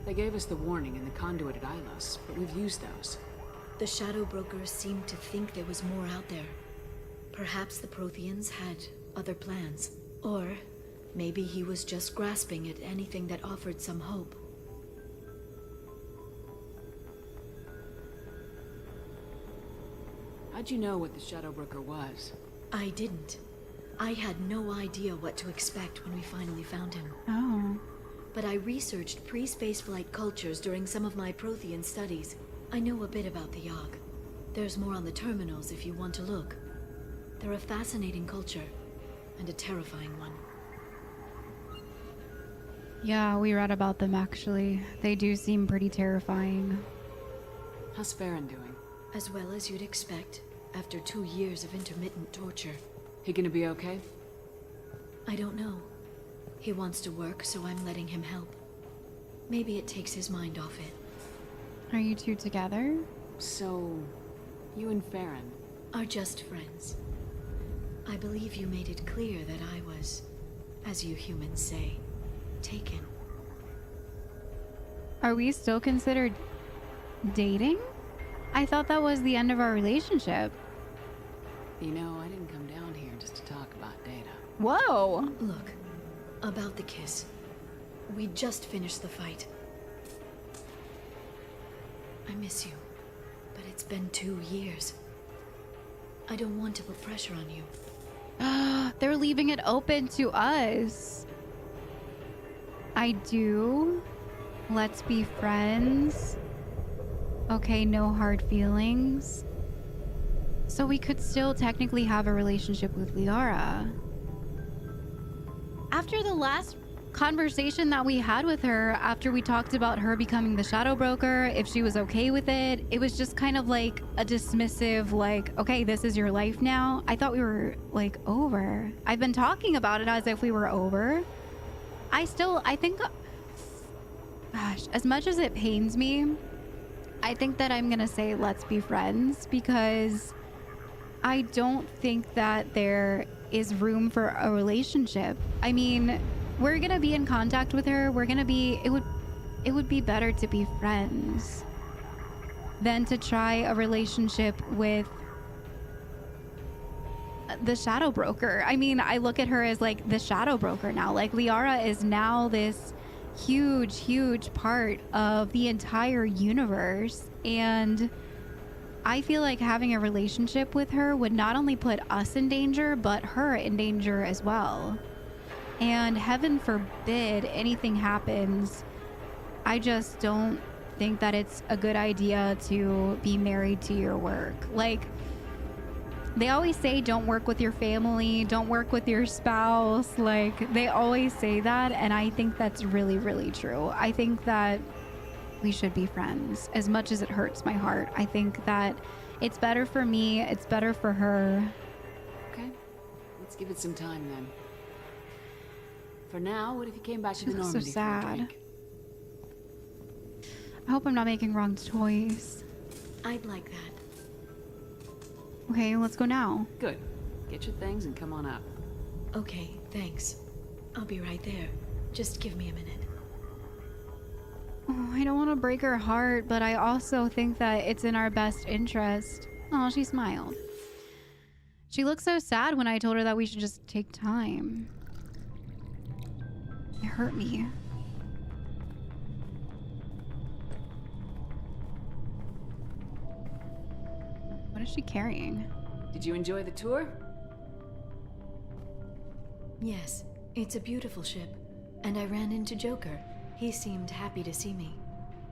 They gave us the warning in the conduit at Ilos, but we've used those. The Shadow Brokers seemed to think there was more out there. Perhaps the Protheans had other plans. Or maybe he was just grasping at anything that offered some hope. How'd you know what the Shadow Broker was? I didn't. I had no idea what to expect when we finally found him. Oh. But I researched pre-spaceflight cultures during some of my Prothean studies. I know a bit about the Yogg. There's more on the terminals if you want to look. They're a fascinating culture, and a terrifying one. Yeah, we read about them actually. They do seem pretty terrifying. How's Faren doing? As well as you'd expect, after 2 years of intermittent torture. He gonna be okay? I don't know. He wants to work, so I'm letting him help. Maybe it takes his mind off it. Are you two together? So, you and Faren are just friends. I believe you made it clear that I was, as you humans say, taken. Are we still considered dating? I thought that was the end of our relationship. You know, I didn't come down here just to talk about data. Whoa! Look, about the kiss. We just finished the fight. I miss you, but it's been 2 years. I don't want to put pressure on you. They're leaving it open to us. I do. Let's be friends. Okay, no hard feelings. So we could still technically have a relationship with Liara. After the last conversation that we had with her, after we talked about her becoming the Shadow Broker, if she was okay with it, it was just kind of like a dismissive, like, okay, this is your life now. I thought we were like over. I've been talking about it as if we were over. I think, gosh, as much as it pains me, I think that I'm gonna say let's be friends, because I don't think that there is room for a relationship. I mean, we're gonna be in contact with her. It would be better to be friends than to try a relationship with the Shadow Broker. I mean, I look at her as like the Shadow Broker now. Like, Liara is now this huge part of the entire universe, and I feel like having a relationship with her would not only put us in danger, but her in danger as well. And heaven forbid anything happens. I just don't think that it's a good idea to be married to your work. Like, they always say don't work with your family, don't work with your spouse. Like, they always say that, and I think that's really true. I think that we should be friends, as much as it hurts my heart. I think that it's better for me, it's better for her. Okay, let's give it some time then. For now, what if you came back to the She looks so Normandy for a sad. drink? I hope I'm not making wrong choice. I'd like that. Okay, let's go now. Good. Get your things and come on up. Okay, thanks. I'll be right there. Just give me a minute. Oh, I don't want to break her heart, but I also think that it's in our best interest. Oh, she smiled. She looked so sad when I told her that we should just take time. It hurt me. What is she carrying? Did you enjoy the tour? Yes, it's a beautiful ship. And I ran into Joker. He seemed happy to see me.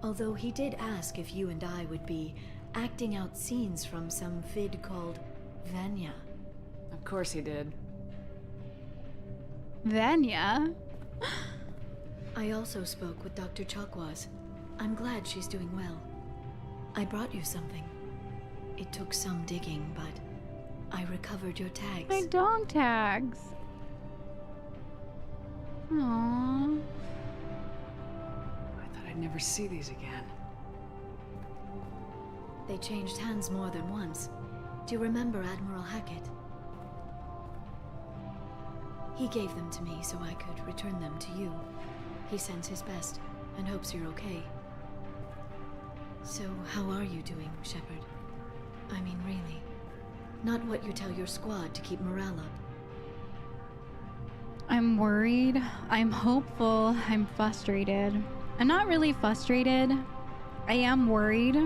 Although he did ask if you and I would be acting out scenes from some vid called Vanya. Of course he did. Vanya? I also spoke with Dr. Chakwas. I'm glad she's doing well. I brought you something. It took some digging, but I recovered your tags. My dog tags. Aww. I thought I'd never see these again. They changed hands more than once. Do you remember Admiral Hackett? He gave them to me so I could return them to you. He sends his best and hopes you're okay. So, how are you doing, Shepard? I mean, really. Not what you tell your squad to keep morale up. I'm worried. I'm hopeful. I'm frustrated. I'm not really frustrated. I am worried.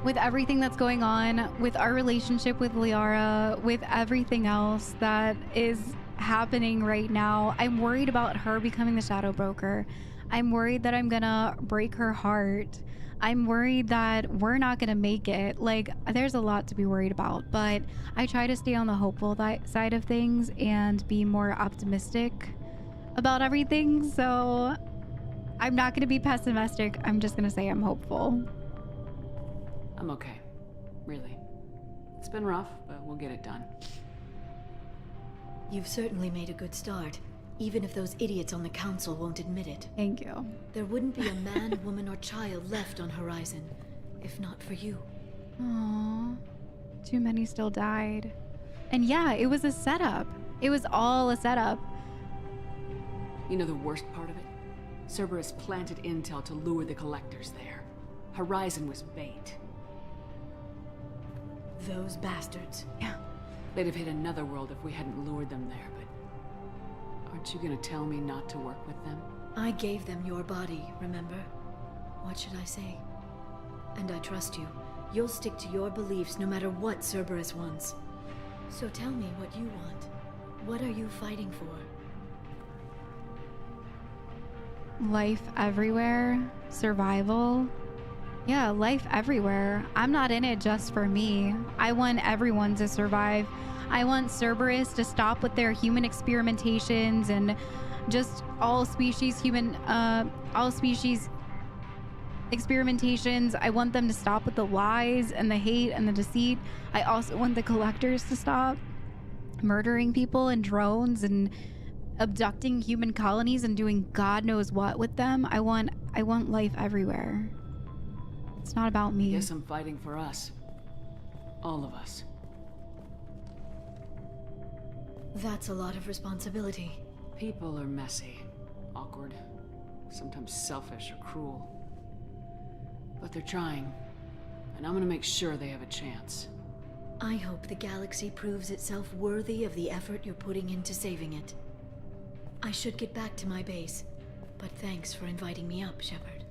With everything that's going on, with our relationship with Liara, with everything else that is happening right now, I'm worried about her becoming the Shadow Broker. I'm worried that I'm gonna break her heart. I'm worried that we're not gonna make it. Like, there's a lot to be worried about, but I try to stay on the hopeful side of things and be more optimistic about everything. So I'm not gonna be pessimistic. I'm just gonna say I'm hopeful. I'm okay. Really. It's been rough, but we'll get it done. You've certainly made a good start, even if those idiots on the council won't admit it. Thank you. There wouldn't be a man, woman, or child left on Horizon, if not for you. Aww. Too many still died. And yeah, it was a setup. It was all a setup. You know the worst part of it? Cerberus planted intel to lure the collectors there. Horizon was bait. Those bastards. Yeah. They'd have hit another world if we hadn't lured them there, but... Aren't you gonna tell me not to work with them? I gave them your body, remember? What should I say? And I trust you. You'll stick to your beliefs no matter what Cerberus wants. So tell me what you want. What are you fighting for? Life everywhere. Survival. Yeah, life everywhere. I'm not in it just for me. I want everyone to survive. I want Cerberus to stop with their human experimentations and just all species experimentations. I want them to stop with the lies and the hate and the deceit. I also want the collectors to stop murdering people and drones and abducting human colonies and doing God knows what with them. I want life everywhere. It's not about me. Guess I'm fighting for us. All of us. That's a lot of responsibility. People are messy, awkward, sometimes selfish or cruel. But they're trying, and I'm gonna make sure they have a chance. I hope the galaxy proves itself worthy of the effort you're putting into saving it. I should get back to my base, but thanks for inviting me up, Shepard.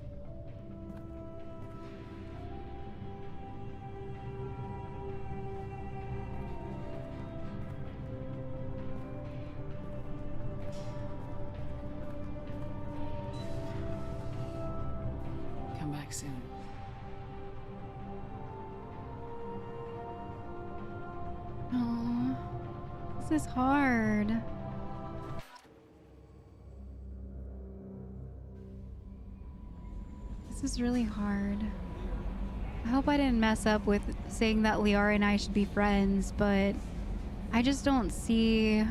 Come back soon. Oh, this is hard. This is really hard. I hope I didn't mess up with saying that Liara and I should be friends, but I just don't see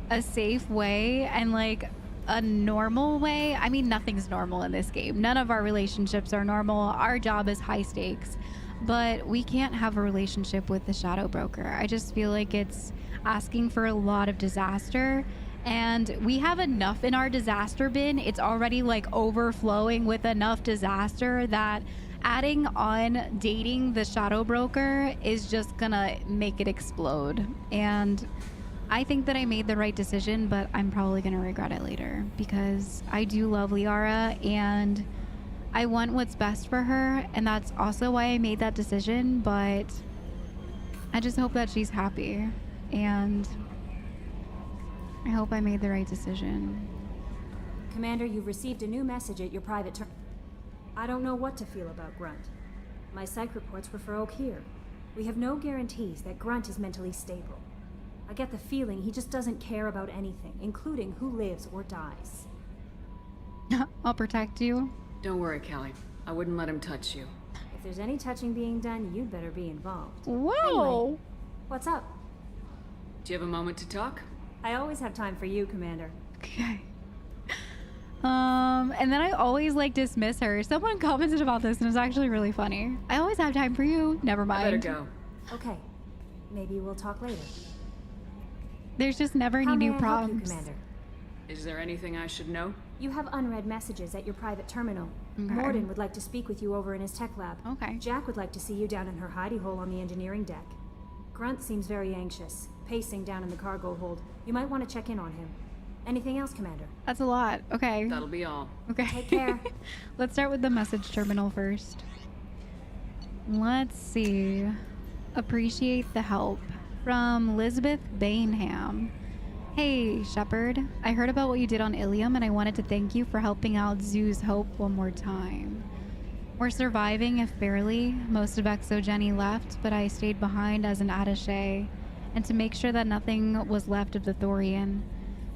a safe way and like a normal way. I mean, nothing's normal in this game. None of our relationships are normal. Our job is high stakes, but we can't have a relationship with the Shadow Broker. I just feel like it's asking for a lot of disaster, and we have enough in our disaster bin. It's already like overflowing with enough disaster that adding on dating the Shadow Broker is just gonna make it explode. And I think that I made the right decision, but I'm probably gonna regret it later because I do love Liara and I want what's best for her, and that's also why I made that decision. But I just hope that she's happy, and I hope I made the right decision. Commander, you've received a new message at your private I don't know what to feel about Grunt. My psych reports refer Oak here. We have no guarantees that Grunt is mentally stable. I get the feeling he just doesn't care about anything, including who lives or dies. I'll protect you. Don't worry, Callie. I wouldn't let him touch you. If there's any touching being done, you'd better be involved. Whoa! Anyway, what's up? Do you have a moment to talk? I always have time for you, Commander. Okay. And then I always like dismiss her. Someone commented about this and it was actually really funny. I always have time for you. Never mind. I better go. Okay. Maybe we'll talk later. There's just never any new prompts. Commander? Is there anything I should know? You have unread messages at your private terminal. Okay. Morden would like to speak with you over in his tech lab. Okay. Jack would like to see you down in her hidey hole on the engineering deck. Grunt seems very anxious, pacing down in the cargo hold. You might want to check in on him. Anything else, Commander? That's a lot. Okay. That'll be all. Okay. Take care. Let's start with the message terminal first. Let's see. Appreciate the help. From Lisbeth Bainham. Hey, Shepard. I heard about what you did on Ilium, and I wanted to thank you for helping out Zoo's Hope one more time. We're surviving, if barely. Most of Exogeny left, but I stayed behind as an attaché, and to make sure that nothing was left of the Thorian.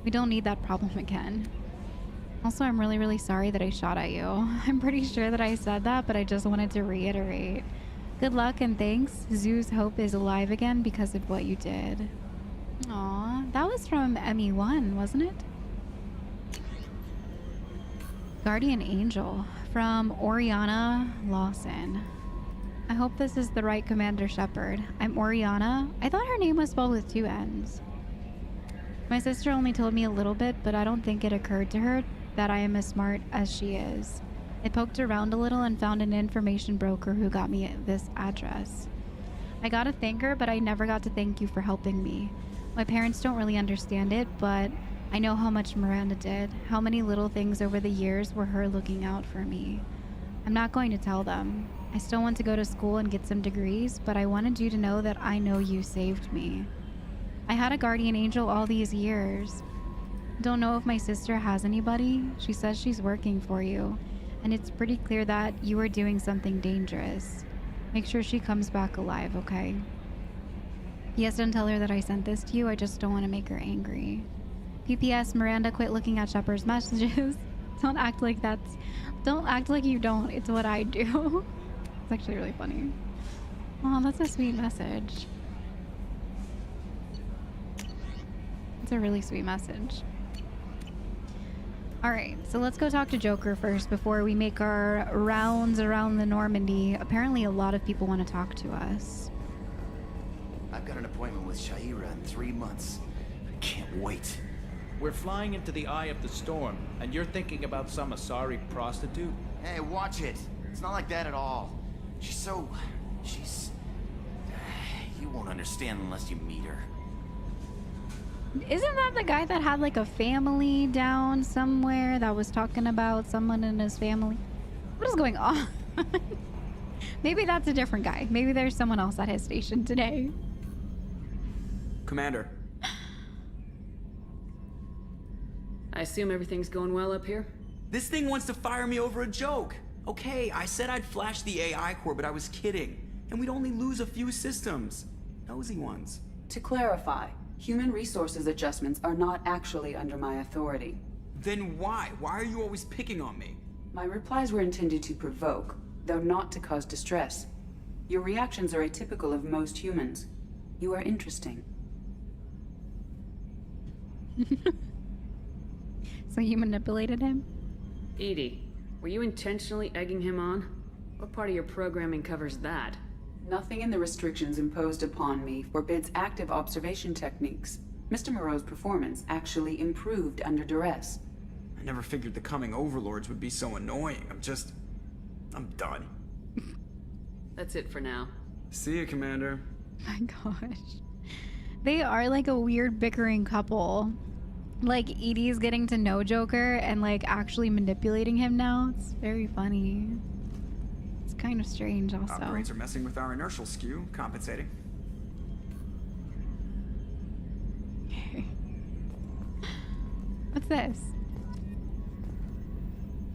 We don't need that problem again. Also, I'm really, really sorry that I shot at you. I'm pretty sure that I said that, but I just wanted to reiterate. Good luck and thanks. Zoo's Hope is alive again because of what you did. Aw, that was from ME1, wasn't it? Guardian Angel from Oriana Lawson. I hope this is the right Commander Shepard. I'm Oriana. I thought her name was spelled with 2 N's. My sister only told me a little bit, but I don't think it occurred to her that I am as smart as she is. I poked around a little and found an information broker who got me this address. I got to thank her, but I never got to thank you for helping me. My parents don't really understand it, but I know how much Miranda did, how many little things over the years were her looking out for me. I'm not going to tell them. I still want to go to school and get some degrees, but I wanted you to know that I know you saved me. I had a guardian angel all these years. Don't know if my sister has anybody. She says she's working for you, and it's pretty clear that you are doing something dangerous. Make sure she comes back alive, okay? Yes, don't tell her that I sent this to you. I just don't want to make her angry. PPS, Miranda, quit looking at Shepard's messages. Don't act like you don't. It's what I do. It's actually really funny. Oh, that's a sweet message. It's a really sweet message. Alright, so let's go talk to Joker first before we make our rounds around the Normandy. Apparently a lot of people want to talk to us. I've got an appointment with Shaira in 3 months. I can't wait. We're flying into the eye of the storm, and you're thinking about some Asari prostitute? Hey, watch it. It's not like that at all. She's... You won't understand unless you meet her. Isn't that the guy that had like a family down somewhere that was talking about someone in his family? What is going on? Maybe that's a different guy. Maybe there's someone else at his station today. Commander. I assume everything's going well up here? This thing wants to fire me over a joke. Okay, I said I'd flash the AI core, but I was kidding. And we'd only lose a few systems. Nosy ones. To clarify, human resources adjustments are not actually under my authority. Then why? Why are you always picking on me? My replies were intended to provoke, though not to cause distress. Your reactions are atypical of most humans. You are interesting. So you manipulated him? Edie, were you intentionally egging him on? What part of your programming covers that? Nothing in the restrictions imposed upon me forbids active observation techniques. Mr. Moreau's performance actually improved under duress. I never figured the coming overlords would be so annoying. I'm done. That's it for now. See ya, Commander. My gosh. They are like a weird bickering couple. Like Edie's getting to know Joker and like actually manipulating him now. It's very funny. It's kind of strange also. Upgrades are messing with our inertial skew, compensating. What's this?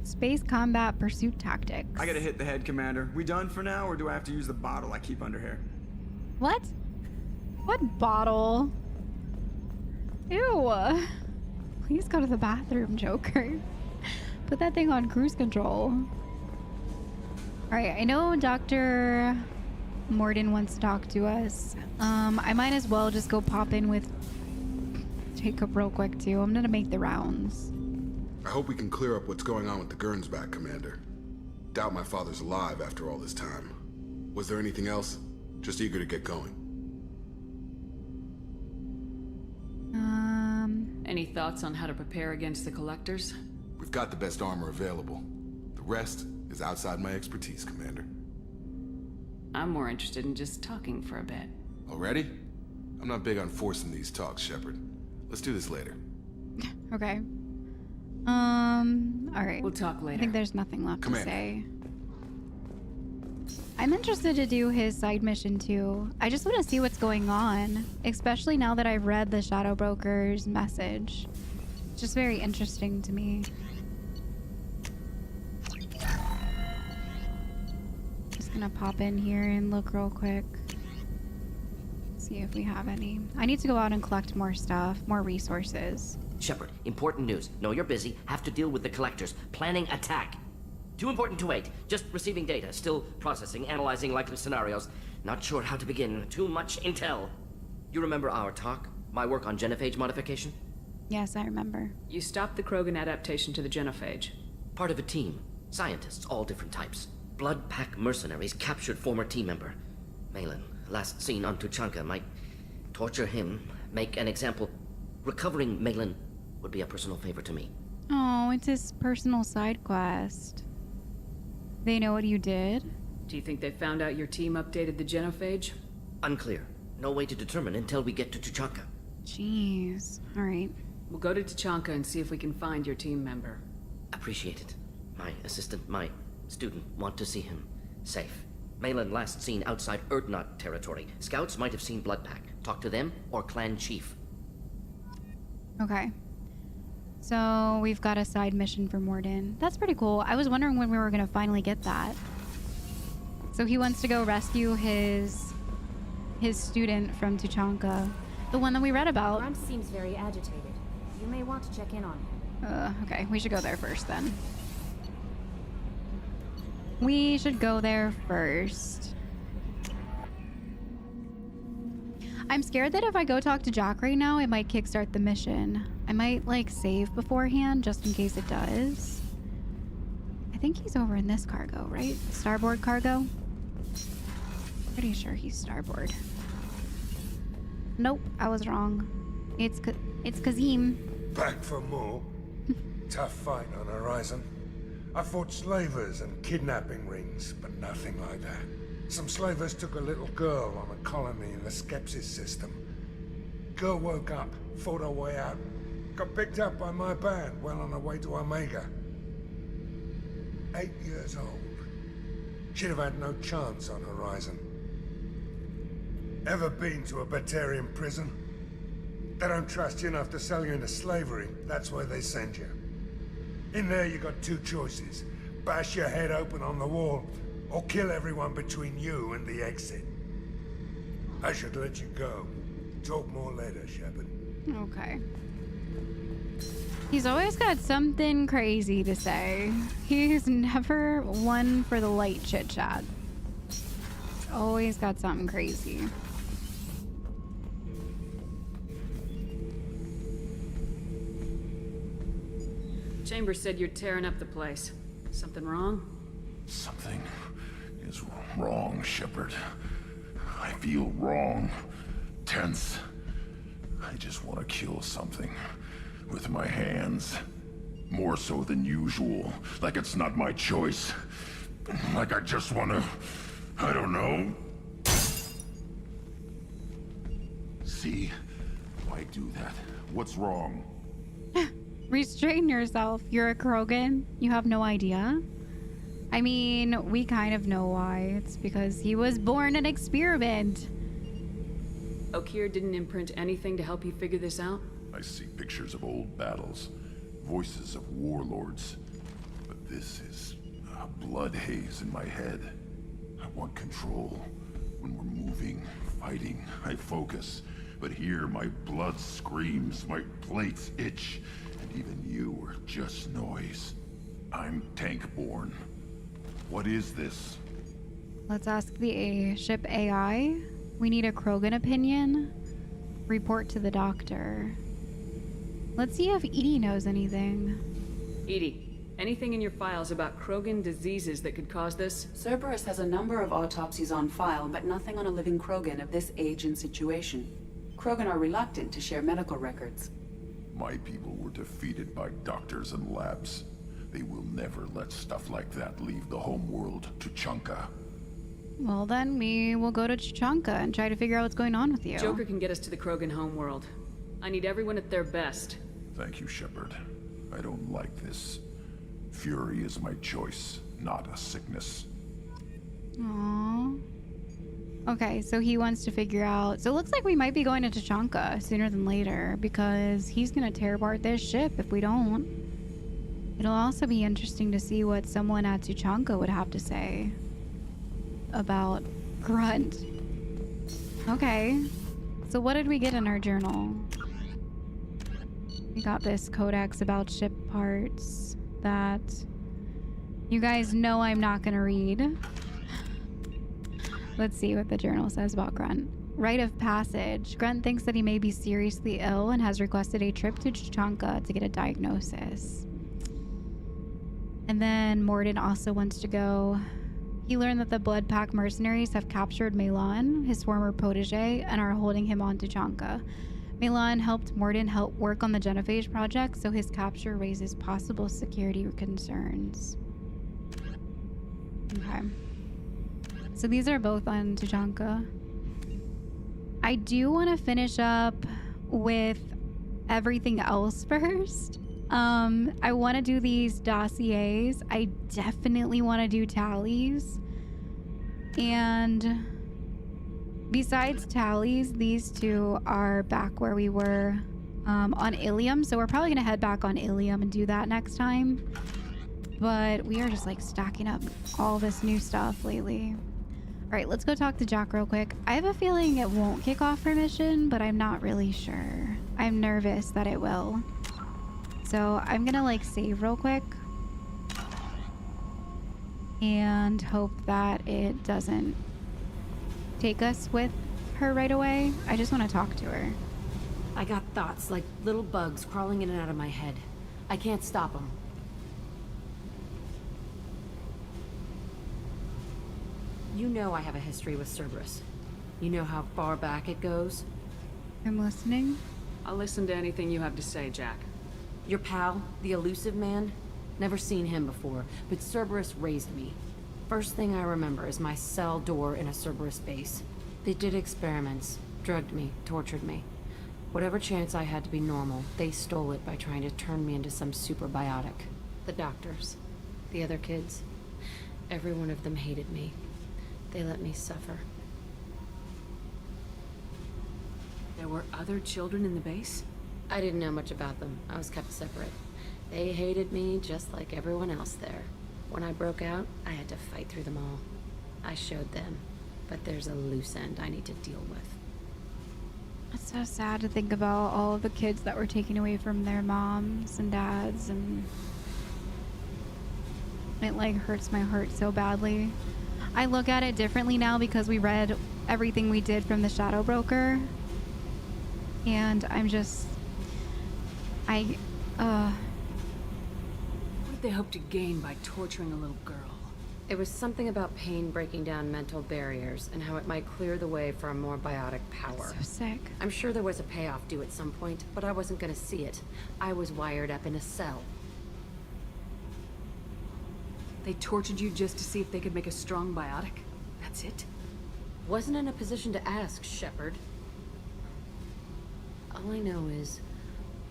Space combat pursuit tactics. I gotta hit the head, Commander. We done for now, or do I have to use the bottle I keep under here? What? What bottle? Ew. Please go to the bathroom, Joker. Put that thing on cruise control. Alright, I know Dr. Morden wants to talk to us. I might as well just go pop in with Jacob real quick too. I'm gonna make the rounds. I hope we can clear up what's going on with the Gernsback, Commander. Doubt my father's alive after all this time. Was there anything else? Just eager to get going. Any thoughts on how to prepare against the Collectors? We've got the best armor available. The rest is outside my expertise, Commander. I'm more interested in just talking for a bit. Already? I'm not big on forcing these talks, Shepard. Let's do this later. Okay. Alright. We'll talk later. I think there's nothing left Commander. to say. I'm interested to do his side mission too. I just want to see what's going on, especially now that I've read the Shadow Broker's message. It's just very interesting to me. Just gonna pop in here and look real quick. See if we have any. I need to go out and collect more stuff, more resources. Shepard, important news. Know you're busy. Have to deal with the Collectors. Planning attack. Too important to wait. Just receiving data. Still processing, analyzing likely scenarios. Not sure how to begin. Too much intel. You remember our talk? My work on genophage modification? Yes, I remember. You stopped the Krogan adaptation to the genophage. Part of a team. Scientists, all different types. Blood Pack mercenaries captured former team member. Malin, last seen on Tuchanka, might torture him, make an example. Recovering Malin would be a personal favor to me. Oh, it's his personal side quest. They know what you did? Do you think they found out your team updated the genophage? Unclear. No way to determine until we get to Tuchanka. Jeez. Alright. We'll go to Tuchanka and see if we can find your team member. Appreciate it. My assistant, my student, want to see him safe. Malin last seen outside Erdnot territory. Scouts might have seen Bloodpack. Talk to them or clan chief. Okay. So we've got a side mission for Morden. That's pretty cool. I was wondering when we were gonna finally get that. So he wants to go rescue his student from Tuchanka. The one that we read about. Grunt seems very agitated. You may want to check in on him. Okay, we should go there first then. We should go there first. I'm scared that if I go talk to Jack right now, it might kickstart the mission. I might, like, save beforehand just in case it does. I think he's over in this cargo, right? Starboard cargo? Pretty sure he's starboard. Nope, I was wrong. It's Kazim. Back for more? Tough fight on horizon. I fought slavers and kidnapping rings, but nothing like that. Some slavers took a little girl on a colony in the Skepsis system. Girl woke up, fought her way out, got picked up by my band well on her way to Omega. 8 years old. She'd have had no chance on Horizon. Ever been to a Batarian prison? They don't trust you enough to sell you into slavery. That's where they send you. In there you got two choices. Bash your head open on the wall, or kill everyone between you and the exit. I should let you go. Talk more later, Shepard. Okay. He's always got something crazy to say. He's never one for the light chit-chat. Always got something crazy. Chambers said you're tearing up the place. Something wrong? Something is wrong, Shepard. I feel wrong. Tense. I just want to kill something. With my hands. More so than usual. Like it's not my choice. Like I just want to... I don't know. See? Why do that? What's wrong? Restrain yourself. You're a Krogan. You have no idea? I mean, we kind of know why. It's because he was born an experiment. Okeer didn't imprint anything to help you figure this out? I see pictures of old battles. Voices of warlords. But this is a blood haze in my head. I want control. When we're moving, fighting, I focus. But here, my blood screams, my plates itch, and even you are just noise. I'm tank-born. What is this? Let's ask the ship AI. We need a Krogan opinion. Report to the doctor. Let's see if Edie knows anything. Edie, anything in your files about Krogan diseases that could cause this? Cerberus has a number of autopsies on file, but nothing on a living Krogan of this age and situation. Krogan are reluctant to share medical records. My people were defeated by doctors and labs. They will never let stuff like that leave the homeworld, Tuchanka. Well, then we will go to Tuchanka and try to figure out what's going on with you. Joker can get us to the Krogan homeworld. I need everyone at their best. Thank you, Shepard. I don't like this. Fury is my choice, not a sickness. Aww. Okay, so he wants to figure out... So it looks like we might be going to Tuchanka sooner than later, because he's gonna tear apart this ship if we don't. It'll also be interesting to see what someone at Tuchanka would have to say about Grunt. Okay, so what did we get in our journal? We got this codex about ship parts that you guys know I'm not gonna read. Let's see what the journal says about Grunt. Rite of passage. Grunt thinks that he may be seriously ill and has requested a trip to Tuchanka to get a diagnosis. And then Morden also wants to go. He learned that the Blood Pack mercenaries have captured Milan, his former protege, and are holding him on Tuchanka. Milan helped Morden help work on the Genophage project, so his capture raises possible security concerns. Okay. So these are both on Tuchanka. I do want to finish up with everything else first. I want to do these dossiers. I definitely want to do tallies. And besides tallies, these two are back where we were on Ilium. So we're probably going to head back on Ilium and do that next time. But we are just like stacking up all this new stuff lately. All right, let's go talk to Jack real quick. I have a feeling it won't kick off our mission, but I'm not really sure. I'm nervous that it will. So I'm gonna like save real quick and hope that it doesn't take us with her right away. I just want to talk to her. I got thoughts like little bugs crawling in and out of my head. I can't stop them. You know I have a history with Cerberus. You know how far back it goes? I'm listening. I'll listen to anything you have to say, Jack. Your pal, the elusive man? Never seen him before, but Cerberus raised me. First thing I remember is my cell door in a Cerberus base. They did experiments, drugged me, tortured me. Whatever chance I had to be normal, they stole it by trying to turn me into some superbiotic. The doctors, the other kids, every one of them hated me. They let me suffer. There were other children in the base? I didn't know much about them. I was kept separate. They hated me just like everyone else there. When I broke out, I had to fight through them all. I showed them, but there's a loose end I need to deal with. It's so sad to think about all of the kids that were taken away from their moms and dads, and it like hurts my heart so badly. I look at it differently now because we read everything we did from the Shadow Broker, and I'm just they hope to gain by torturing a little girl? It was something about pain breaking down mental barriers and how it might clear the way for a more biotic power. That's so sick. I'm sure there was a payoff due at some point, but I wasn't gonna see it. I was wired up in a cell. They tortured you just to see if they could make a strong biotic? That's it? Wasn't in a position to ask, Shepard. All I know is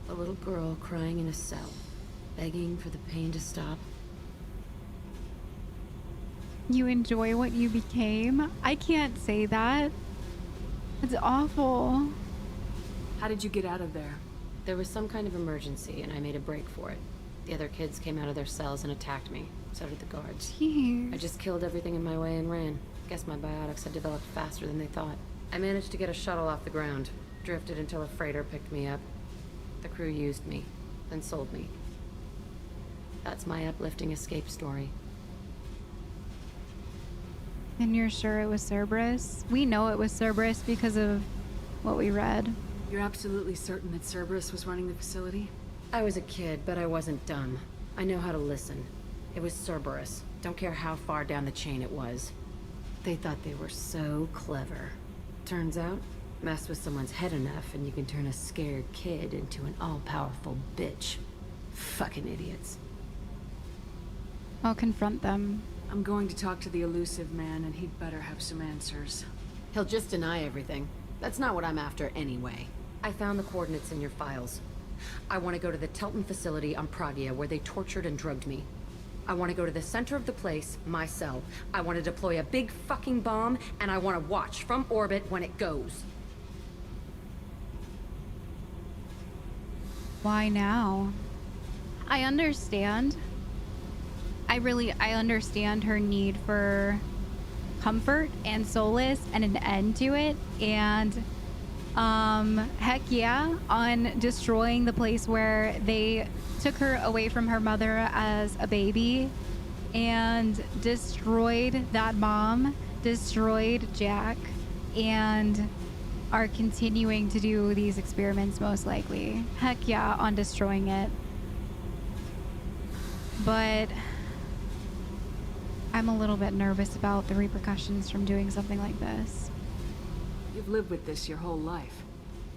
a little girl crying in a cell, begging for the pain to stop. You enjoy what you became? I can't say that. It's awful. How did you get out of there? There was some kind of emergency, and I made a break for it. The other kids came out of their cells and attacked me. So did the guards. Jeez. I just killed everything in my way and ran. Guess my biotics had developed faster than they thought. I managed to get a shuttle off the ground. Drifted until a freighter picked me up. The crew used me, then sold me. That's my uplifting escape story. And you're sure it was Cerberus? We know it was Cerberus because of what we read. You're absolutely certain that Cerberus was running the facility? I was a kid, but I wasn't dumb. I know how to listen. It was Cerberus. Don't care how far down the chain it was. They thought they were so clever. Turns out, mess with someone's head enough and you can turn a scared kid into an all-powerful bitch. Fucking idiots. I'll confront them. I'm going to talk to the elusive man, and he'd better have some answers. He'll just deny everything. That's not what I'm after anyway. I found the coordinates in your files. I want to go to the Telton facility on Pragia where they tortured and drugged me. I want to go to the center of the place, my cell. I want to deploy a big fucking bomb, and I want to watch from orbit when it goes. Why now? I understand. I understand her need for comfort and solace and an end to it. And heck yeah, on destroying the place where they took her away from her mother as a baby and destroyed that mom, destroyed Jack, and are continuing to do these experiments most likely. Heck yeah, on destroying it. But I'm a little bit nervous about the repercussions from doing something like this. You've lived with this your whole life.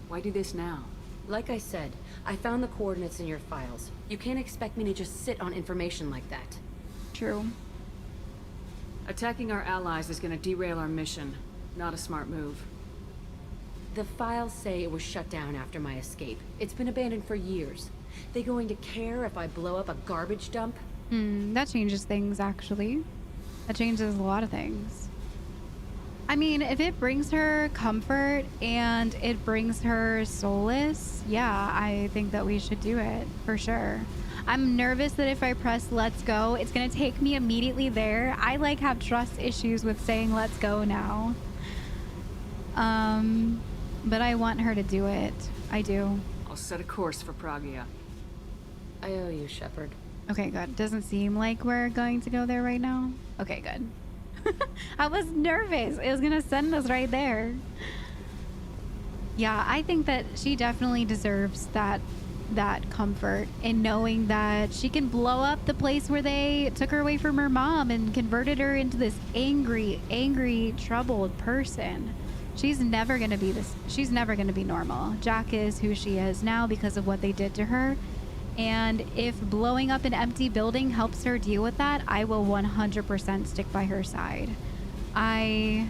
Why do this now? Like I said, I found the coordinates in your files. You can't expect me to just sit on information like that. True. Attacking our allies is gonna derail our mission. Not a smart move. The files say it was shut down after my escape. It's been abandoned for years. They going to care if I blow up a garbage dump? That changes things, actually. That changes a lot of things. I mean, if it brings her comfort and it brings her solace, yeah, I think that we should do it, for sure. I'm nervous that if I press let's go, it's gonna take me immediately there. I have trust issues with saying let's go now. But I want her to do it. I do. I'll set a course for Pragia. I owe you, Shepard. Okay, good. Doesn't seem like we're going to go there right now. Okay, good. I was nervous. It was gonna send us right there. Yeah, I think that she definitely deserves that comfort in knowing that she can blow up the place where they took her away from her mom and converted her into this angry, troubled person. She's never gonna be this. She's never gonna be normal. Jack is who she is now because of what they did to her. And if blowing up an empty building helps her deal with that, I will 100% stick by her side. I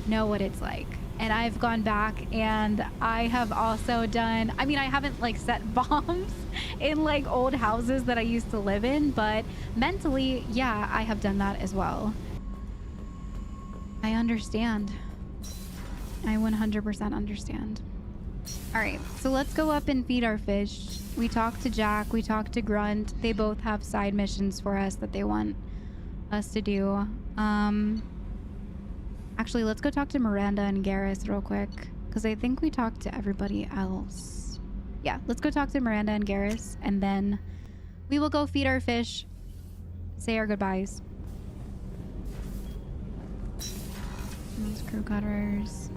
know what it's like. And I've gone back and I have also done, I mean, I haven't set bombs in old houses that I used to live in, but mentally, yeah, I have done that as well. I understand. I 100% understand. All right, so let's go up and feed our fish. We talked to Jack, we talked to Grunt. They both have side missions for us that they want us to do. Actually, let's go talk to Miranda and Garrus real quick, because I think we talked to everybody else. Yeah, let's go talk to Miranda and Garrus, and then we will go feed our fish, say our goodbyes. Those crew cutters.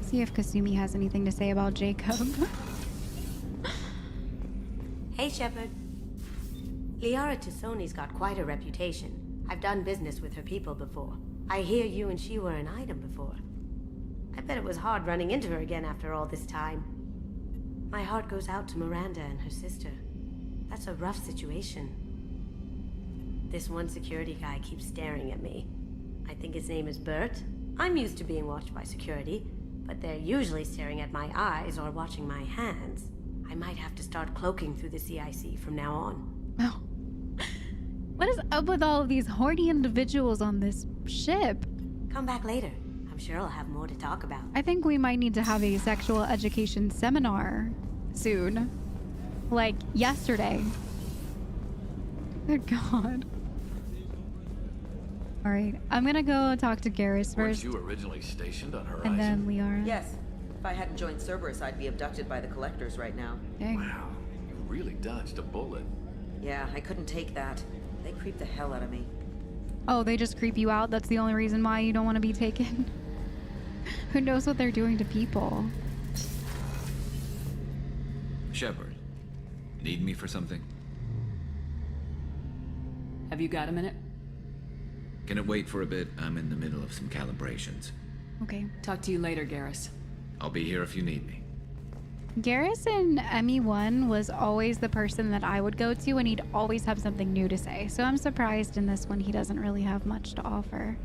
See if Kasumi has anything to say about Jacob. Hey, Shepard. Liara Tassoni's got quite a reputation. I've done business with her people before. I hear you and she were an item before. I bet it was hard running into her again after all this time. My heart goes out to Miranda and her sister. That's a rough situation. This one security guy keeps staring at me. I think his name is Bert. I'm used to being watched by security, but they're usually staring at my eyes or watching my hands. I might have to start cloaking through the CIC from now on. Oh. What is up with all of these horny individuals on this ship? Come back later. I'm sure I'll have more to talk about. I think we might need to have a sexual education seminar soon. Like yesterday. Good God. All right, I'm gonna go talk to Garrus first. Weren't you originally stationed on Horizon? And then Liara. Yes. If I hadn't joined Cerberus, I'd be abducted by the Collectors right now. Dang. Wow, you really dodged a bullet. Yeah, I couldn't take that. They creep the hell out of me. Oh, they just creep you out? That's the only reason why you don't want to be taken? Who knows what they're doing to people? Shepard, need me for something? Have you got a minute? Can it wait for a bit? I'm in the middle of some calibrations. Okay. Talk to you later, Garrus. I'll be here if you need me. Garrus in ME1 was always the person that I would go to, and he'd always have something new to say. So I'm surprised in this one he doesn't really have much to offer.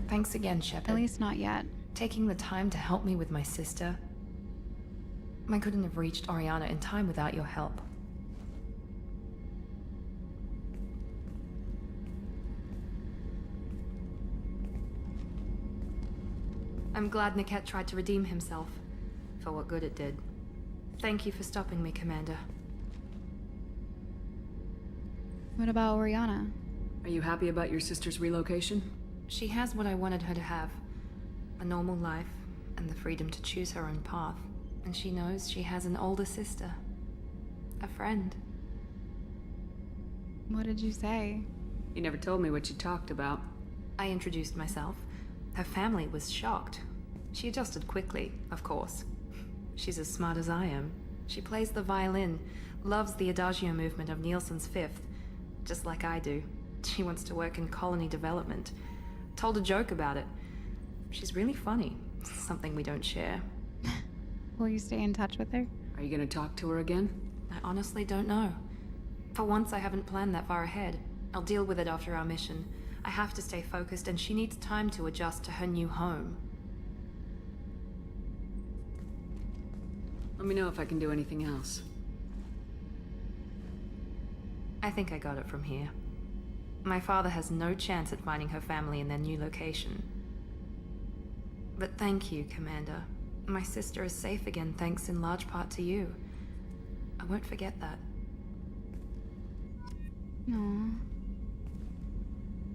Thanks again, Shepard. At least not yet. Taking the time to help me with my sister. I couldn't have reached Oriana in time without your help. I'm glad Niket tried to redeem himself, for what good it did. Thank you for stopping me, Commander. What about Oriana? Are you happy about your sister's relocation? She has what I wanted her to have. A normal life, and the freedom to choose her own path. And she knows she has an older sister. A friend. What did you say? You never told me what you talked about. I introduced myself. Her family was shocked. She adjusted quickly, of course. She's as smart as I am. She plays the violin, loves the adagio movement of Nielsen's Fifth, just like I do. She wants to work in colony development. Told a joke about it. She's really funny. Something we don't share. Will you stay in touch with her? Are you gonna talk to her again? I honestly don't know. For once, I haven't planned that far ahead. I'll deal with it after our mission. I have to stay focused, and she needs time to adjust to her new home. Let me know if I can do anything else. I think I got it from here. My father has no chance at finding her family in their new location. But thank you, Commander. My sister is safe again thanks in large part to you. I won't forget that. Aww.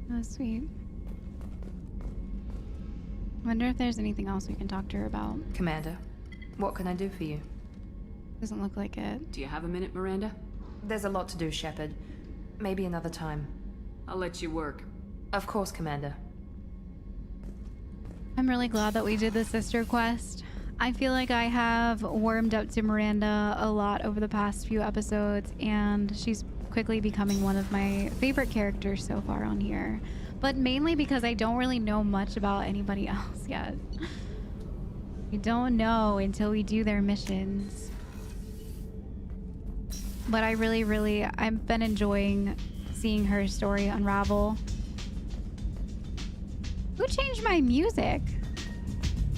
That's sweet. Wonder if there's anything else we can talk to her about. Commander, what can I do for you? Doesn't look like it. Do you have a minute, Miranda? There's a lot to do, Shepard. Maybe another time. I'll let you work. Of course, Commander. I'm really glad that we did the sister quest. I feel like I have warmed up to Miranda a lot over the past few episodes, and she's quickly becoming one of my favorite characters so far on here. But mainly because I don't really know much about anybody else yet. We don't know until we do their missions. But I've been enjoying seeing her story unravel. Who changed my music?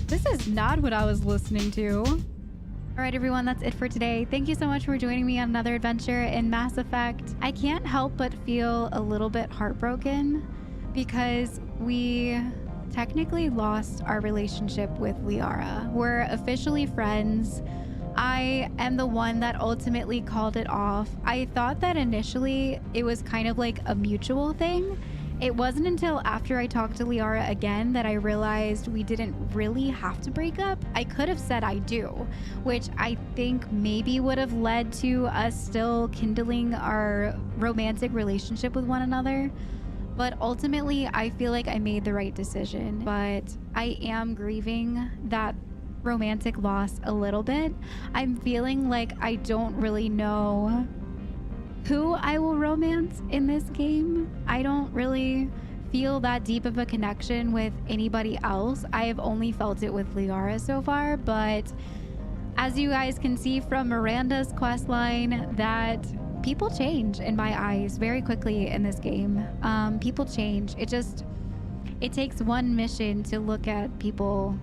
This is not what I was listening to. All right, everyone, that's it for today. Thank you so much for joining me on another adventure in Mass Effect. I can't help but feel a little bit heartbroken because we technically lost our relationship with Liara. We're officially friends. I am the one that ultimately called it off. I thought that initially it was kind of like a mutual thing. It wasn't until after I talked to Liara again that I realized we didn't really have to break up. I could have said I do, which I think maybe would have led to us still kindling our romantic relationship with one another. But ultimately, I feel like I made the right decision. But I am grieving that romantic loss a little bit. I'm feeling like I don't really know who I will romance in this game. I don't really feel that deep of a connection with anybody else. I have only felt it with Liara so far, but as you guys can see from Miranda's questline, that people change in my eyes very quickly in this game. People change. It takes one mission to look at people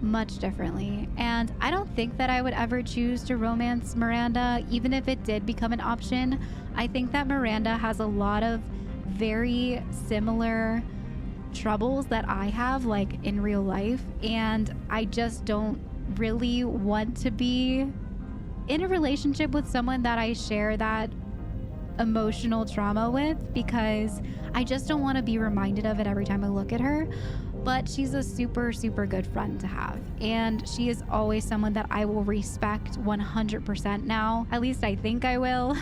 much differently. And I don't think that I would ever choose to romance Miranda, even if it did become an option. I think that Miranda has a lot of very similar troubles that I have, like in real life, and I just don't really want to be in a relationship with someone that I share that emotional trauma with, because I just don't want to be reminded of it every time I look at her. But she's a super, super good friend to have, and she is always someone that I will respect 100% now. At least I think I will.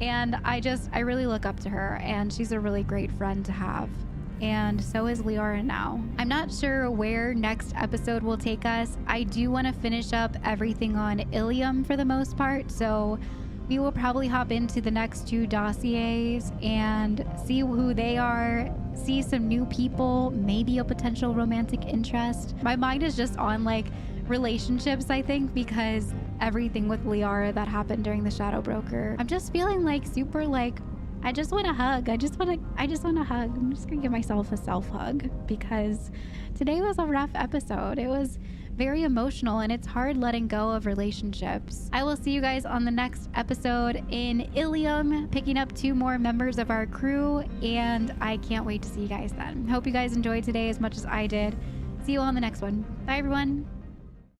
And I really look up to her, and she's a really great friend to have. And so is Liara now. I'm not sure where next episode will take us. I do want to finish up everything on Ilium for the most part, so we will probably hop into the next 2 dossiers and see who they are, see some new people, maybe a potential romantic interest. My mind is just on like relationships, I think, because everything with Liara that happened during the Shadow Broker. I'm just feeling like super like, I just want to hug. I just want to hug. I'm just gonna give myself a self hug because today was a rough episode. It was very emotional, and it's hard letting go of relationships. I will see you guys on the next episode in Ilium, picking up 2 more members of our crew, and I can't wait to see you guys then. Hope you guys enjoyed today as much as I did. See you on the next one. Bye, everyone.